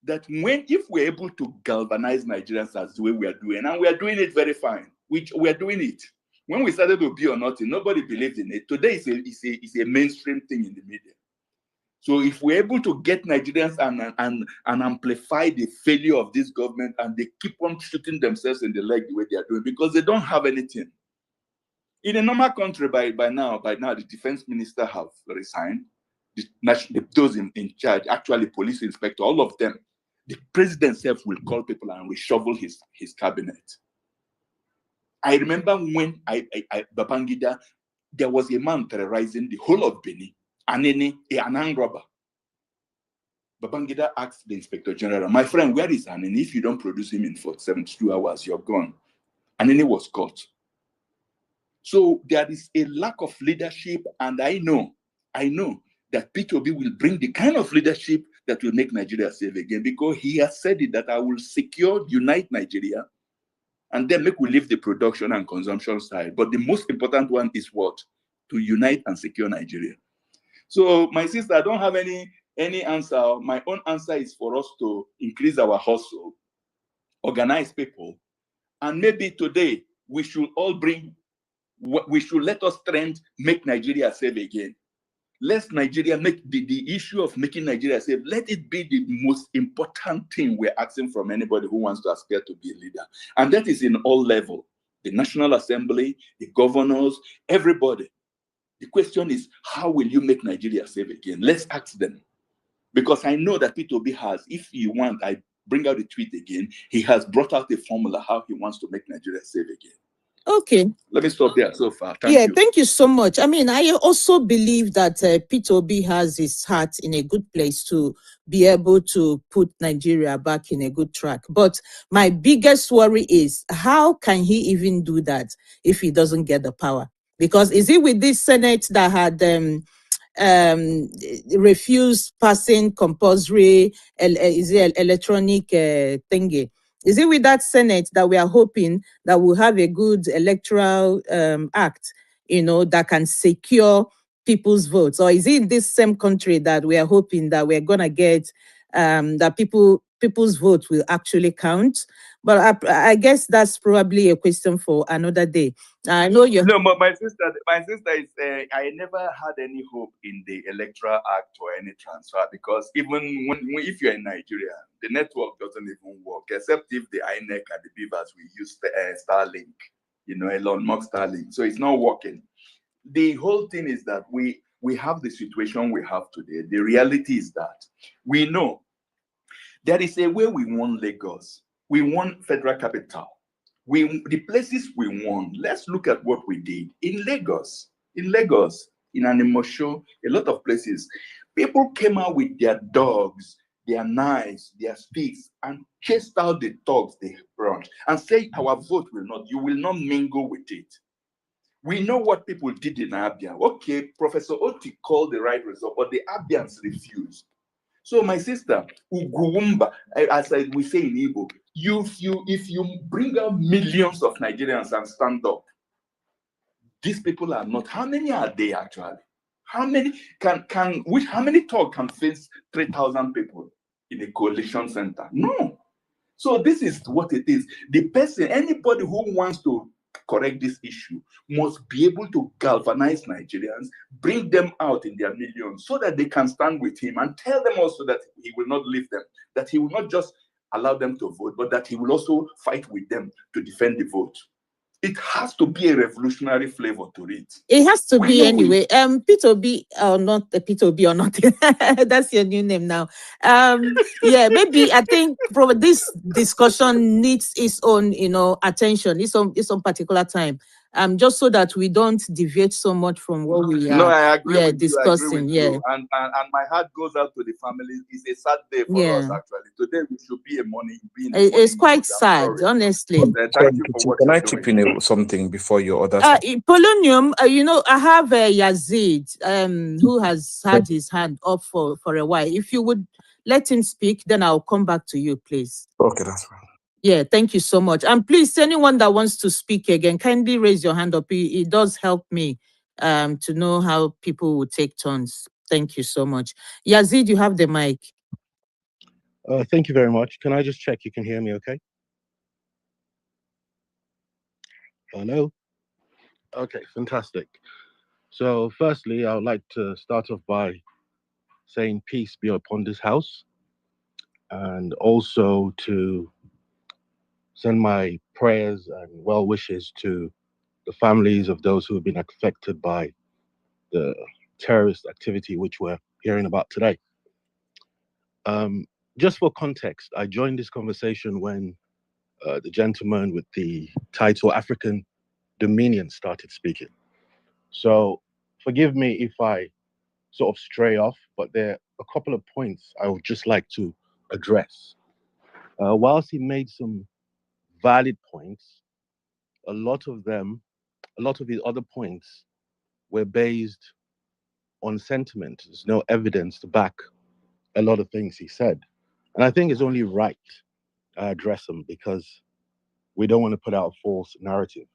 that if we're able to galvanize Nigerians as the way we are doing, and we are doing it very fine, we are doing it. When we started to be or nothing, nobody believed in it. Today it's a mainstream thing in the media. So if we're able to get Nigerians and amplify the failure of this government, and they keep on shooting themselves in the leg the way they are doing, because they don't have anything. In a normal country, by now, the defense minister have resigned. Those in charge, actually police inspector, all of them. The president himself will call people and reshuffle his cabinet. I remember when Babangida, there was a man terrorizing the whole of Benin, Anene, an armed robber. Babangida asked the inspector general, my friend, where is Anene? If you don't produce him in 72 hours, you're gone. Anene was caught. So there is a lack of leadership, and I know that Peter Obi will bring the kind of leadership that will make Nigeria safe again, because he has said it, that I will unite Nigeria, and then we leave the production and consumption side. But the most important one is what? To unite and secure Nigeria. So my sister, I don't have any answer. My own answer is for us to increase our hustle, organize people, and maybe today we should let us trend make Nigeria safe again. Let Nigeria make the issue of making Nigeria safe, let it be the most important thing we're asking from anybody who wants to aspire to be a leader. And that is in all levels, the National Assembly, the governors, everybody. The question is, how will you make Nigeria safe again? Let's ask them. Because I know that Peter Obi has, if you want, I bring out the tweet again, he has brought out a formula how he wants to make Nigeria safe again. Okay. Let me stop there so far. Thank you. Thank you so much. I mean, I also believe that Peter Obi has his heart in a good place to be able to put Nigeria back in a good track. But my biggest worry is, how can he even do that if he doesn't get the power? Because is it with this Senate that had refused passing compulsory electronic thingy? Is it with that Senate that we are hoping that we'll have a good electoral act, that can secure people's votes? Or is it in this same country that we are hoping that we're going to get that people's votes will actually count? But I guess that's probably a question for another day. I know you. No, but my sister is. I never had any hope in the Electoral Act or any transfer, because even if you're in Nigeria, the network doesn't even work, except if the INEC and the Beavers we use Starlink, Elon Musk Starlink. So it's not working. The whole thing is that we have the situation we have today. The reality is that we know there is a way we want Lagos. We want Federal Capital. The places we want. Let's look at what we did in Lagos. In Animosho, a lot of places, people came out with their dogs, their knives, their sticks, and chased out the thugs they brought and say, our vote you will not mingle with it. We know what people did in Abia. Okay, Professor Oti called the right result, but the Abians refused. So my sister, Uguwumba, as we say in Igbo, if you bring out millions of Nigerians and stand up, these people are not. How many are they actually? How many how many talk can face 3,000 people in a coalition center? No. So this is what it is. The person, anybody who wants to correct this issue must be able to galvanize Nigerians, bring them out in their millions so that they can stand with him, and tell them also that he will not leave them, that he will not just allow them to vote, but that he will also fight with them to defend the vote. It has to be a revolutionary flavor to it. It has to be anyway. Peter Obi or not, Peter Obi or not. That's your new name now. Maybe I think this discussion needs its own, attention. Its own particular time. Just so that we don't deviate so much from what we are. No, I agree with discussing. You. I agree with you. And my heart goes out to the family. It's a sad day for us, actually. Today we should be a morning. It's quite sad, honestly. But, thank you for what Can I chip in something before your other? Polonium, I have Yazid, who has had his hand up for a while. If you would let him speak, then I'll come back to you, please. Okay, that's fine. Yeah, thank you so much. And please, anyone that wants to speak again, kindly raise your hand up. It does help me to know how people will take turns. Thank you so much. Yazid, you have the mic. Thank you very much. Can I just check you can hear me okay? Hello? Okay, fantastic. So firstly, I would like to start off by saying peace be upon this house, and also to send my prayers and well wishes to the families of those who have been affected by the terrorist activity which we're hearing about today. Just for context, I joined this conversation when the gentleman with the title African Dominion started speaking. So forgive me if I sort of stray off, but there are a couple of points I would just like to address. Whilst he made some valid points, a lot of them a lot of his other points were based on sentiment. There's no evidence to back a lot of things he said. And I think it's only right I address them because we don't want to put out a false narrative.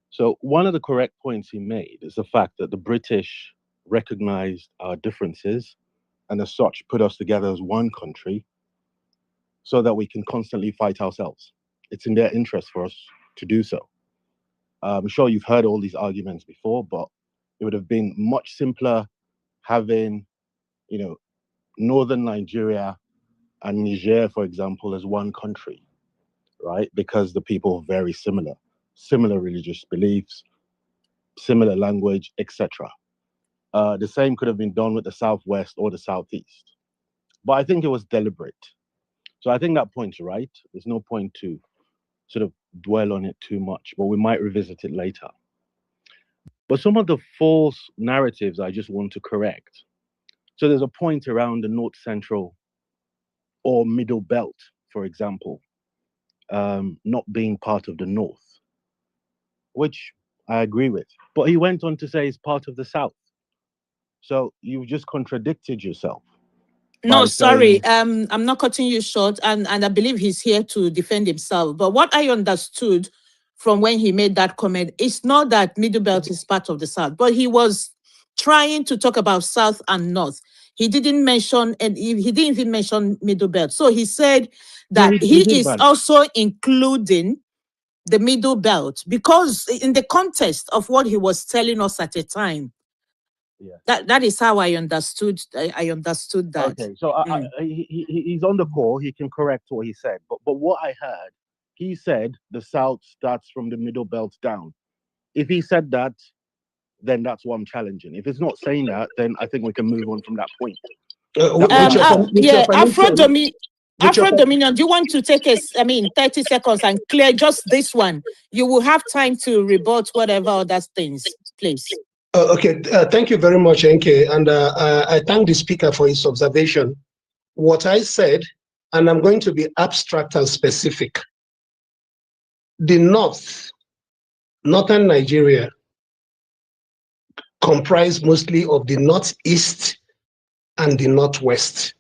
So one of the correct points he made is the fact that the British recognized our differences and as such put us together as one country so that we can constantly fight ourselves. It's in their interest for us to do so. I'm sure you've heard all these arguments before, but it would have been much simpler having, northern Nigeria and Niger, for example, as one country, right? Because the people are very similar religious beliefs, similar language, etc. The same could have been done with the Southwest or the Southeast. But I think it was deliberate. So I think that point's right. There's no point to sort of dwell on it too much, but we might revisit it later. But some of the false narratives I just want to correct. So there's a point around the North Central or Middle Belt, for example, not being part of the North, which I agree with. But he went on to say it's part of the South. So you've just contradicted yourself. No, sorry, I'm not cutting you short, and I believe he's here to defend himself. But what I understood from when he made that comment, it's not that Middle Belt is part of the South, but he was trying to talk about South and North. He didn't mention, and he didn't even mention Middle Belt. So he said that he is also including the Middle Belt because in the context of what he was telling us at the time. Yeah. That is how I understood. I understood that. Okay, so he's on the call. He can correct what he said. But what I heard, he said the South starts from the Middle Belt down. If he said that, then that's what I'm challenging. If it's not saying that, then I think we can move on from that point. Afro Dominion, do you want to take 30 seconds and clear just this one? You will have time to rebut whatever other things, please. Okay, thank you very much, Enke. And I thank the speaker for his observation. What I said, and I'm going to be abstract and specific. The northern Nigeria comprise mostly of the northeast and the northwest.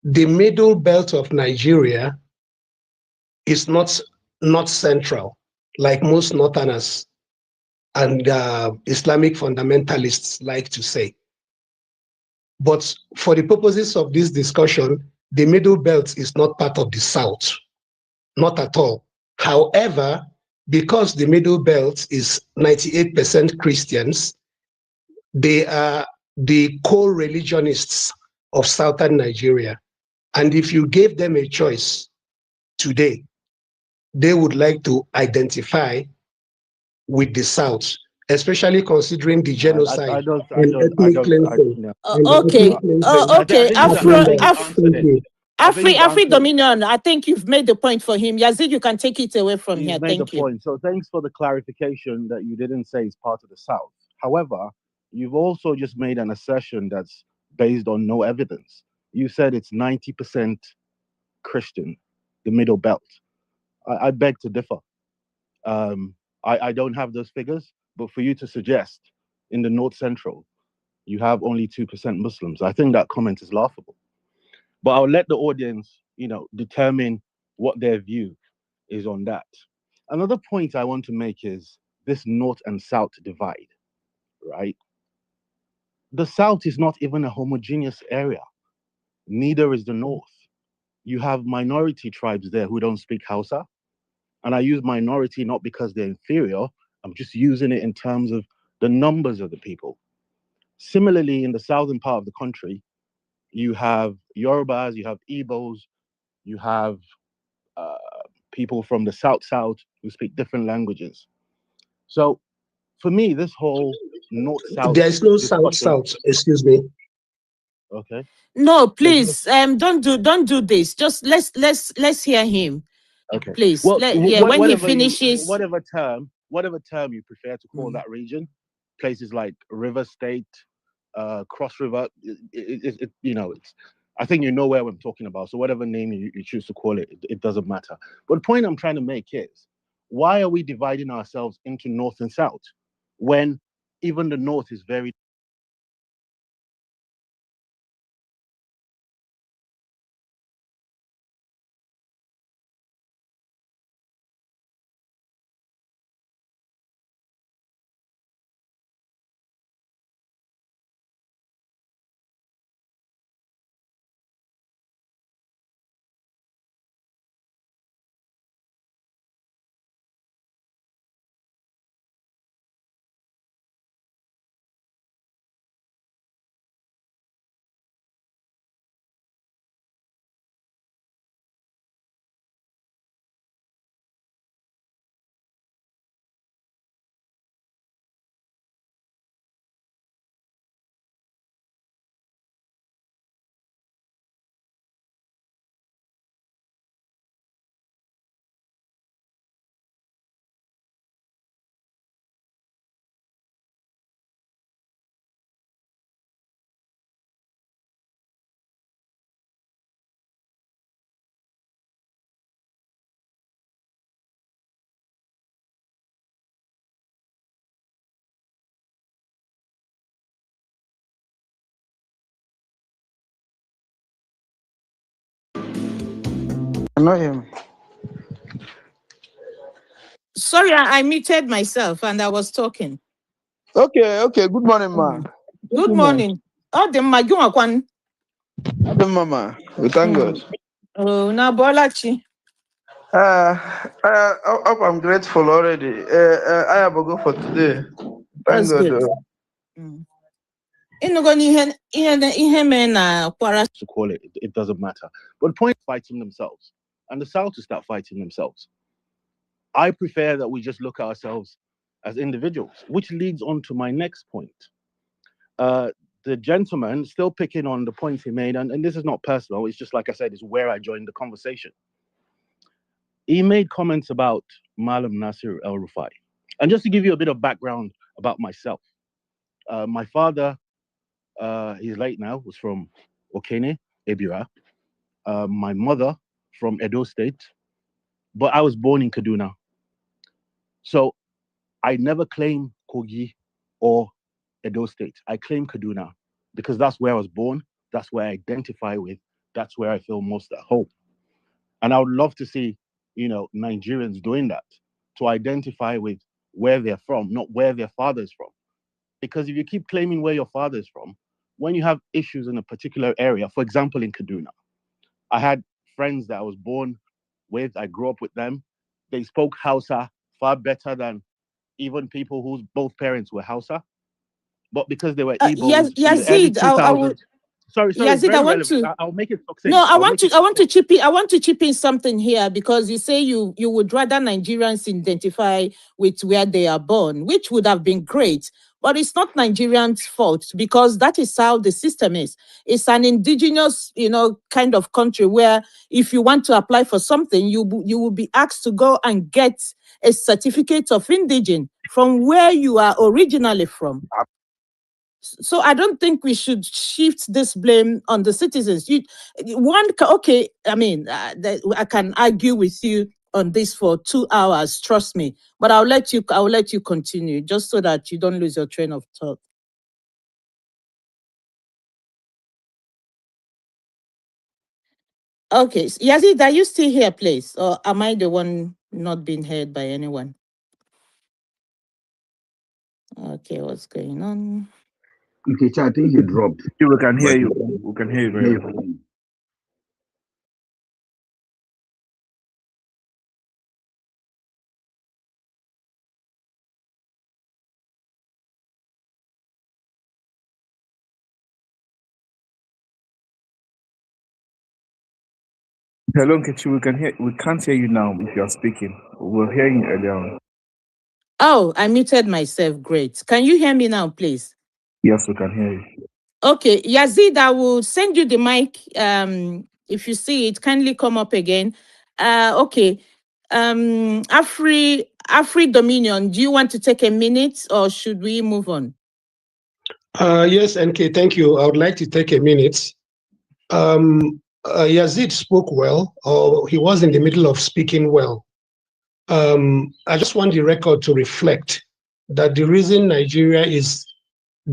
The middle belt of Nigeria is not central, like most northerners and Islamic fundamentalists like to say. But for the purposes of this discussion, the Middle Belt is not part of the South, not at all. However, because the Middle Belt is 98% Christians, they are the co-religionists of Southern Nigeria. And if you gave them a choice today, they would like to identify with the South, especially considering the genocide and ethnic cleansing. Afri Dominion, I think you've made the point for him. Yazid, you can take it away from here. Thank you. Point. So thanks for the clarification that you didn't say it's part of the South. However, you've also just made an assertion that's based on no evidence. You said it's 90% Christian, the Middle Belt. I beg to differ. I don't have those figures, but for you to suggest in the North Central, you have only 2% Muslims, I think that comment is laughable. But I'll let the audience, determine what their view is on that. Another point I want to make is this North and South divide, right? The South is not even a homogeneous area. Neither is the North. You have minority tribes there who don't speak Hausa. And I use minority not because they're inferior. I'm just using it in terms of the numbers of the people. Similarly, in the southern part of the country, you have Yorubas, you have Igbos, you have people from the South who speak different languages. So for me, this whole North-South... There is no South, excuse me. Okay. No, please, don't do this. Just let's hear him. Okay. Please. Well, when he finishes, whatever term you prefer to call that region, places like River State, Cross River, I think you know where I'm talking about. So whatever name you choose to call it, it doesn't matter. But the point I'm trying to make is, Why are we dividing ourselves into North and South when even the North is very... Cannot hear me. Sorry, I muted myself and I was talking. Okay, okay. Good morning, ma. Good morning. Oh, the Magyuakwan. Hello, mama. We thank God. Oh, now Bolachi. I'm grateful already. I have a go for today. Thank That's God. good. To call it, it doesn't matter. But the point is fighting themselves, and the South to start fighting themselves. I prefer that we just look at ourselves as individuals, which leads on to my next point. The gentleman still picking on the points he made, and this is not personal, it's just like I said, it's where I joined the conversation. He made comments about Malam Nasir El-Rufai. And just to give you a bit of background about myself, my father, he's late now, was from Okene, Ebira. My mother from Edo State, but I was born in Kaduna. So I never claim Kogi or Edo State. I claim Kaduna because that's where I was born, that's where I identify with, that's where I feel most at home. And I would love to see, Nigerians doing that, to identify with where they're from, not where their father's from. Because if you keep claiming where your father's from, when you have issues in a particular area, for example, in Kaduna, I had friends that I was born with, I grew up with them. They spoke Hausa far better than even people whose both parents were Hausa. But because they were Igbos in the early Yazid, 2000s, sorry, Yazid, very I want relevant. to. I'll make it succinct. No, I want to chip in. I want to chip in something here because you say you would rather Nigerians identify with where they are born, which would have been great. But it's not Nigerians' fault because that is how the system is. It's an indigenous, kind of country where if you want to apply for something, you will be asked to go and get a certificate of indigene from where you are originally from. So I don't think we should shift this blame on the citizens. I mean, I can argue with you on this for 2 hours, trust me. But I'll let you continue just so that you don't lose your train of thought. Okay, Yazid, are you still here, please? Or am I the one not being heard by anyone? Okay, what's going on? Okay, I think you dropped. We can hear you. We can hear you very well. Hello, Nkechi. We can't hear you now if you are speaking. We were hearing you earlier on. Oh, I muted myself. Great. Can you hear me now, please? Yes, we can hear you. Okay, Yazid, I will send you the mic. If you see it, kindly come up again. Okay. Afri Dominion, do you want to take a minute or should we move on? Yes, NK, thank you. I would like to take a minute. Yazid spoke well, or he was in the middle of speaking well. I just want the record to reflect that the reason Nigeria is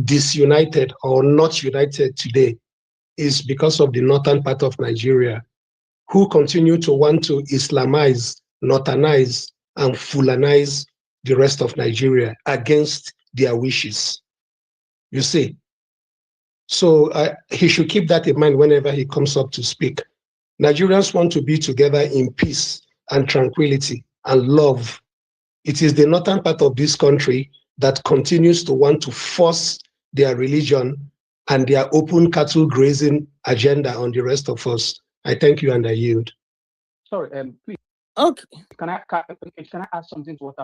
disunited or not united today is because of the northern part of Nigeria, who continue to want to Islamize, northernize, and Fulanize the rest of Nigeria against their wishes. You see? So he should keep that in mind whenever he comes up to speak. Nigerians want to be together in peace and tranquility and love. It is the northern part of this country that continues to want to force their religion and their open cattle grazing agenda on the rest of us. I thank you and I yield. Sorry, please. Okay. Can I add something to what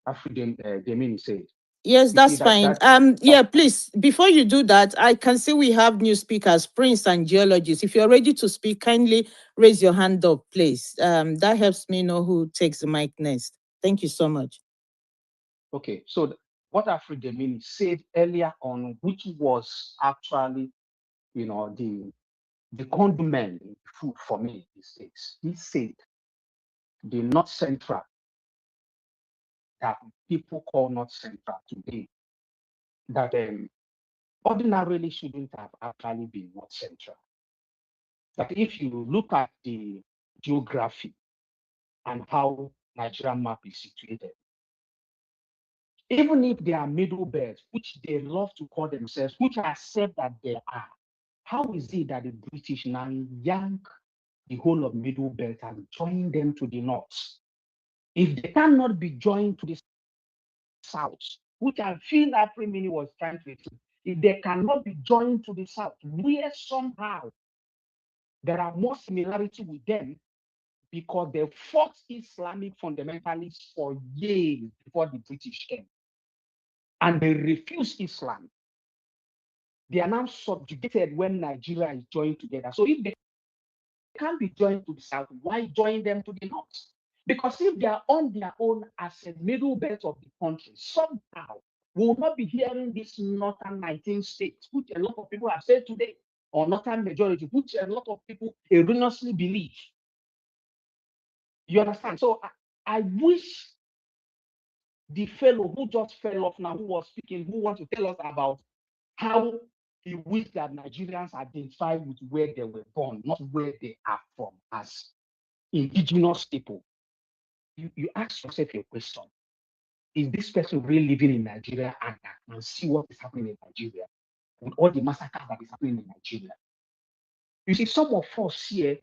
Demini said? Yes, that's fine. Yeah, please, before you do that, I can see we have new speakers, Prince and Geologist. If you're ready to speak, kindly raise your hand up, please. That helps me know who takes the mic next. Thank you so much. Okay, so what Demini said earlier on, which was actually, the condiment in food for me these days. He said the North Central that people call North Central today, that ordinarily shouldn't have actually been North Central. But if you look at the geography and how Nigerian map is situated, even if they are middle belts, which they love to call themselves, which I accept that they are, how is it that the British now yank the whole of middle belt and join them to the north? If they cannot be joined to the south, which I feel that Mini was trying to do, if they cannot be joined to the south, where somehow there are more similarity with them, because they fought Islamic fundamentalists for years before the British came. And they refused Islam. They are now subjugated when Nigeria is joined together. So if they can't be joined to the south, why join them to the north? Because if they are on their own as a middle belt of the country, somehow we will not be hearing this northern 19 states, which a lot of people have said today, or northern majority, which a lot of people erroneously believe. You understand? So I wish the fellow who just fell off now, who was speaking, who wants to tell us about how he wished that Nigerians identify with where they were born, not where they are from as indigenous people. You ask yourself a question. Is this person really living in Nigeria and see what is happening in Nigeria? With all the massacres that is happening in Nigeria. You see, some of us here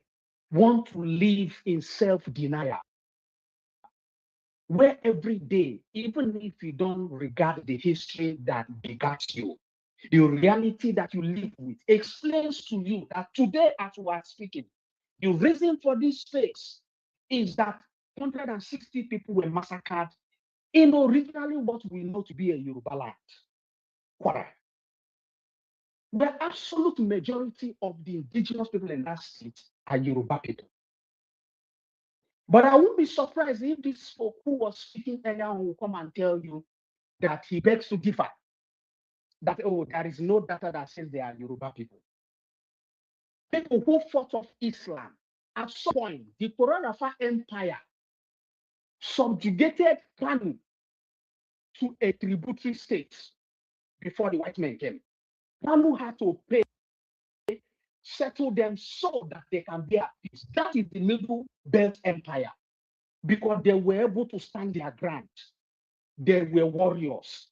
want to live in self-denial, where every day, even if you don't regard the history that begat you, the reality that you live with explains to you that today, as we are speaking, the reason for this space is that 160 people were massacred in originally what we know to be a Yoruba land, Kwara. The absolute majority of the indigenous people in that state are Yoruba people. But I won't be surprised if this folk who was speaking earlier on will come and tell you that he begs to differ. That, oh, there is no data that says they are Yoruba people. People who fought off Islam, at some point, the Koranafa Empire subjugated Kanu to a tributary state before the white men came. Kanu had to pay, settle them so that they can be at peace. That is the Middle Belt Empire, because they were able to stand their ground. They were warriors.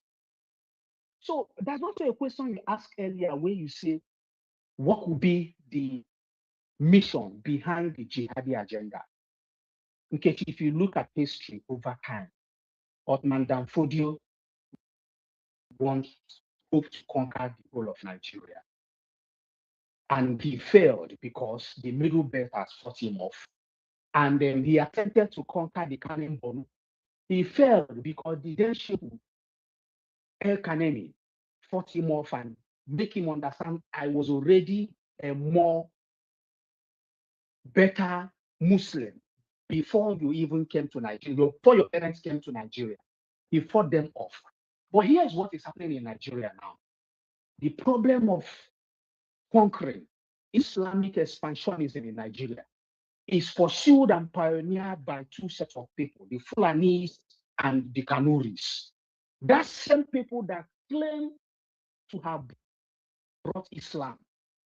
So that's also a question you asked earlier where you say, what would be the mission behind the jihadi agenda? Okay, if you look at history over time, Ottoman Danfodio once hoped to conquer the whole of Nigeria. And he failed because the Middle Belt has fought him off. And then he attempted to conquer the Kanem Borno. He failed because the then Sheikh El Kanemi fought him off and make him understand I was already a more better Muslim before you even came to Nigeria, before your parents came to Nigeria. He fought them off. But here's what is happening in Nigeria now. The problem of conquering Islamic expansionism in Nigeria is pursued and pioneered by two sets of people, the Fulanis and the Kanuris. That same people that claim to have brought Islam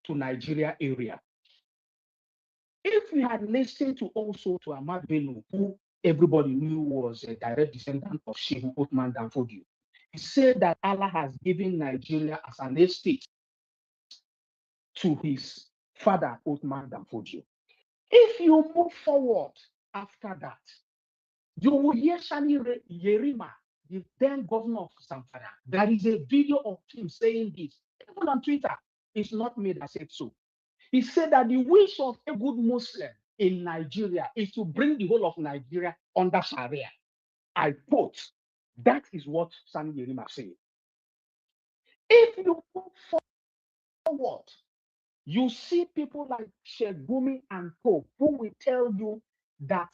to Nigeria area. If we had listened to also to Ahmad Bello, who everybody knew was a direct descendant of Shehu Othman Danfodio, he said that Allah has given Nigeria as an estate to his father, Othman Danfodio. If you move forward after that, you will hear Shani Yerima, the then governor of Zamfara. There is a video of him saying this. Even on Twitter, it's not me that said so. He said that the wish of a good Muslim in Nigeria is to bring the whole of Nigeria under Sharia. I quote, that is what Shani Yerima said. If you move forward, you see people like Sheikh Gumi and Pope who will tell you that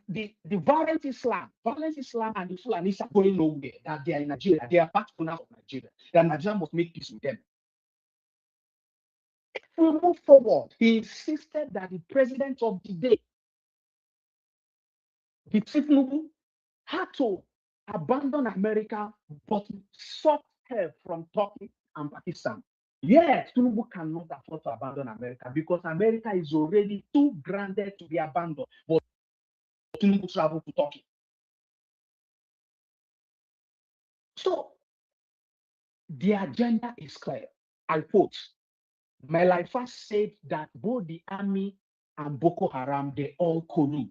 the violent Islam and the Fulanis are going nowhere, that they are in Nigeria, they are part owners of Nigeria, that Nigeria must make peace with them. If we move forward, he insisted that the president of the day, the Tinubu, had to abandon America but sought help from Turkey and Pakistan. Yes, Tinubu cannot afford to abandon America because America is already too grounded to be abandoned. But Tinubu traveled to Turkey. So the agenda is clear. I quote, Melaifa said that both the army and Boko Haram, they all collude.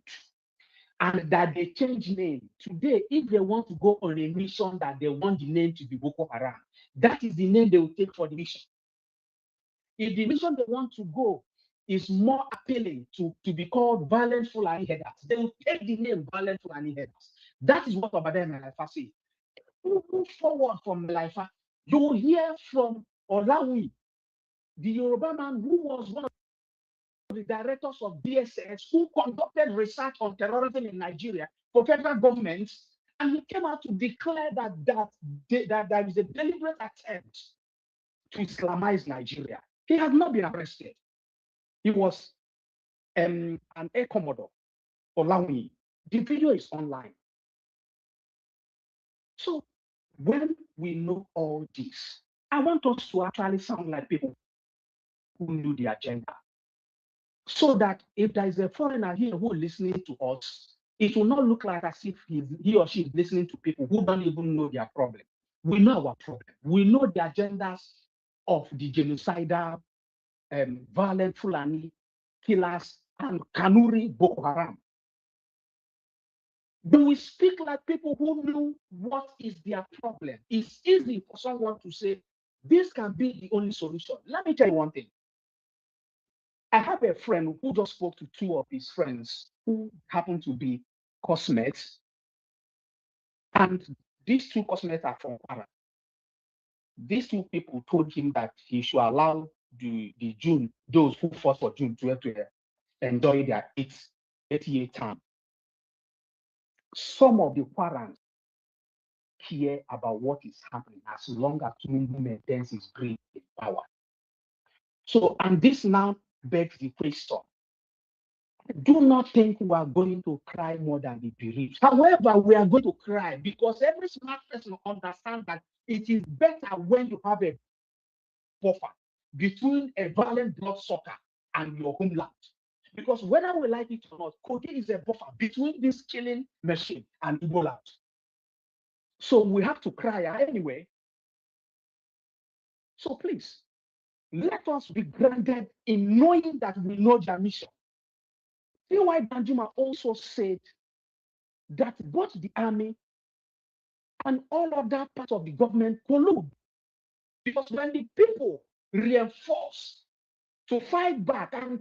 And that they change name. Today, if they want to go on a mission that they want the name to be Boko Haram, that is the name they will take for the mission. If the mission they want to go is more appealing to be called Violent Fulani Headers, they will take the name Violent Fulani Headers. That is what Obadiah Melaifa said. Move forward from Melaifa, you will hear from Olawi, the Yoruba man who was one of the directors of DSS, who conducted research on terrorism in Nigeria for federal government, and he came out to declare that there is a deliberate attempt to Islamize Nigeria. He has not been arrested. He was an Air Commodore, Olawi. The video is online. So when we know all this, I want us to actually sound like people who knew the agenda. So that if there is a foreigner here who is listening to us, it will not look like as if he or she is listening to people who don't even know their problem. We know our problem. We know the agendas of the genocidal, violent Fulani killers and Kanuri Boko Haram. But we speak like people who know what is their problem. It's easy for someone to say, this can be the only solution. Let me tell you one thing. I have a friend who just spoke to two of his friends who happen to be cosmets. And these two cosmets are from Kwara. These two people told him that he should allow the June, those who fought for June 12 to enjoy their 8-year term. Some of the Kwarans care about what is happening as long as Tinubu maintains his grip in power. So, and this now begs the question. Do not think we are going to cry more than the bereaved. However, we are going to cry because every smart person understands that it is better when you have a buffer between a violent bloodsucker and your homeland. Because whether we like it or not, Kogi is a buffer between this killing machine and Igbo land. So we have to cry anyway. So please, let us be grounded in knowing that we know their mission. C.Y. Danjuma also said that both the army and all other parts of the government collude. Because when the people reinforce to fight back and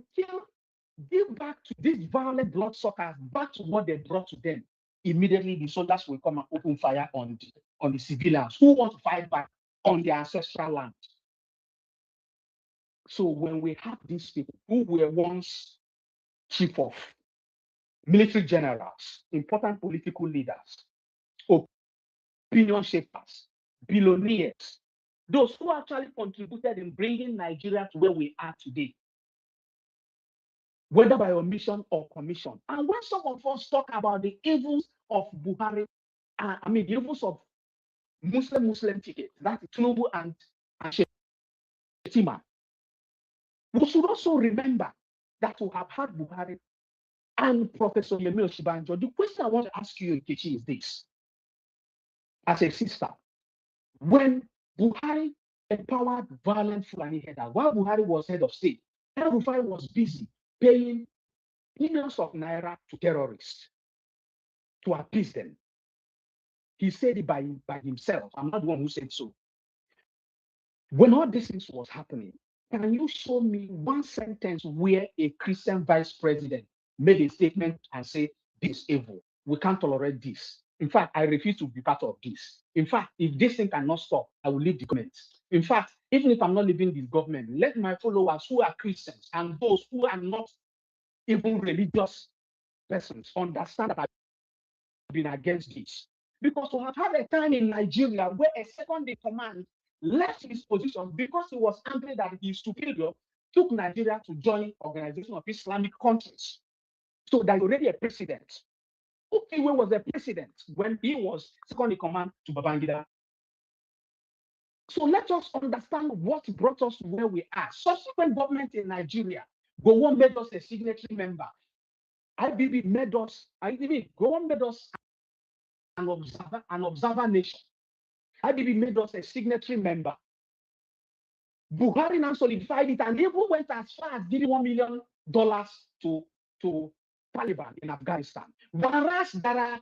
give back to these violent bloodsuckers, back to what they brought to them, immediately the soldiers will come and open fire on the civilians who want to fight back on their ancestral land. So when we have these people who were once chief of military generals, important political leaders, opinion shapers, billionaires, those who actually contributed in bringing Nigeria to where we are today, whether by omission or commission. And when some of us talk about the evils of Buhari, the evils of Muslim ticket, that's Tinubu and Shetima, we should also remember that we have had Buhari and Professor Yemi Oshibanjo. The question I want to ask you, Nkechi, is this. As a sister, when Buhari empowered violent Fulani headers, while Buhari was head of state, Buhari was busy paying millions of naira to terrorists to appease them. He said it by himself. I'm not the one who said so. When all these things was happening, can you show me one sentence where a Christian vice president made a statement and said, this is evil, we can't tolerate this? In fact, I refuse to be part of this. In fact, if this thing cannot stop, I will leave the government. In fact, even if I'm not leaving this government, let my followers who are Christians and those who are not even religious persons understand that I've been against this. Because we have had a time in Nigeria where a second in command left his position because he was angry that his superior took Nigeria to join Organization of Islamic Countries. So there's already a precedent. Ukiwe was the president when he was second in command to Babangida. So let us understand what brought us to where we are. Subsequent government in Nigeria, Gowon made us a signatory member. IBB made us, Gowon made us an observer nation. IBB made us a signatory member. Buhari now solidified it and even went as far as giving $1 million to Taliban in Afghanistan. Whereas there are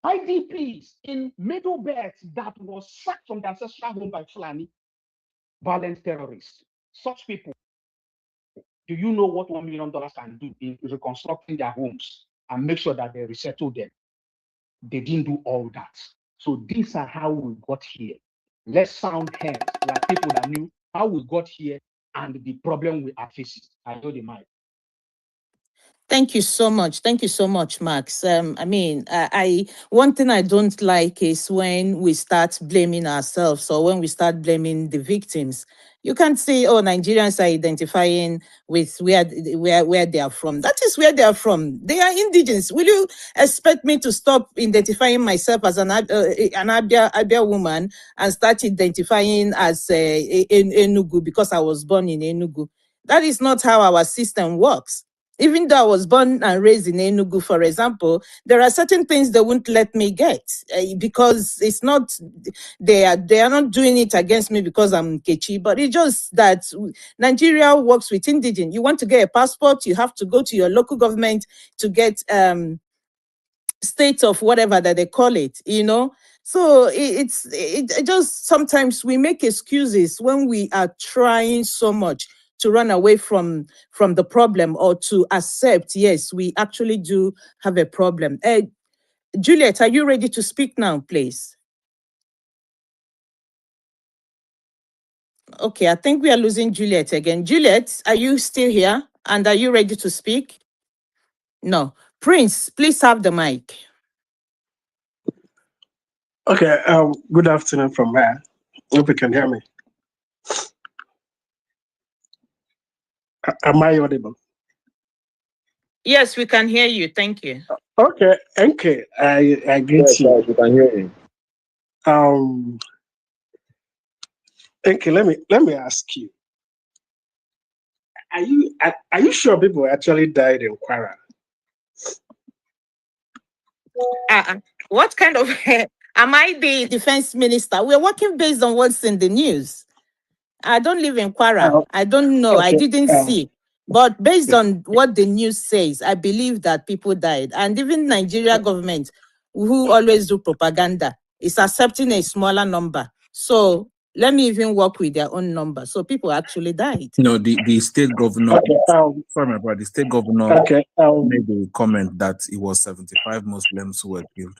IDPs in Middle Belt that was sacked from their ancestral home by Fulani, violent terrorists. Such people, do you know what $1 million can do in reconstructing their homes and make sure that they resettle them? They didn't do all that. So these are how we got here. Let's sound heads like people that knew how we got here and the problem we are facing. I know the mic. Thank you so much. Thank you so much, Max. One thing I don't like is when we start blaming ourselves or when we start blaming the victims. You can't say, oh, Nigerians are identifying with where they are from. That is where they are from. They are indigenous. Will you expect me to stop identifying myself as an Abia woman and start identifying as Enugu because I was born in Enugu? That is not how our system works. Even though I was born and raised in Enugu, for example, there are certain things they won't let me get because it's not, they are not doing it against me because I'm Kechi, but it's just that Nigeria works with indigenous. You want to get a passport, you have to go to your local government to get state of whatever that they call it, So it just, sometimes we make excuses when we are trying so much to run away from the problem or to accept, yes, we actually do have a problem. Juliet, are you ready to speak now, please? Okay, I think we are losing Juliet again. Juliet, are you still here? And are you ready to speak? No. Prince, please have the mic. Okay, good afternoon from here. Hope you can hear me. Am I audible? Yes, we can hear you. Thank you. Okay, I greet you. Yes, we can hear you. Okay, let me ask you. Are you sure people actually died in Kwara? What kind of am I the defense minister? We're working based on what's in the news. I don't live in Kwara. I don't know. Okay, I didn't see. But based on what the news says, I believe that people died. And even Nigeria government, who always do propaganda, is accepting a smaller number. So let me even work with their own number. So people actually died. No, the state governor, sorry, my brother, the state governor made a comment that it was 75 Muslims who were killed.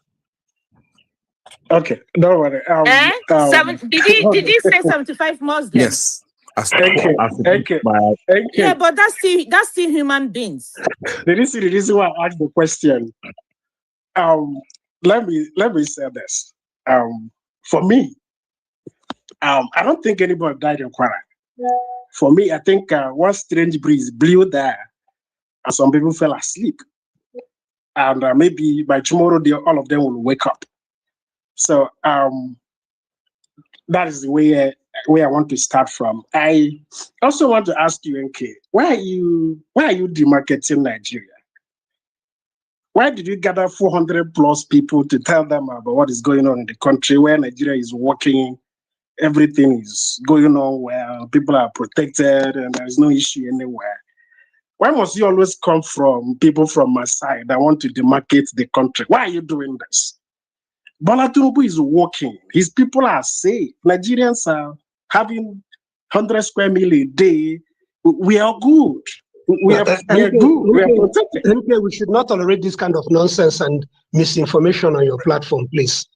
Okay, don't worry. Did he say 75 Muslims? Yes. Thank you. Yeah, but that's still human beings. The reason why I asked the question. Let me say this. For me, I don't think anybody died in Kwara. For me, I think one strange breeze blew there and some people fell asleep. And maybe by tomorrow, all of them will wake up. So that is the way I want to start from. I also want to ask you, NK, why are you demarketing Nigeria? Why did you gather 400 plus people to tell them about what is going on in the country, where Nigeria is working, everything is going on well, people are protected, and there's no issue anywhere? Why must you always come from people from my side that want to demarcate the country? Why are you doing this? Bola Tinubu is working. His people are safe. Nigerians are having 100 square meal a day. We are good. We are good. We are protected. MK, we should not tolerate this kind of nonsense and misinformation on your platform, please.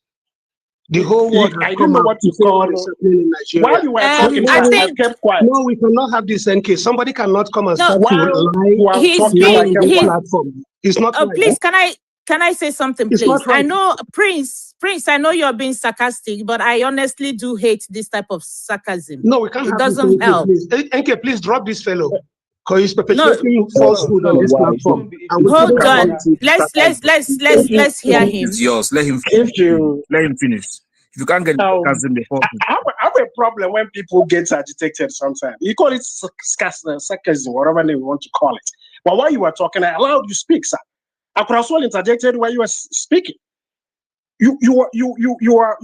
The whole world has come out to say what is happening in Nigeria. While you were talking, I kept quiet. No, we cannot have this, NK. Somebody cannot come and start to lie. He's being platform. It's not right. Please, can I say something, please? Right. I know, Prince, I know you're being sarcastic, but I honestly do hate this type of sarcasm. No, we can't. It doesn't help. Please. NK, please drop this fellow. Because he's perpetuating falsehood on this platform. Hold on. Let's hear him. It's yours. Let him finish. If you can't get sarcasm before. I have a problem when people get agitated sometimes. You call it sarcasm, whatever name you want to call it. But while you were talking, I allowed you to speak, sir. I could have well interjected while you were speaking. You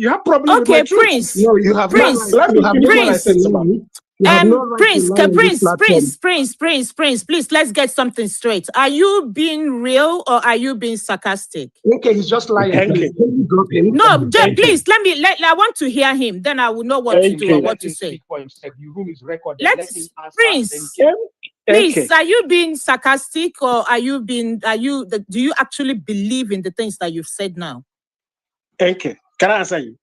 have problems with my Prince. No, you have Prince. Let me finish what I said about Prince, please, let's get something straight. Are you being real or are you being sarcastic? Okay, he's just lying. No, please, I want to hear him. Then I will know what to do or what to say. The room is recorded. Prince, please, are you being sarcastic or do you actually believe in the things that you've said now? Okay, can I answer you?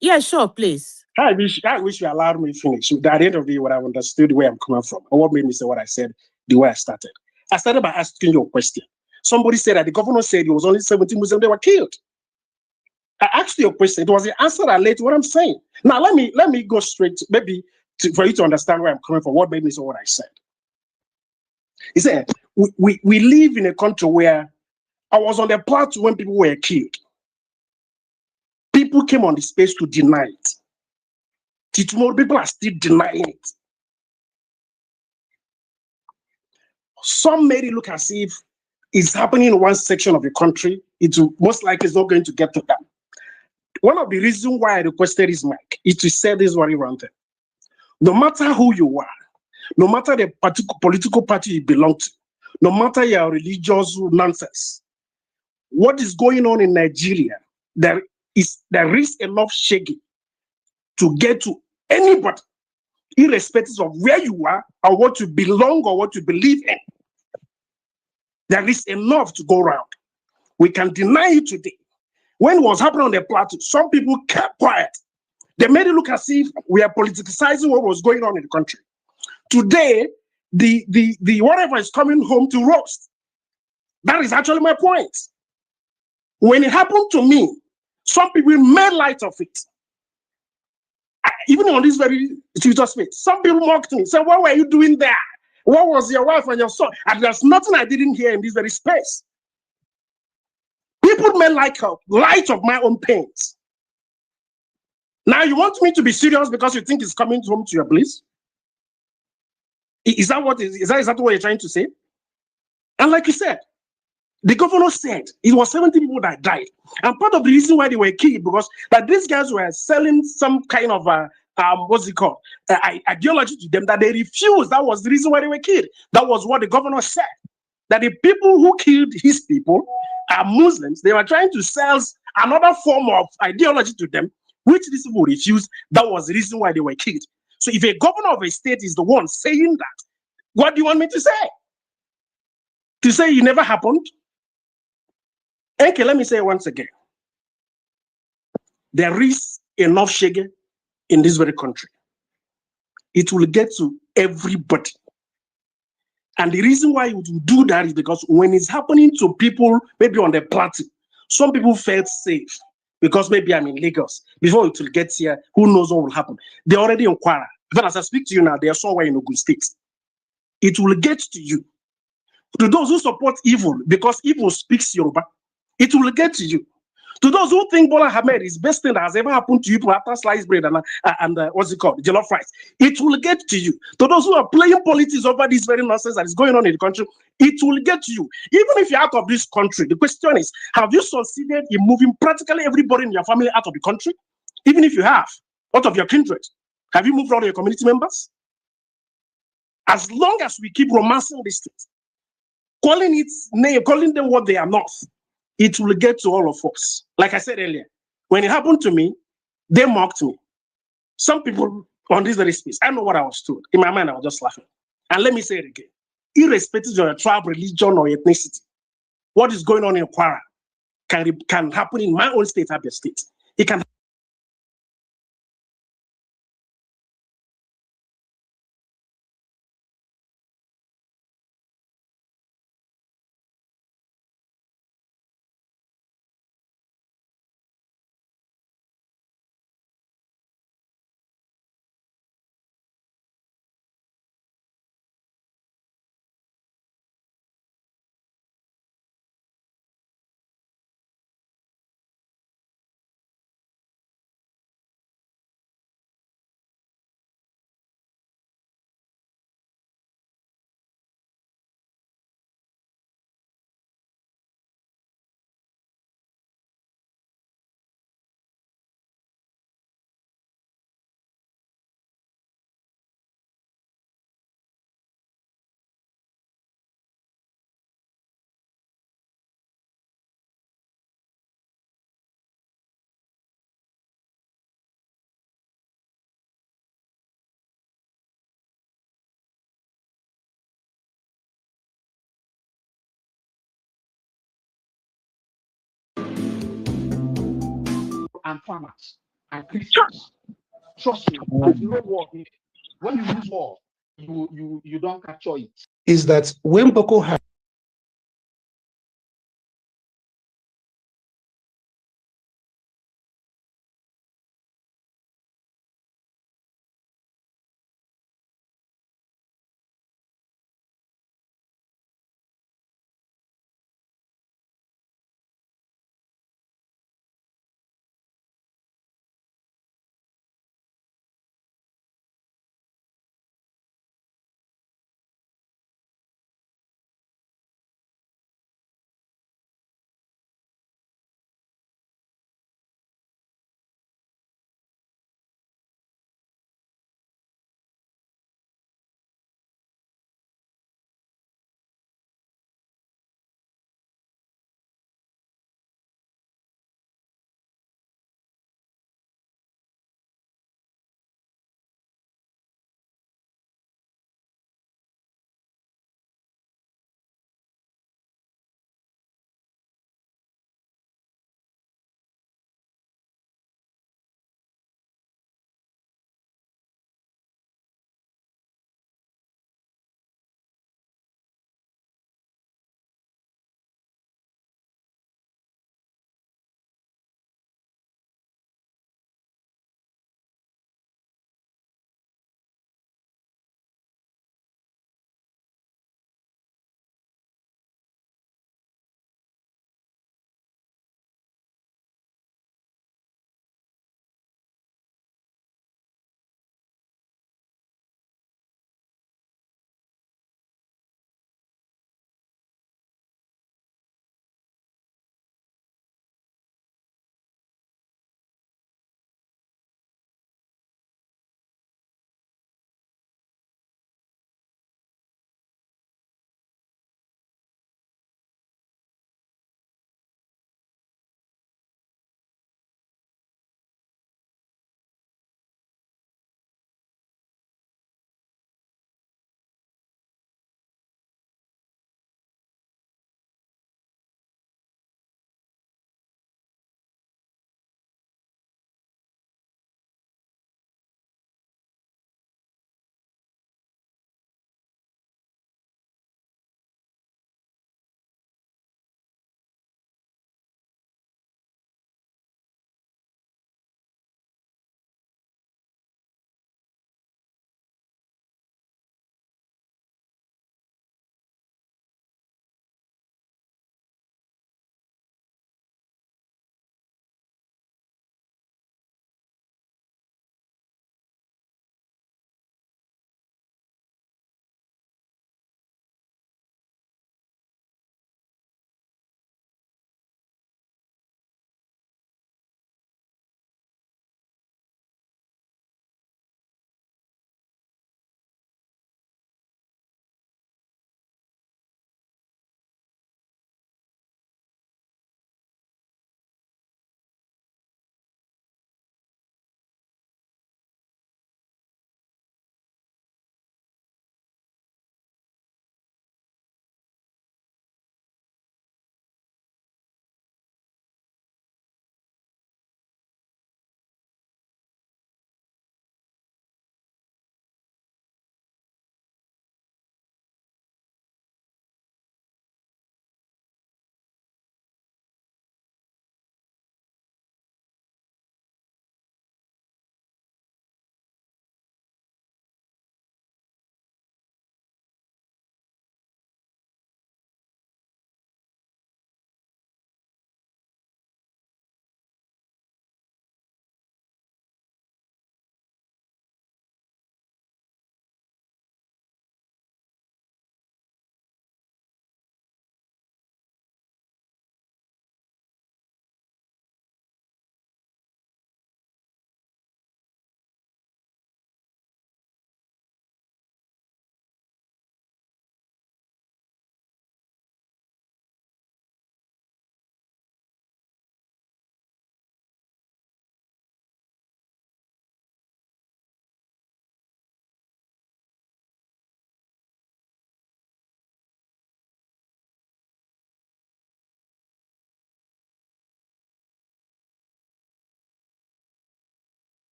Yeah, sure, please. I wish you allowed me to finish. At the end of the day, what I understood where I'm coming from, or what made me say what I said, the way I started. I started by asking you a question. Somebody said that the governor said it was only 17 Muslims that were killed. I asked you a question. It was the answer that led to what I'm saying. Now let me go straight to, for you to understand where I'm coming from. What made me say what I said? He said we live in a country where I was on the plateau when people were killed. People came on the space to deny it. Tomorrow, people are still denying it. Some made it look as if it's happening in one section of the country. It will most likely is not going to get to them. One of the reasons why I requested this mic is to say this very round thing. No matter who you are, no matter the political party you belong to, no matter your religious nonsense, what is going on in Nigeria, there is enough shaking to get to anybody, irrespective of where you are or what you belong or what you believe in. There is enough to go around. We can deny it today. When it was happening on the plateau, some people kept quiet. They made it look as if we are politicizing what was going on in the country. Today, the whatever is coming home to roast. That is actually my point. When it happened to me, some people made light of it. Even on this very Twitter space, some people mocked me, said, "What were you doing there? What was your wife and your son?" And there's nothing I didn't hear in this very space. People made light of my own pains. Now you want me to be serious because you think it's coming home to your bliss? Is that what you're trying to say? And like you said, the governor said it was 70 people that died. And part of the reason why they were killed because that these guys were selling some kind of ideology to them that they refused. That was the reason why they were killed. That was what the governor said. That the people who killed his people are Muslims. They were trying to sell another form of ideology to them, which these people refused. That was the reason why they were killed. So if a governor of a state is the one saying that, what do you want me to say? To say it never happened? Okay, let me say it once again. There is enough shege in this very country. It will get to everybody. And the reason why it will do that is because when it's happening to people, maybe on the plateau, some people felt safe because maybe I'm in Lagos. Before it will get here, who knows what will happen? They're already in Kwara. Even as I speak to you now, they are somewhere in Ogun State. It will get to you. To those who support evil, because evil speaks Yoruba, it will get to you. To those who think Bola Ahmed is best thing that has ever happened to you after sliced bread and what's it called, jollof rice, it will get to you. To those who are playing politics over this very nonsense that is going on in the country, it will get to you. Even if you're out of this country, the question is, have you succeeded in moving practically everybody in your family out of the country? Even if you have, out of your kindred, have you moved out of your community members? As long as we keep romancing these things, calling it name, calling them what they are not, it will get to all of us. Like I said earlier, when it happened to me, they mocked me. Some people on this very space, I know what I was told. In my mind, I was just laughing. And let me say it again. Irrespective of your tribe, religion, or ethnicity, what is going on in Kwara can happen in my own state, Abia State. It can and farmers and Christians. Trust me, as you know war, when you lose war, you don't capture it. Is that when Boko Haram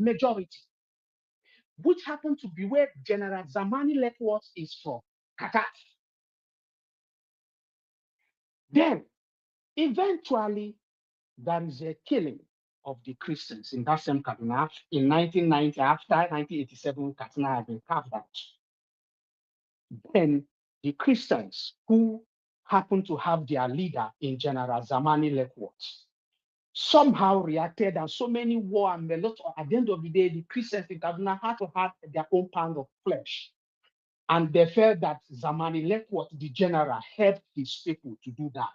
majority, which happened to be where General Zamani Lekwas is from, Qatar. Then, eventually, there is a killing of the Christians in that same Kaduna in 1990, after 1987, Kaduna had been carved out. Then the Christians who happened to have their leader in General Zamani Lekwas somehow reacted, and so many war and a lot of, at the end of the day, the Christians in Kaduna had to have their own pound of flesh. And they felt that Zamani Lekwas, the general, helped his people to do that.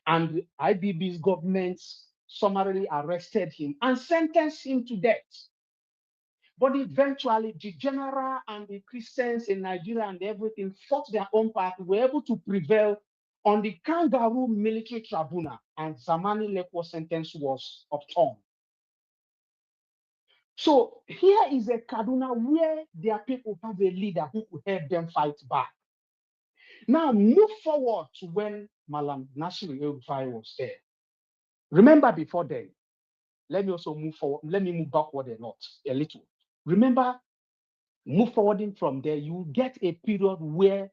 And IBB's government summarily arrested him and sentenced him to death. But eventually, the general and the Christians in Nigeria and everything fought their own part, were able to prevail on the kangaroo military tribunal, and Zamani Lekwas' sentence was upturned. So here is a Kaduna where their people have a leader who could help them fight back. Now move forward to when Malam Nasiru El-Rufai was there. Remember before then, let me also move forward. Let me move backward a little. Remember, move forwarding from there, you get a period where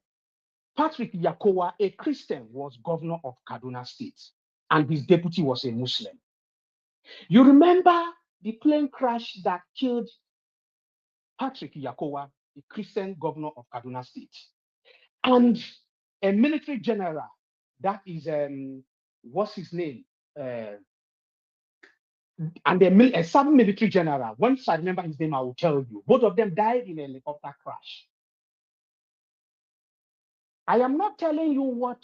Patrick Yakowa, a Christian, was governor of Kaduna State, and his deputy was a Muslim. You remember the plane crash that killed Patrick Yakowa, the Christian governor of Kaduna State, and a military general, that is, what's his name? And a sub-military general. Once I remember his name, I will tell you. Both of them died in a helicopter crash. I am not telling you what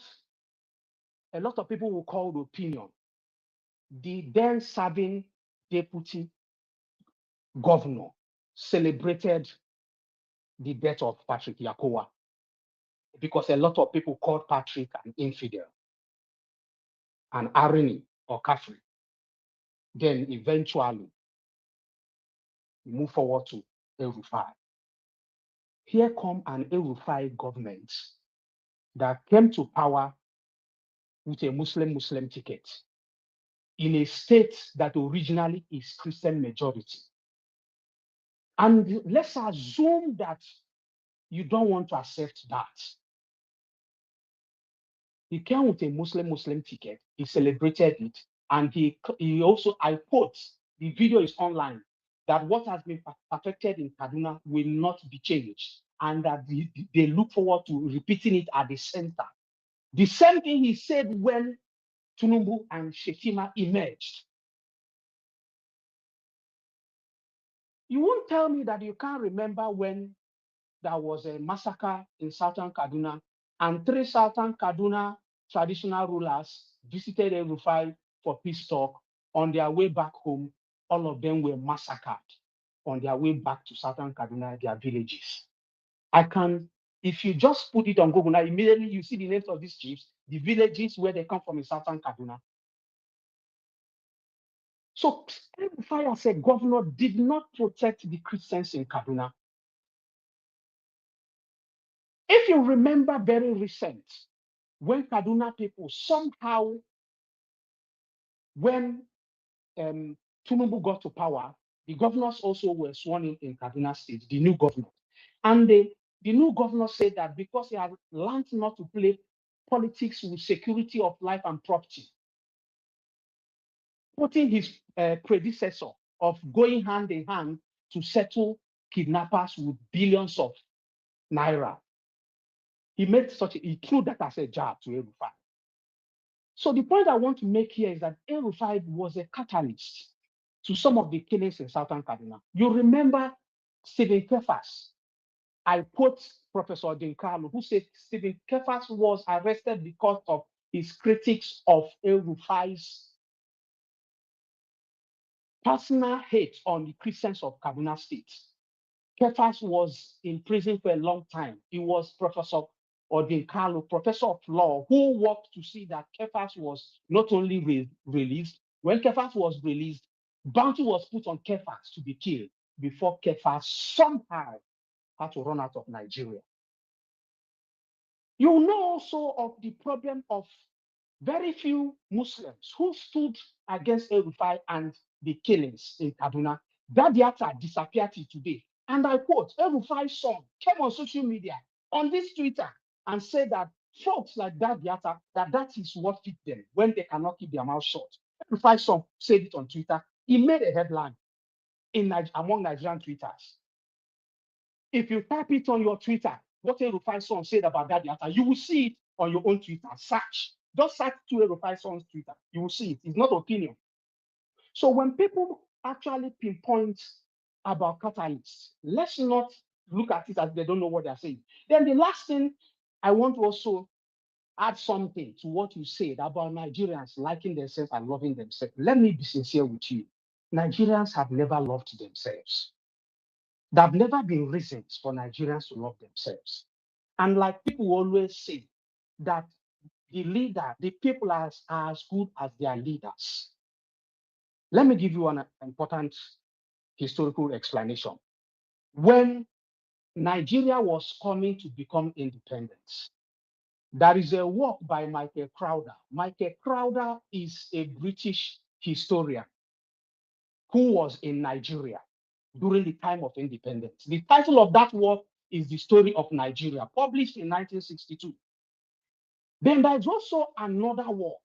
a lot of people will call the opinion. The then serving deputy governor celebrated the death of Patrick Yakowa because a lot of people called Patrick an infidel, an irony or Kafri. Then eventually move forward to El-Rufai. Here come an El-Rufai government that came to power with a Muslim ticket in a state that originally is Christian majority. And let's assume that you don't want to accept that. He came with a Muslim ticket, he celebrated it, and he also, I quote, the video is online, that what has been perfected in Kaduna will not be changed, and that they look forward to repeating it at the center. The same thing he said when Tinubu and Shetima emerged. You won't tell me that you can't remember when there was a massacre in southern Kaduna, and 3 southern Kaduna traditional rulers visited El-Rufai for peace talk. On their way back home, all of them were massacred on their way back to southern Kaduna, their villages. If you just put it on Google now, immediately you see the names of these chiefs, the villages where they come from in southern Kaduna. So El-Rufai as a governor did not protect the Christians in Kaduna. If you remember very recent, when Kaduna people somehow, when Tinubu got to power, the governors also were sworn in Kaduna State, the new governor. And the new governor said that because he had learned not to play politics with security of life and property, putting his predecessor of going hand in hand to settle kidnappers with billions of naira. He threw that as a jab to El-Rufai. So the point I want to make here is that El-Rufai was a catalyst to some of the killings in southern Kaduna. You remember Stephen Kefas. I quote Professor Dinkalu, who said Stephen Kefas was arrested because of his critics of El-Rufai's personal hate on the Christians of Kaduna State. Kefas was in prison for a long time. He was Professor Odinkalu, professor of law, who worked to see that Kefas was not only released. When Kefas was released, bounty was put on Kefas to be killed before Kefas somehow had to run out of Nigeria. You know also of the problem of very few Muslims who stood against El-Rufai and the killings in Kaduna. That Diata disappeared till today. And I quote, El-Rufai's son came on social media on this Twitter and said that folks like that Diata, that is what fit them when they cannot keep their mouth shut. El-Rufai's son said it on Twitter. He made a headline among Nigerian tweeters. If you type it on your Twitter, what El-Rufai's son said about that Diata, you will see it on your own Twitter. Search. Just search to El-Rufai's son's Twitter. You will see it. It's not opinion. So when people actually pinpoint about catalysts, let's not look at it as they don't know what they're saying. Then the last thing, I want to also add something to what you said about Nigerians liking themselves and loving themselves. Let me be sincere with you. Nigerians have never loved themselves. There have never been reasons for Nigerians to love themselves. And like people always say, that the people are as good as their leaders. Let me give you an important historical explanation. When Nigeria was coming to become independent, there is a work by Michael Crowder. Michael Crowder is a British historian who was in Nigeria during the time of independence. The title of that work is The Story of Nigeria, published in 1962. Then there's also another work.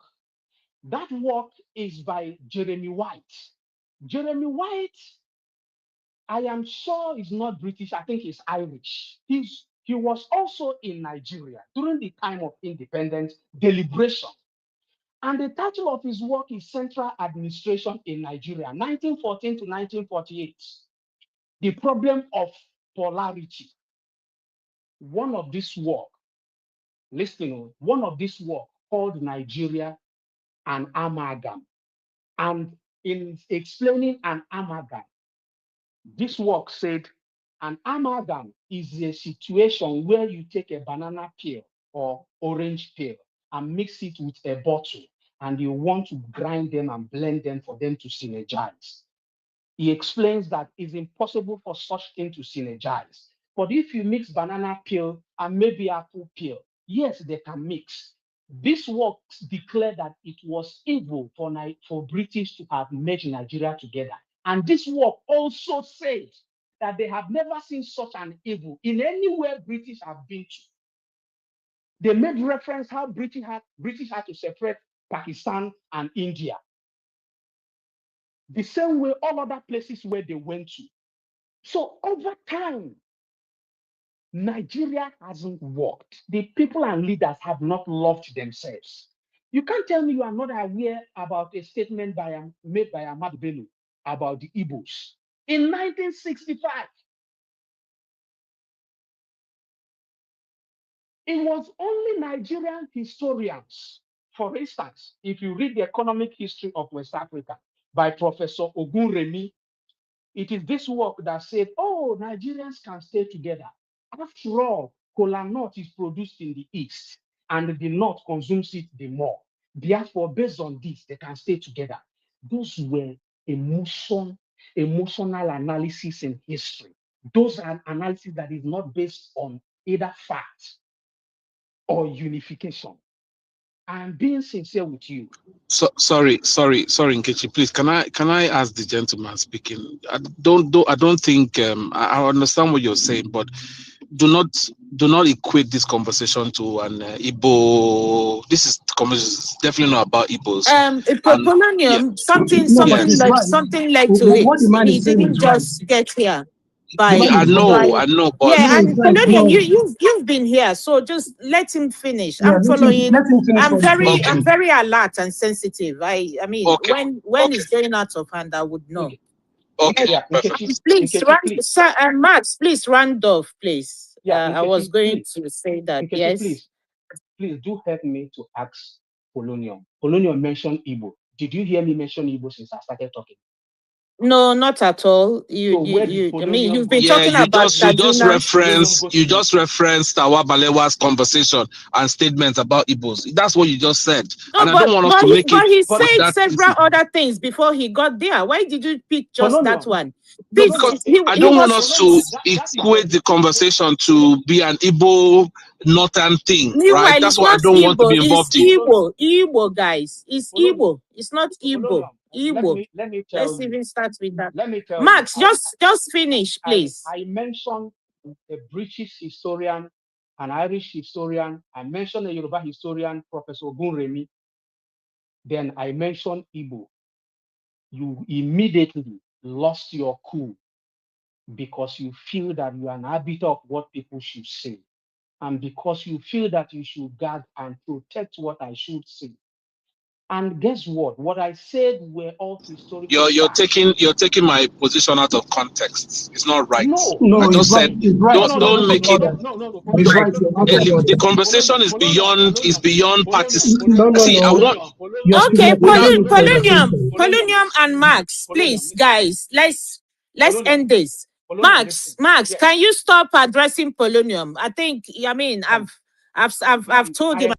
That work is by Jeremy White. Jeremy White, I am sure is not British, I think he's Irish. He was also in Nigeria during the time of independence, deliberation. And the title of his work is Central Administration in Nigeria, 1914 to 1948. The problem of polarity. One of this work, listening, one of this work called Nigeria an Amalgam. And in explaining an amalgam, this work said an amalgam is a situation where you take a banana peel or orange peel and mix it with a bottle, and you want to grind them and blend them for them to synergize. He explains that it's impossible for such thing to synergize. But if you mix banana peel and maybe apple peel, yes, they can mix. This work declared that it was evil for British to have merged Nigeria together. And this work also said that they have never seen such an evil in anywhere British have been to. They made reference how British had to separate Pakistan and India. The same way all other places where they went to. So over time, Nigeria hasn't worked. The people and leaders have not loved themselves. You can't tell me you are not aware about a statement made by Ahmad Bello about the Igbos in 1965. It was only Nigerian historians. For instance, if you read the economic history of West Africa by Professor Ogunremi, it is this work that said, oh, Nigerians can stay together. After all, kola nut is produced in the east, and the north consumes it the more. Therefore, based on this, they can stay together. Those were emotional analysis in history. Those are analysis that is not based on either fact or unification. I'm being sincere with you. So, sorry, Nkechi, please. Can I ask the gentleman speaking? I don't think I understand what you're saying, but do not equate this conversation to an Igbo. This conversation is definitely not about Igbos. Polonium, something led to it. He didn't just get here. I know, but yeah, and Polonium, you've been here, so just let him finish. I'm following. I'm very alert and sensitive. I mean, when it's going out of hand, I would know. Okay, yeah, please, Max, please round off, please. I was going to say that. Yes, please do help me to ask Polonium. Polonium mentioned Igbo. Did you hear me mention Igbo since I started talking? No, not at all. You've been talking about you just referenced our Balewa's conversation and statements about Igbos. That's what you just said. No, and I don't want us to make it. But he said several other things before he got there. Why did you pick just that one? Because I don't want us to equate the conversation to be an Igbo northern thing, right? That's what I don't want to be involved in. Igbo, guys. It's Igbo. It's not Igbo. Igbo. Let me tell Let's you. even start with that. Let me tell Max, you. just finish, please. I mentioned a British historian, an Irish historian. I mentioned a Yoruba historian, Professor Ogunremi. Then I mentioned Igbo. You immediately lost your cool because you feel that you are an arbiter of what people should say. And because you feel that you should guard and protect what I should say. And guess what? What I said were all historical You're facts. taking my position out of context. It's not right. No, I it's just right. said It's right. don't make it. It's right. You're out of order. The conversation is beyond parties. No, no, See, I no. want Okay, without Polonium and Max, please, guys, let's end this. Max, Yes. can you stop addressing Polonium? I mean, I've told him.